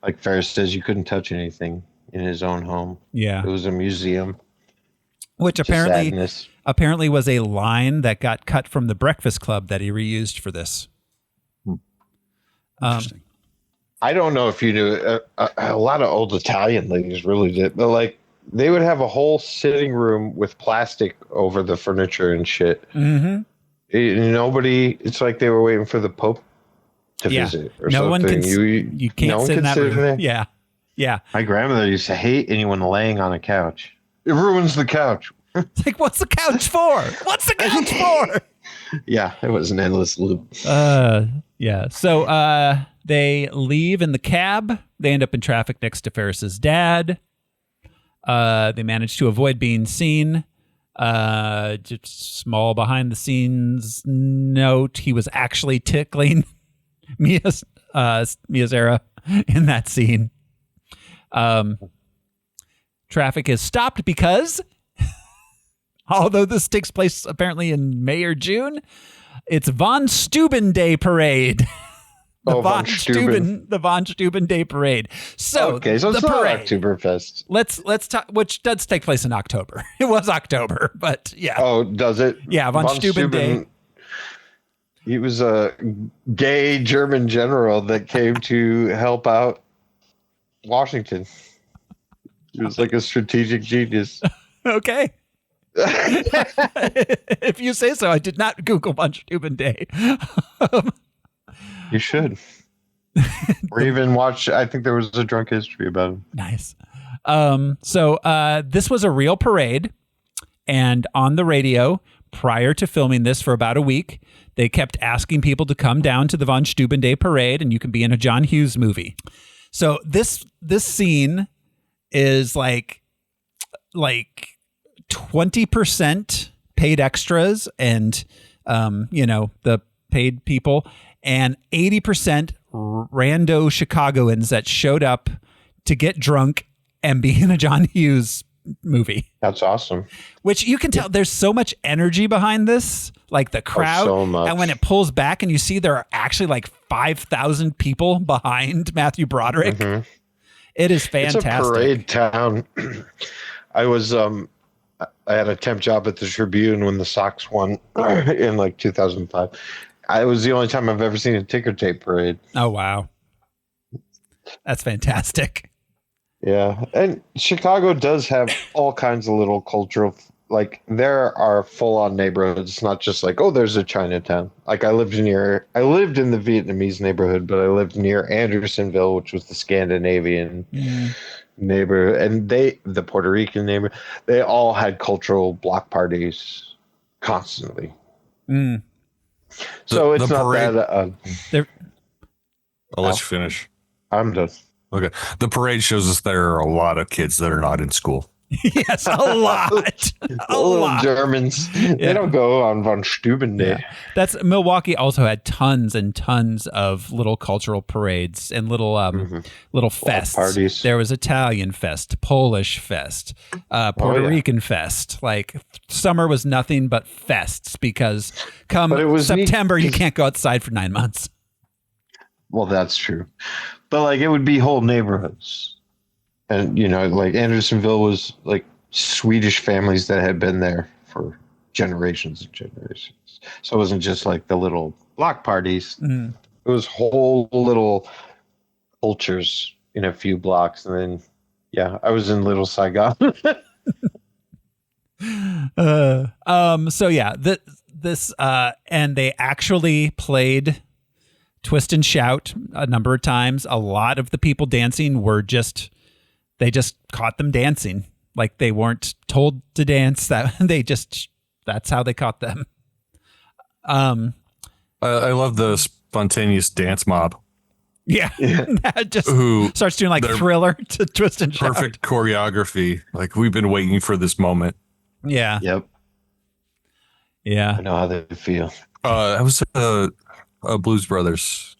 Like Ferris says, you couldn't touch anything in his own home. Yeah. It was a museum. Which apparently was a line that got cut from The Breakfast Club that he reused for this. Interesting. I don't know if you knew, a lot of old Italian ladies really did, but like they would have a whole sitting room with plastic over the furniture and shit. Mm-hmm. It's like they were waiting for the Pope to visit or something. One can, you can't sit in that room. There. Yeah. Yeah. My grandmother used to hate anyone laying on a couch. It ruins the couch. It's like, what's the couch for? What's the couch for? Yeah, it was an endless loop. Yeah. So they leave in the cab. They end up in traffic next to Ferris's dad. They manage to avoid being seen. Just small behind the scenes note: he was actually tickling Mia's era in that scene. Traffic is stopped because, although this takes place apparently in May or June, it's Von Steuben Day Parade. The Von Steuben Day Parade. So it's not Oktoberfest. Let's talk, which does take place in October. It was October, but yeah. Oh, does it? Yeah, Von Steuben Day. He was a gay German general that came to help out Washington. He was like a strategic genius. Okay. If you say so. I did not Google Von Steuben Day. You should. Or even watch, I think there was a drunk history about him. Nice. So this was a real parade. And on the radio, prior to filming this for about a week, they kept asking people to come down to the Von Steuben Day Parade, and you can be in a John Hughes movie. So this scene is like 20% paid extras and, the paid people, and 80% rando Chicagoans that showed up to get drunk and be in a John Hughes movie. That's awesome. Which you can tell there's so much energy behind this, like the crowd. So much. And when it pulls back and you see there are actually like 5,000 people behind Matthew Broderick. Mm-hmm. It is fantastic. It's a parade town. I was I had a temp job at the Tribune when the Sox won in like 2005. It was the only time I've ever seen a ticker tape parade. Oh, wow. That's fantastic. Yeah. And Chicago does have all kinds of little cultural, like there are full on neighborhoods. It's not just like, oh, there's a Chinatown. Like I lived in the Vietnamese neighborhood, but I lived near Andersonville, which was the Scandinavian neighbor, and the Puerto Rican neighbor, they all had cultural block parties constantly. So it's the not parade, that. I'll let you finish. I'm done. Okay. The parade shows us there are a lot of kids that are not in school. Yes, a lot. A lot. Germans. They don't go on von Steuben Day. Yeah. That's Milwaukee also had tons and tons of little cultural parades and little fests. Parties. There was Italian fest, Polish fest, Puerto Rican fest. Like summer was nothing but fests because come September you can't go outside for 9 months. Well, that's true. But like it would be whole neighborhoods. And, like Andersonville was like Swedish families that had been there for generations and generations. So it wasn't just like the little block parties. It was whole little cultures in a few blocks. And then, I was in Little Saigon. So yeah, this and they actually played Twist and Shout a number of times. A lot of the people dancing were they just caught them dancing. Like they weren't told to dance. That's how they caught them. I love the spontaneous dance mob. Yeah. Just who starts doing like Thriller to Twist and Shout. Perfect choreography. Like we've been waiting for this moment. Yeah. Yep. Yeah. I know how they feel. I was Blues Brothers.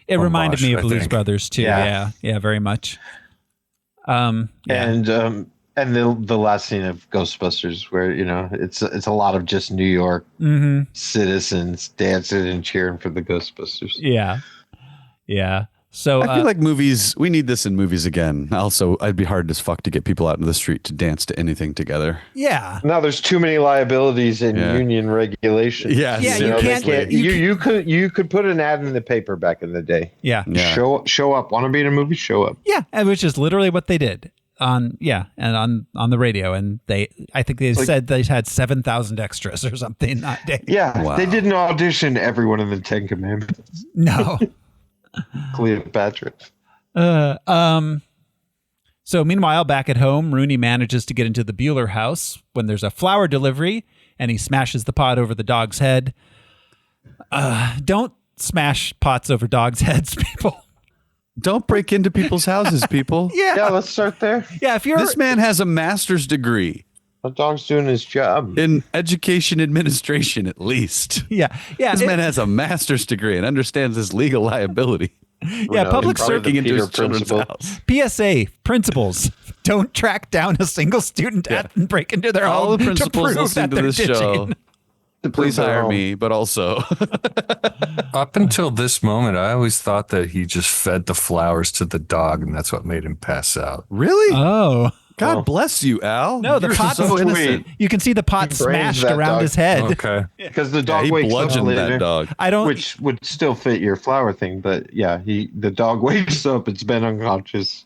It reminded me of Blues Brothers too. Yeah, very much. And the last scene of Ghostbusters, where it's a lot of just New York citizens dancing and cheering for the Ghostbusters. Yeah. So I feel like movies. We need this in movies again. Also, I'd be hard as fuck to get people out into the street to dance to anything together. Yeah. Now there's too many liabilities in union regulations. Yes. Yeah. You could put an ad in the paper back in the day. Yeah. Show up. Want to be in a movie? Show up. Yeah, which is literally what they did on the radio, and I think they said they had 7,000 extras or something that day. Yeah. Wow. They didn't audition everyone in the Ten Commandments. No. Cleopatra. So meanwhile, back at home, Rooney manages to get into the Bueller house when there's a flower delivery, and he smashes the pot over the dog's head. Don't smash pots over dogs' heads, people. Don't break into people's houses, people. Yeah, let's start there. Yeah, this man has a master's degree. The dog's doing his job in education administration, at least. Yeah. This man has a master's degree and understands his legal liability. Public serving into his children's house. PSA principals: don't track down a single student and break into their all home the principals to prove listening that to they're this show. ditching. Please hire me, but also up until this moment, I always thought that he just fed the flowers to the dog, and that's what made him pass out. Really? Oh. God bless you, Al. No, the pot's so innocent. You can see the pot smashed around his head. Okay. Because the dog wakes up later, that dog. Which would still fit your flower thing, but the dog wakes up, it's been unconscious.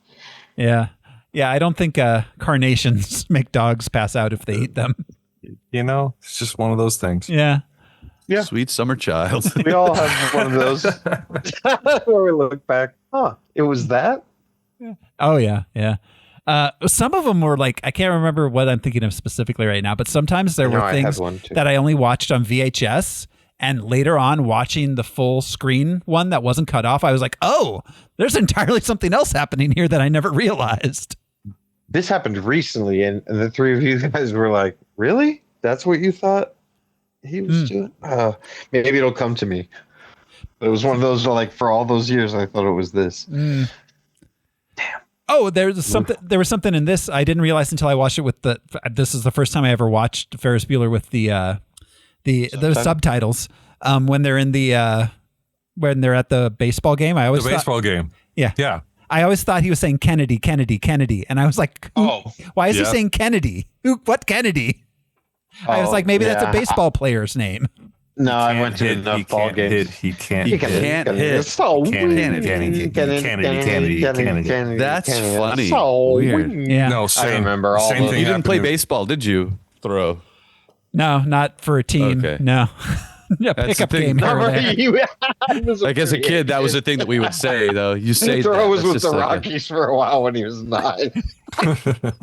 Yeah. Yeah, I don't think carnations make dogs pass out if they eat them. It's just one of those things. Yeah. Sweet summer child. We all have one of those where we look back, it was that? Oh, yeah. Some of them were like, I can't remember what I'm thinking of specifically right now, but sometimes there were things that I only watched on VHS, and later on watching the full screen one that wasn't cut off, I was like, oh, there's entirely something else happening here that I never realized. This happened recently, and the three of you guys were like, really? That's what you thought he was doing? Maybe it'll come to me. But it was one of those, like, for all those years, I thought it was this. Damn. Oh, there was something in this I didn't realize until I watched it with this is the first time I ever watched Ferris Bueller with the subtitles. When they're in when they're at the baseball game, I always baseball game. Yeah. I always thought he was saying Kennedy, Kennedy, Kennedy, and I was like, why is he saying Kennedy? What Kennedy? I was like, maybe that's a baseball player's name. No, I went to enough ball games. He can't hit. Kennedy. That's funny. Weird. Yeah. No, I remember all thing. You didn't play baseball, did you, Thoreau? No, not for a team. Okay. No. pickup game. Like as a kid, that was the thing that we would say, though. You say Thoreau was that's with just the like Rockies for a while when he was 9.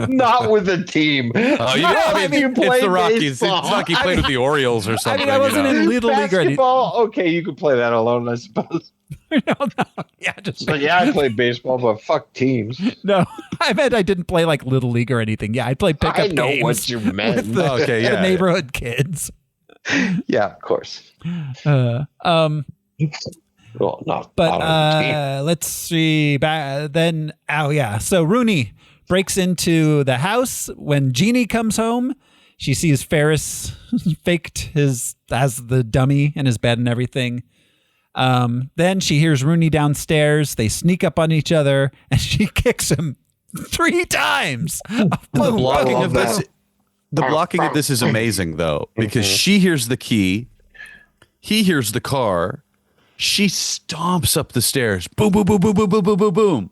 Not with a team. Oh, I mean, it's the Rockies. Baseball. It's like he played with the Orioles or something. I wasn't in Little League or anything. Basketball, okay, you could play that alone, I suppose. No. Yeah, I played baseball, but fuck teams. No, I meant I didn't play like Little League or anything. Yeah, I played pickup games. I know what you meant. With the neighborhood kids. Yeah, of course. Well, let's see. So Rooney breaks into the house when Jeannie comes home. She sees Ferris faked as the dummy in his bed and everything. Then she hears Rooney downstairs. They sneak up on each other and she kicks him 3 times. The blocking of this is amazing, though, because she hears the key, he hears the car, she stomps up the stairs, boom, boom, boom, boom, boom, boom, boom, boom, boom.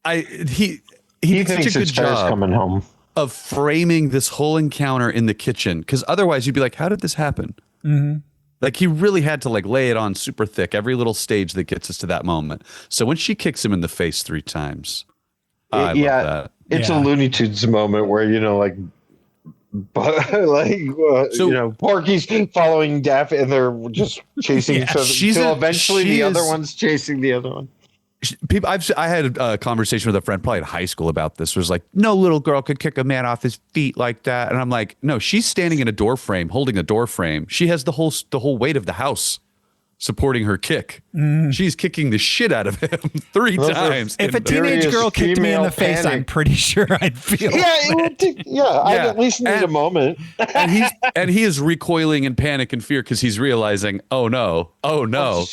He did such a good job coming home of framing this whole encounter in the kitchen, because otherwise you'd be like, how did this happen? Mm-hmm. Like he really had to like lay it on super thick, every little stage that gets us to that moment. So when she kicks him in the face 3 times, I love that. It's a Looney Tunes moment where, Porky's following Daffy and they're just chasing each other until eventually the other one's chasing the other one. I had a conversation with a friend probably in high school about this. It was like, no little girl could kick a man off his feet like that. And I'm like, no, she's standing in a door frame, holding a door frame. She has the whole weight of the house supporting her kick. She's kicking the shit out of him 3 times. If a teenage girl kicked me in the face, I'm pretty sure I'd feel I'd at least need a moment. and he is recoiling in panic and fear because he's realizing, oh no,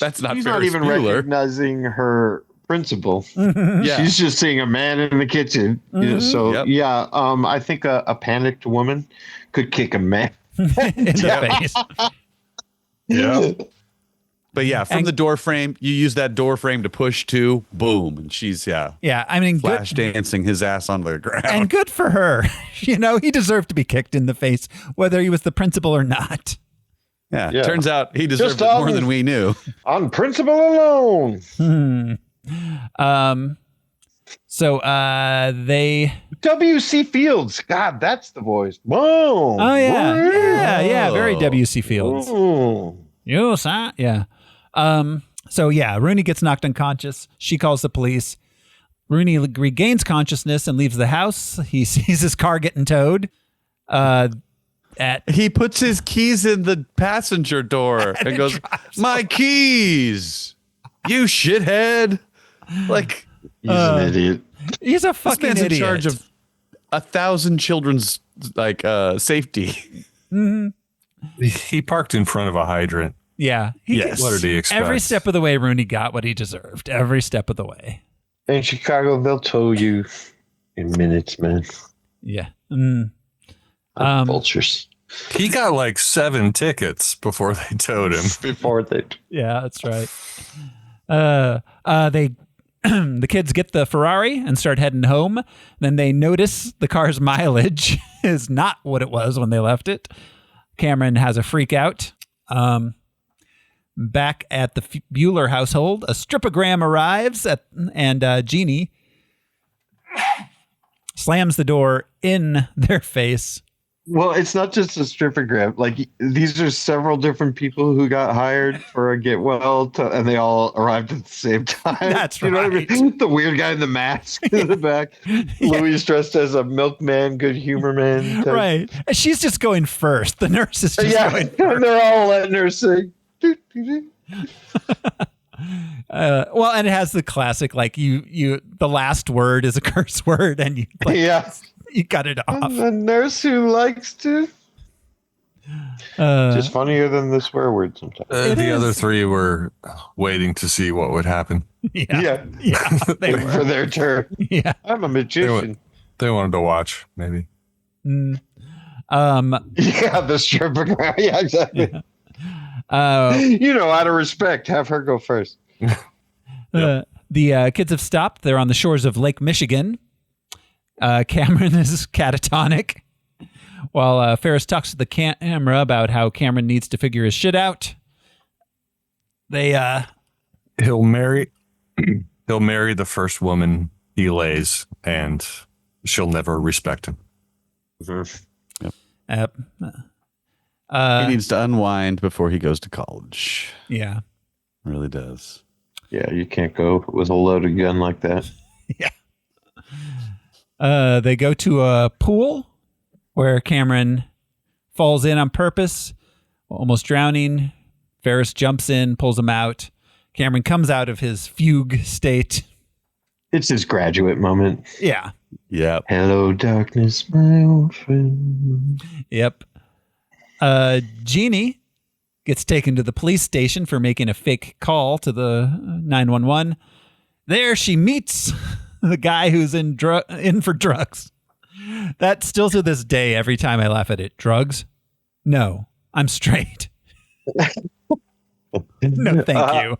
that's not He's Ferris not even Bueller. recognizing her principal. Yeah. She's just seeing a man in the kitchen. I think a panicked woman could kick a man in the face. Yeah. But from the door frame, you use that door frame to push to, boom, and she's I mean, flash dancing his ass on the ground. And good for her. He deserved to be kicked in the face, whether he was the principal or not. Yeah. Turns out he deserved it more than we knew. On principle alone. So they W.C. Fields. God, that's the voice. Boom. Oh yeah. Very W.C. Fields. Ooh. Yes, yeah. Rooney gets knocked unconscious. She calls the police. Rooney regains consciousness and leaves the house. He sees his car getting towed. He puts his keys in the passenger door and goes, "My keys, you shithead!" Like he's an idiot. He's a fucking idiot. In charge of 1,000 children's safety. Mm-hmm. He parked in front of a hydrant. Yeah. What did he expect? Every step of the way, Rooney got what he deserved. Every step of the way. In Chicago, they'll tow you in minutes, man. Yeah. Vultures. He got like 7 tickets before they towed him. Yeah, that's right. The kids get the Ferrari and start heading home. Then they notice the car's mileage is not what it was when they left it. Cameron has a freak out. Back at the Bueller household, a stripogram arrives and Jeannie slams the door in their face. Well, it's not just a stripogram. Like, these are several different people who got hired for a get well, and they all arrived at the same time. That's right. Know what I mean? The weird guy in the mask in the back. Louis dressed as a milkman, good humor man. Type. Right. And she's just going first. The nurse is just going first. And they're all letting her sing. And it has the classic, like you the last word is a curse word, and you you cut it off. A nurse who likes to. Just funnier than the swear word sometimes. The other 3 were waiting to see what would happen. Yeah. They were for their turn. Yeah, I'm a magician. They wanted to watch, maybe. The stripper. Yeah, exactly. Out of respect, have her go first. The kids have stopped. They're on the shores of Lake Michigan. Cameron is catatonic. While Ferris talks to the camera about how Cameron needs to figure his shit out, he'll marry the first woman he lays, and she'll never respect him. Yep. He needs to unwind before he goes to college. Yeah. Really does. Yeah, you can't go with a loaded gun like that. Yeah. They go to a pool where Cameron falls in on purpose, almost drowning. Ferris jumps in, pulls him out. Cameron comes out of his fugue state. It's his graduate moment. Yeah. Yep. Hello, darkness, my old friend. Yep. Jeannie gets taken to the police station for making a fake call to the 911. There she meets the guy who's in for drugs. That still to this day, every time I laugh at it. Drugs? No, I'm straight. No, thank you.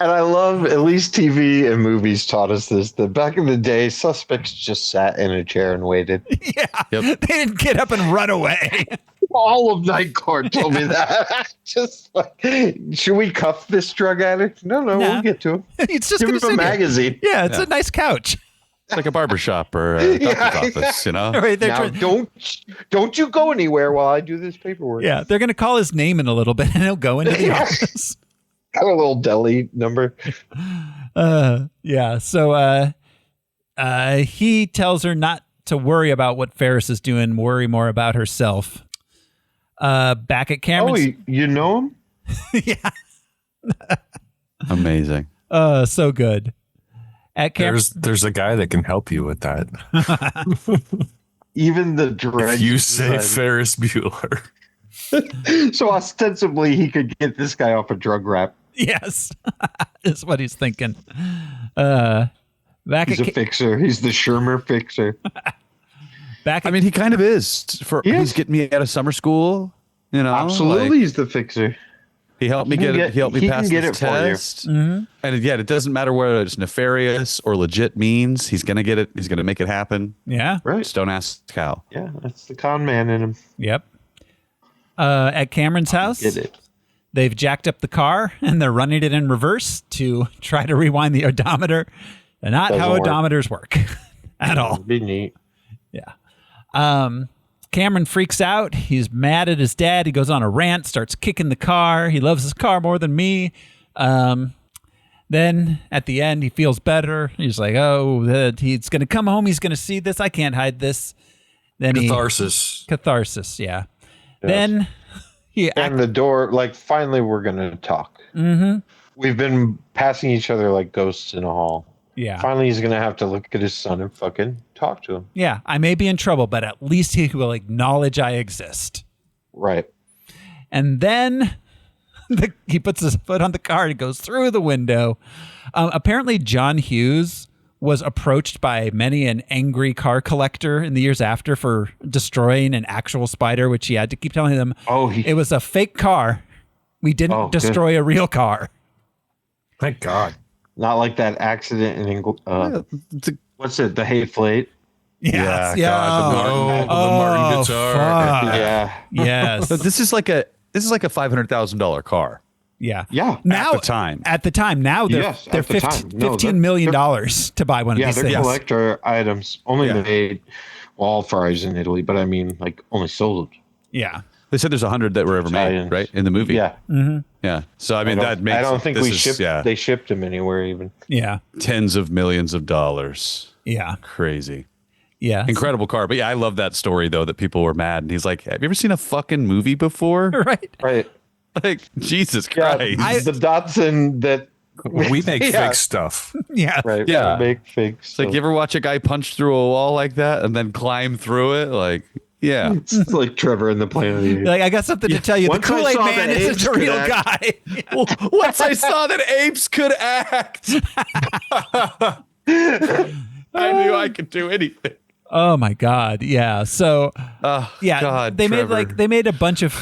And I love, at least TV and movies taught us this, that back in the day, suspects just sat in a chair and waited. Yeah. Yep. They didn't get up and run away. All of Night Court told me that. Just like, should we cuff this drug addict? No, we'll get to him. It's just give him a magazine. Yeah, it's a nice couch. It's like a barbershop or a doctor's office, you know? Right, now, don't you go anywhere while I do this paperwork. Yeah, they're going to call his name in a little bit, and he'll go into the office. Got a little deli number. Yeah, so he tells her not to worry about what Ferris is doing, worry more about herself. Back at Cameron's... Oh, you know him? Yeah. Amazing. So good. At There's a guy that can help you with that. Even the dread. If you say Ferris Bueller. So ostensibly he could get this guy off a drug rap. Yes. Is what he's thinking. He's a fixer. He's the Shermer fixer. I mean, he kind of is. He's getting me out of summer school. You know, absolutely, he's the fixer. He helped me He helped me pass this test. Mm-hmm. And yet, it doesn't matter whether it's nefarious or legit means. He's gonna get it. He's gonna make it happen. Yeah, right. Just don't ask how. Yeah, that's the con man in him. Yep. At Cameron's house, they've jacked up the car and they're running it in reverse to try to rewind the odometer. And not how odometers work at all. Be neat. Yeah. Cameron freaks out. He's mad at his dad. He goes on a rant, starts kicking the car. He loves his car more than me. Then at the end, he feels better. He's like, oh, he's going to come home. He's going to see this. I can't hide this. Then Catharsis. Catharsis, yeah. Yes. Then and the door, like, finally we're going to talk. Mm-hmm. We've been passing each other like ghosts in a hall. Yeah. Finally, he's going to have to look at his son and fucking talk to him. Yeah, I may be in trouble, but at least he will acknowledge I exist. Right. And then he puts his foot on the car and goes through the window. Apparently, John Hughes was approached by many an angry car collector in the years after for destroying an actual spider, which he had to keep telling them, it was a fake car. We didn't destroy a real car. Thank God. Not like that accident in what's it? The Hateful Eight? Yes. Yeah. God, the Martin guitar. Fuck. Yeah. Yes. But this is like a $500,000 car. Yeah. Yeah. Now, at the time. Now they're $15 million to buy one of these things. Yeah, they're collector items only made, well, fries in Italy, but I mean, like, only sold. Yeah. They said there's 100 that were ever made, right, in the movie. Yeah. Mm-hmm. Yeah. So I mean, that makes. I don't think they shipped them anywhere even. Yeah. Tens of millions of dollars. Yeah. Crazy. Yeah. Incredible car. But yeah, I love that story though, that people were mad. And he's like, have you ever seen a fucking movie before? Right. Right. Like, Jesus Christ. The Datsun that we make fake stuff. Yeah. Right. Yeah. We make fake It's stuff. like, you ever watch a guy punch through a wall like that and then climb through it? Like, yeah. It's like Trevor in the Planet of the Apes. Like, I got something to tell you. Once The I Kool-Aid saw Man that isn't apes a could real act- guy. Well, once I saw that apes could act, I knew I could do anything. Oh my God. Yeah. So yeah, God, they Trevor. made a bunch of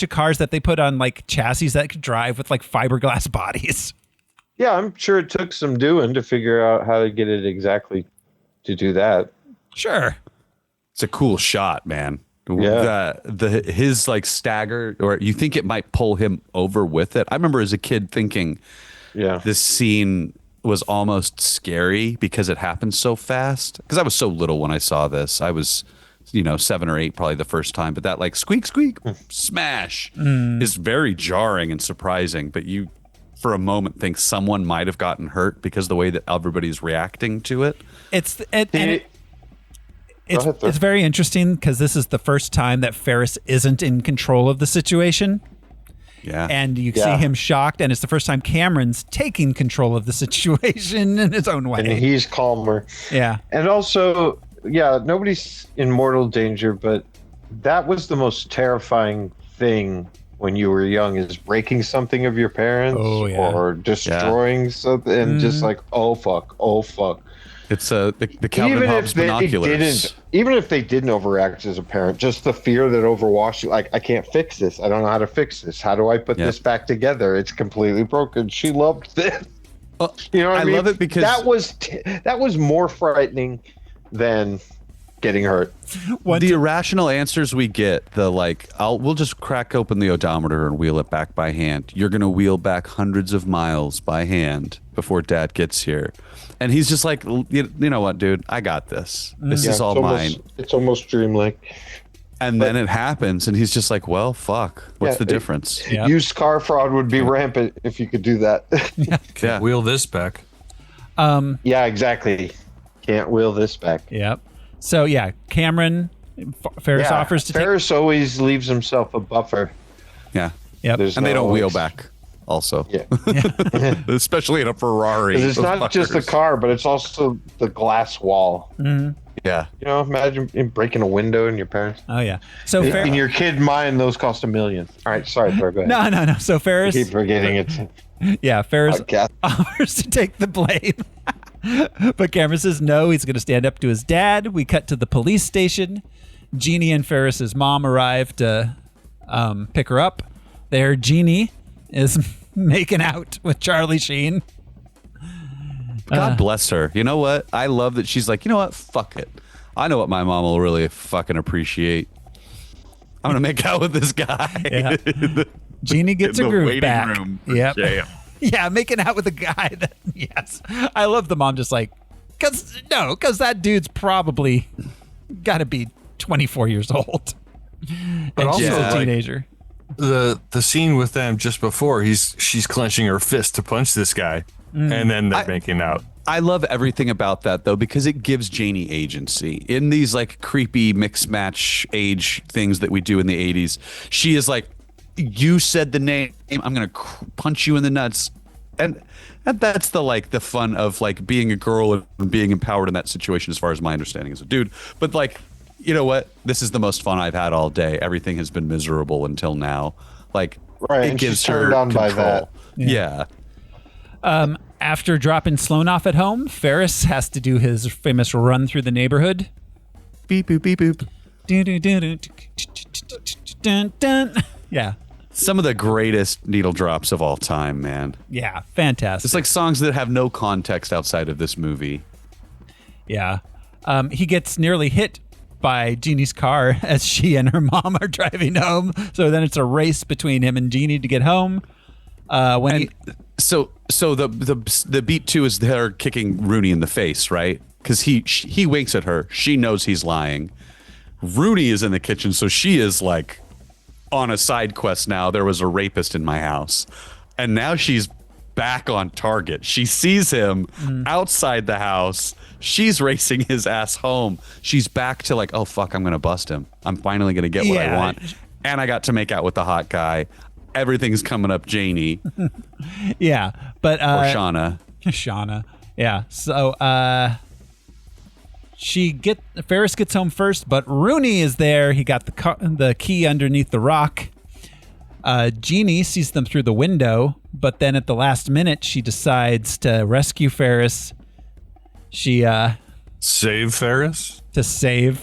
cars that they put on like chassis that could drive with like fiberglass bodies. Yeah, I'm sure it took some doing to figure out how to get it exactly to do that. Sure. It's a cool shot, man. His like stagger, or you think it might pull him over with it. I remember as a kid thinking, this scene was almost scary because it happened so fast. Because I was so little when I saw this. I was, 7 or 8 probably the first time. But that like squeak, squeak, smash is very jarring and surprising. But you, for a moment, think someone might have gotten hurt because the way that everybody's reacting to it. It's very interesting because this is the first time that Ferris isn't in control of the situation. Yeah. And you see him shocked, and it's the first time Cameron's taking control of the situation in his own way. And he's calmer. Yeah. And also, nobody's in mortal danger, but that was the most terrifying thing when you were young, is breaking something of your parents or destroying something, and just like, oh fuck. It's the Calvin and Hobbes binoculars. Even if they didn't overact as a parent, just the fear that overwashed you. Like, I can't fix this. I don't know how to fix this. How do I put this back together? It's completely broken. She loved this. You know what I mean? love it because that was more frightening than getting hurt. The irrational answers we get, we'll just crack open the odometer and wheel it back by hand. You're going to wheel back hundreds of miles by hand before Dad gets here. And he's just like, you know what, dude? I got this. This is all mine. It's almost dreamlike. And then it happens, and he's just like, well, fuck. What's the difference? Used car fraud would be rampant if you could do that. Can't wheel this back. Yeah, exactly. Can't wheel this back. Yep. So, Cameron, Ferris offers to Ferris always leaves himself a buffer. Yeah. Yep. And they don't wheel back. Also, especially in a Ferrari. It's not just the car, but it's also the glass wall. Mm-hmm. Yeah, imagine breaking a window in your parents. Oh yeah. So in your kid mind, those cost $1 million. All right, sorry, go ahead. No. So Ferris, I keep forgetting it. Yeah, Ferris offers to take the blame, but Cameron says no. He's going to stand up to his dad. We cut to the police station. Jeannie and Ferris's mom arrive to pick her up. There, Jeannie is making out with Charlie Sheen. God bless her. You know what? I love that she's like, you know what? Fuck it. I know what my mom will really fucking appreciate. I'm going to make out with this guy. Yeah. Jeannie gets a groove back. Yep. Jam. Yeah, making out with a guy that, yes. I love the mom just like, because that dude's probably got to be 24 years old. But also she's a teenager. The scene with them just before, she's clenching her fist to punch this guy, and then they're making out. I love everything about that though, because it gives Janie agency in these like creepy mix match age things that we do in the 80s. She is like, you said the name, I'm gonna punch you in the nuts, and that's the fun of like being a girl and being empowered in that situation, as far as my understanding as a dude. But like, you know what? This is the most fun I've had all day. Everything has been miserable until now. Like, it gives her turned on control. by that. Yeah. After dropping Sloan off at home, Ferris has to do his famous run through the neighborhood. Beep boop beep boop. Yeah. Some of the greatest needle drops of all time, man. Yeah, fantastic. It's like songs that have no context outside of this movie. Yeah. He gets nearly hit by Jeannie's car as she and her mom are driving home. So then it's a race between him and Jeannie to get home. So the beat two is they're kicking Rooney in the face, right? Because he winks at her. She knows he's lying. Rooney is in the kitchen, so she is like on a side quest now. There was a rapist in my house, and now she's back on target. She sees him outside the house. She's racing his ass home. She's back to like, oh fuck, I'm gonna bust him. I'm finally gonna get what I want, and I got to make out with the hot guy. Everything's coming up Janie. Yeah, but or Shauna. Yeah. So Ferris gets home first, but Rooney is there. He got the key underneath the rock. Jeannie sees them through the window, but then at the last minute, she decides to rescue Ferris. She save Ferris?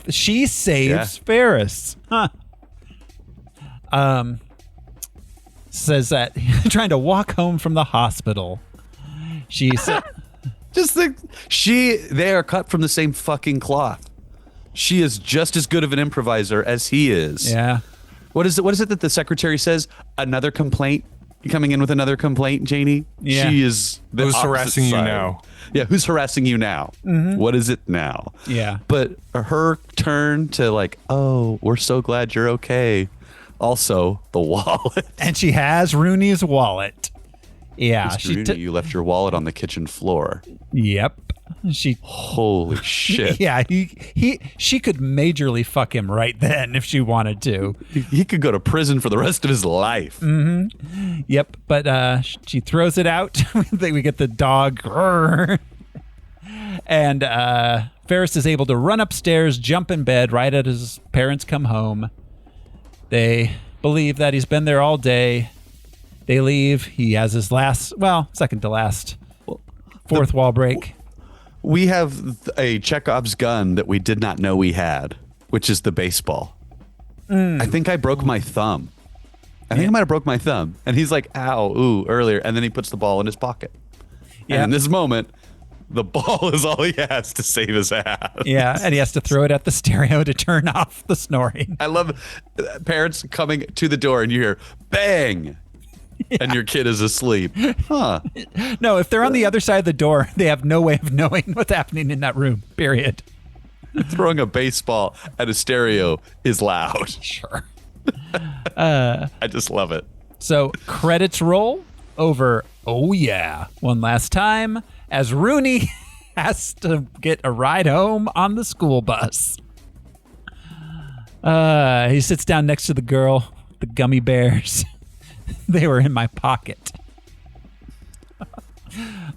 She saves Ferris. Huh. Says that trying to walk home from the hospital. She said, they are cut from the same fucking cloth. She is just as good of an improviser as he is. Yeah. What is it that the secretary says? Another complaint? You coming in with another complaint, Janie? Yeah. She is the Who's opposite harassing you side. now? Yeah, who's harassing you now? Mhm. What is it now? Yeah. But her turn to like, oh, we're so glad you're okay. Also, the wallet. And she has Rooney's wallet. Yeah. Mr. Rooney, you left your wallet on the kitchen floor. Yep. Holy shit. Yeah, she could majorly fuck him right then if she wanted to. He could go to prison for the rest of his life. Mm-hmm. Yep, but she throws it out. We get the dog. And Ferris is able to run upstairs, jump in bed right as his parents come home. They believe that he's been there all day. They leave. He has his second to last fourth wall break. We have a Chekhov's gun that we did not know we had, which is the baseball. I think I broke my thumb. I might have broke my thumb. And he's like, ow, ooh, earlier. And then he puts the ball in his pocket. Yeah. And in this moment, the ball is all he has to save his ass. Yeah, and he has to throw it at the stereo to turn off the snoring. I love parents coming to the door and you hear, bang! Yeah. And your kid is asleep. Huh. No, if they're on the other side of the door, they have no way of knowing what's happening in that room, period. Throwing a baseball at a stereo is loud. Sure. I just love it. So credits roll over, oh yeah, one last time, as Rooney has to get a ride home on the school bus. He sits down next to the girl, the gummy bears. They were in my pocket.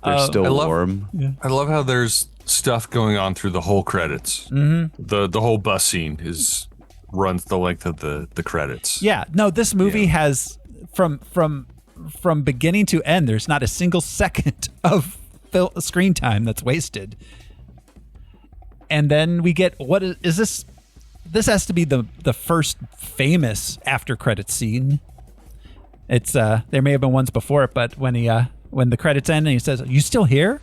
They're still warm. Yeah. I love how there's stuff going on through the whole credits. Mm-hmm. The whole bus scene runs the length of the credits. Yeah, no, this movie has from beginning to end, there's not a single second of screen time that's wasted. And then we get, what is this? This has to be the first famous after credits scene. It's there may have been ones before it, but when the credits end and he says, "You still here?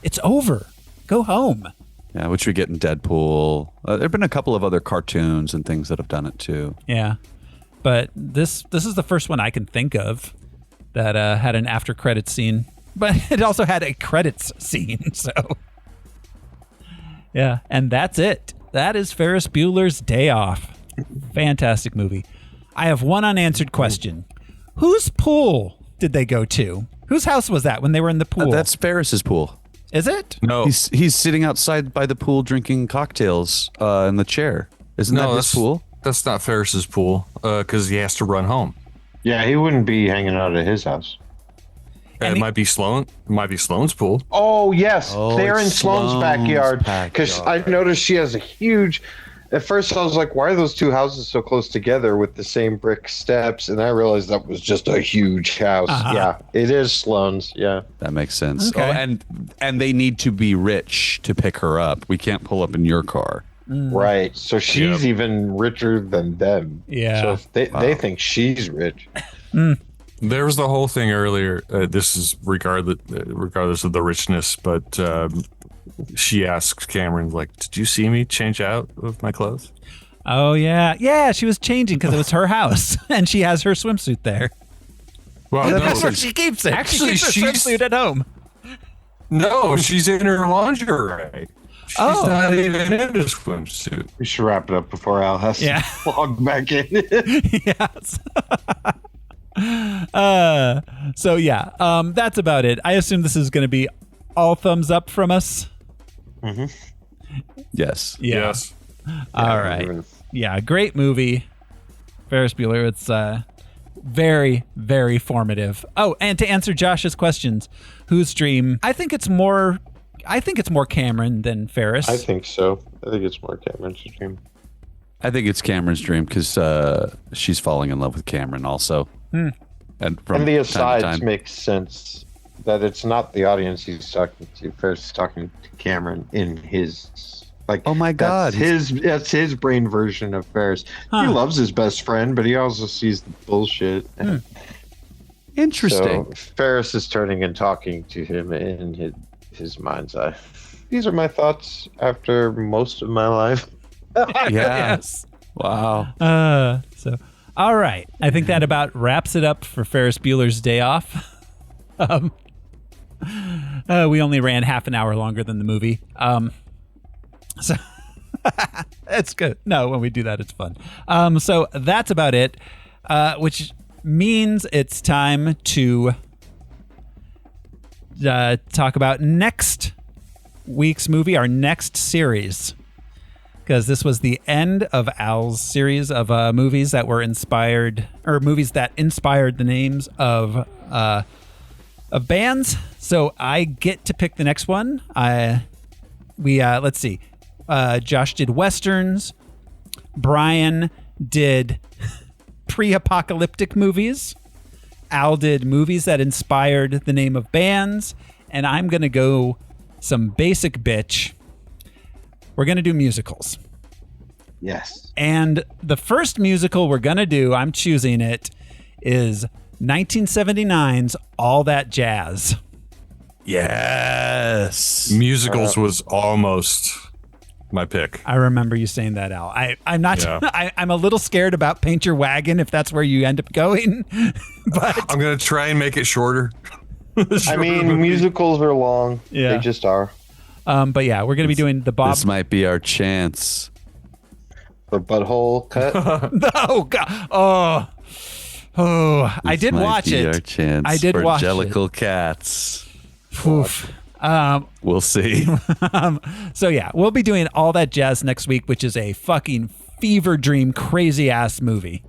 It's over. Go home." Yeah, which we get in Deadpool. There have been a couple of other cartoons and things that have done it too. Yeah, but this is the first one I can think of that had an after credits scene, but it also had a credits scene. So yeah, and that's it. That is Ferris Bueller's Day Off. Fantastic movie. I have one unanswered question. Whose pool did they go to? Whose house was that when they were in the pool? That's Ferris's pool. Is it? No. He's sitting outside by the pool drinking cocktails in the chair. Isn't that his pool? That's not Ferris's pool because he has to run home. Yeah, he wouldn't be hanging out at his house. It might be Sloan. It might be Sloan's pool. Oh, yes. They're in it's Sloan's backyard. Because I noticed she has a huge... At first, I was like, why are those two houses so close together with the same brick steps? And I realized that was just a huge house. Uh-huh. Yeah, it is Sloan's. Yeah. That makes sense. Okay. Oh, and they need to be rich to pick her up. We can't pull up in your car. Right. So she's even richer than them. Yeah. So if they think she's rich. There was the whole thing earlier. This is regardless of the richness, but she asked Cameron, like, "Did you see me change out of my clothes?" Oh yeah, yeah. She was changing because it was her house, and she has her swimsuit there. Well, That's where she keeps it. Actually, she keeps her swimsuit at home. No, she's in her lingerie. She's not even in a swimsuit. We should wrap it up before Al has to log back in. Yes. So yeah, that's about it. I assume this is going to be all thumbs up from us. Mm-hmm. Yes. Yeah. Yes. All right. Yeah, great movie. Ferris Bueller. It's very, very formative. Oh, and to answer Josh's questions, whose dream? I think it's more Cameron than Ferris. I think so. I think it's more Cameron's dream. I think it's Cameron's dream because she's falling in love with Cameron also. Hmm. And the asides make sense that it's not the audience he's talking to. Ferris is talking to Cameron in his oh my God, that's his brain version of Ferris. He loves his best friend, but he also sees the bullshit. Interesting. So Ferris is turning and talking to him in his mind's eye. These are my thoughts after most of my life. Yes. Wow. So, all right. I think that about wraps it up for Ferris Bueller's Day Off. We only ran half an hour longer than the movie. So it's good. No, when we do that, it's fun. So that's about it, which means it's time to talk about next week's movie, our next series. Because this was the end of Al's series of movies that were inspired, or movies that inspired the names of bands. So I get to pick the next one. Let's see. Josh did westerns. Brian did pre-apocalyptic movies. Al did movies that inspired the name of bands, and I'm gonna go some basic bitch. We're going to do musicals. Yes. And the first musical we're going to do, I'm choosing it, is 1979's All That Jazz. Yes. Musicals was almost my pick. I remember you saying that, Al. I'm not. Yeah. I'm a little scared about Paint Your Wagon if that's where you end up going. But I'm going to try and make it shorter. I mean, musicals are long. Yeah. They just are. But yeah, we're going to be doing the Bob. This might be our chance. The butthole cut. Oh God! Oh! I did watch it. Our chance I did for watch Jellicle it. Cats. Oof. We'll see. So yeah, we'll be doing All That Jazz next week, which is a fucking fever dream, crazy ass movie.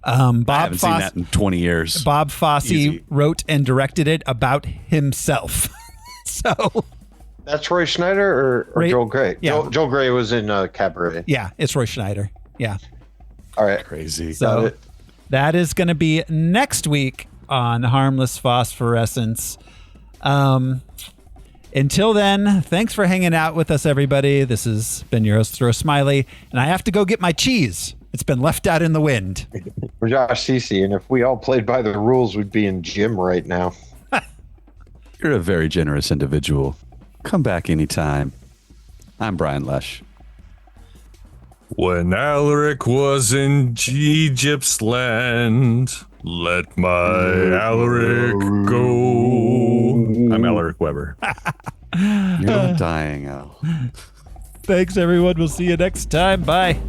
Bob I haven't seen that in 20 years. Bob Fosse wrote and directed it about himself. So. That's Roy Schneider or Joel Grey? Yeah. Joel Grey was in Cabaret. Yeah, it's Roy Schneider. Yeah. All right. Crazy. So that is going to be next week on Harmless Phosphorescence. Until then, thanks for hanging out with us, everybody. This has been your host, Throw Smiley, and I have to go get my cheese. It's been left out in the wind. We're Josh Cece, and if we all played by the rules, we'd be in gym right now. You're a very generous individual. Come back anytime. I'm Brian Lesh. When Alaric was in Egypt's land, let my Alaric go. I'm Alaric Weber. You're dying, Al. Thanks, everyone. We'll see you next time. Bye.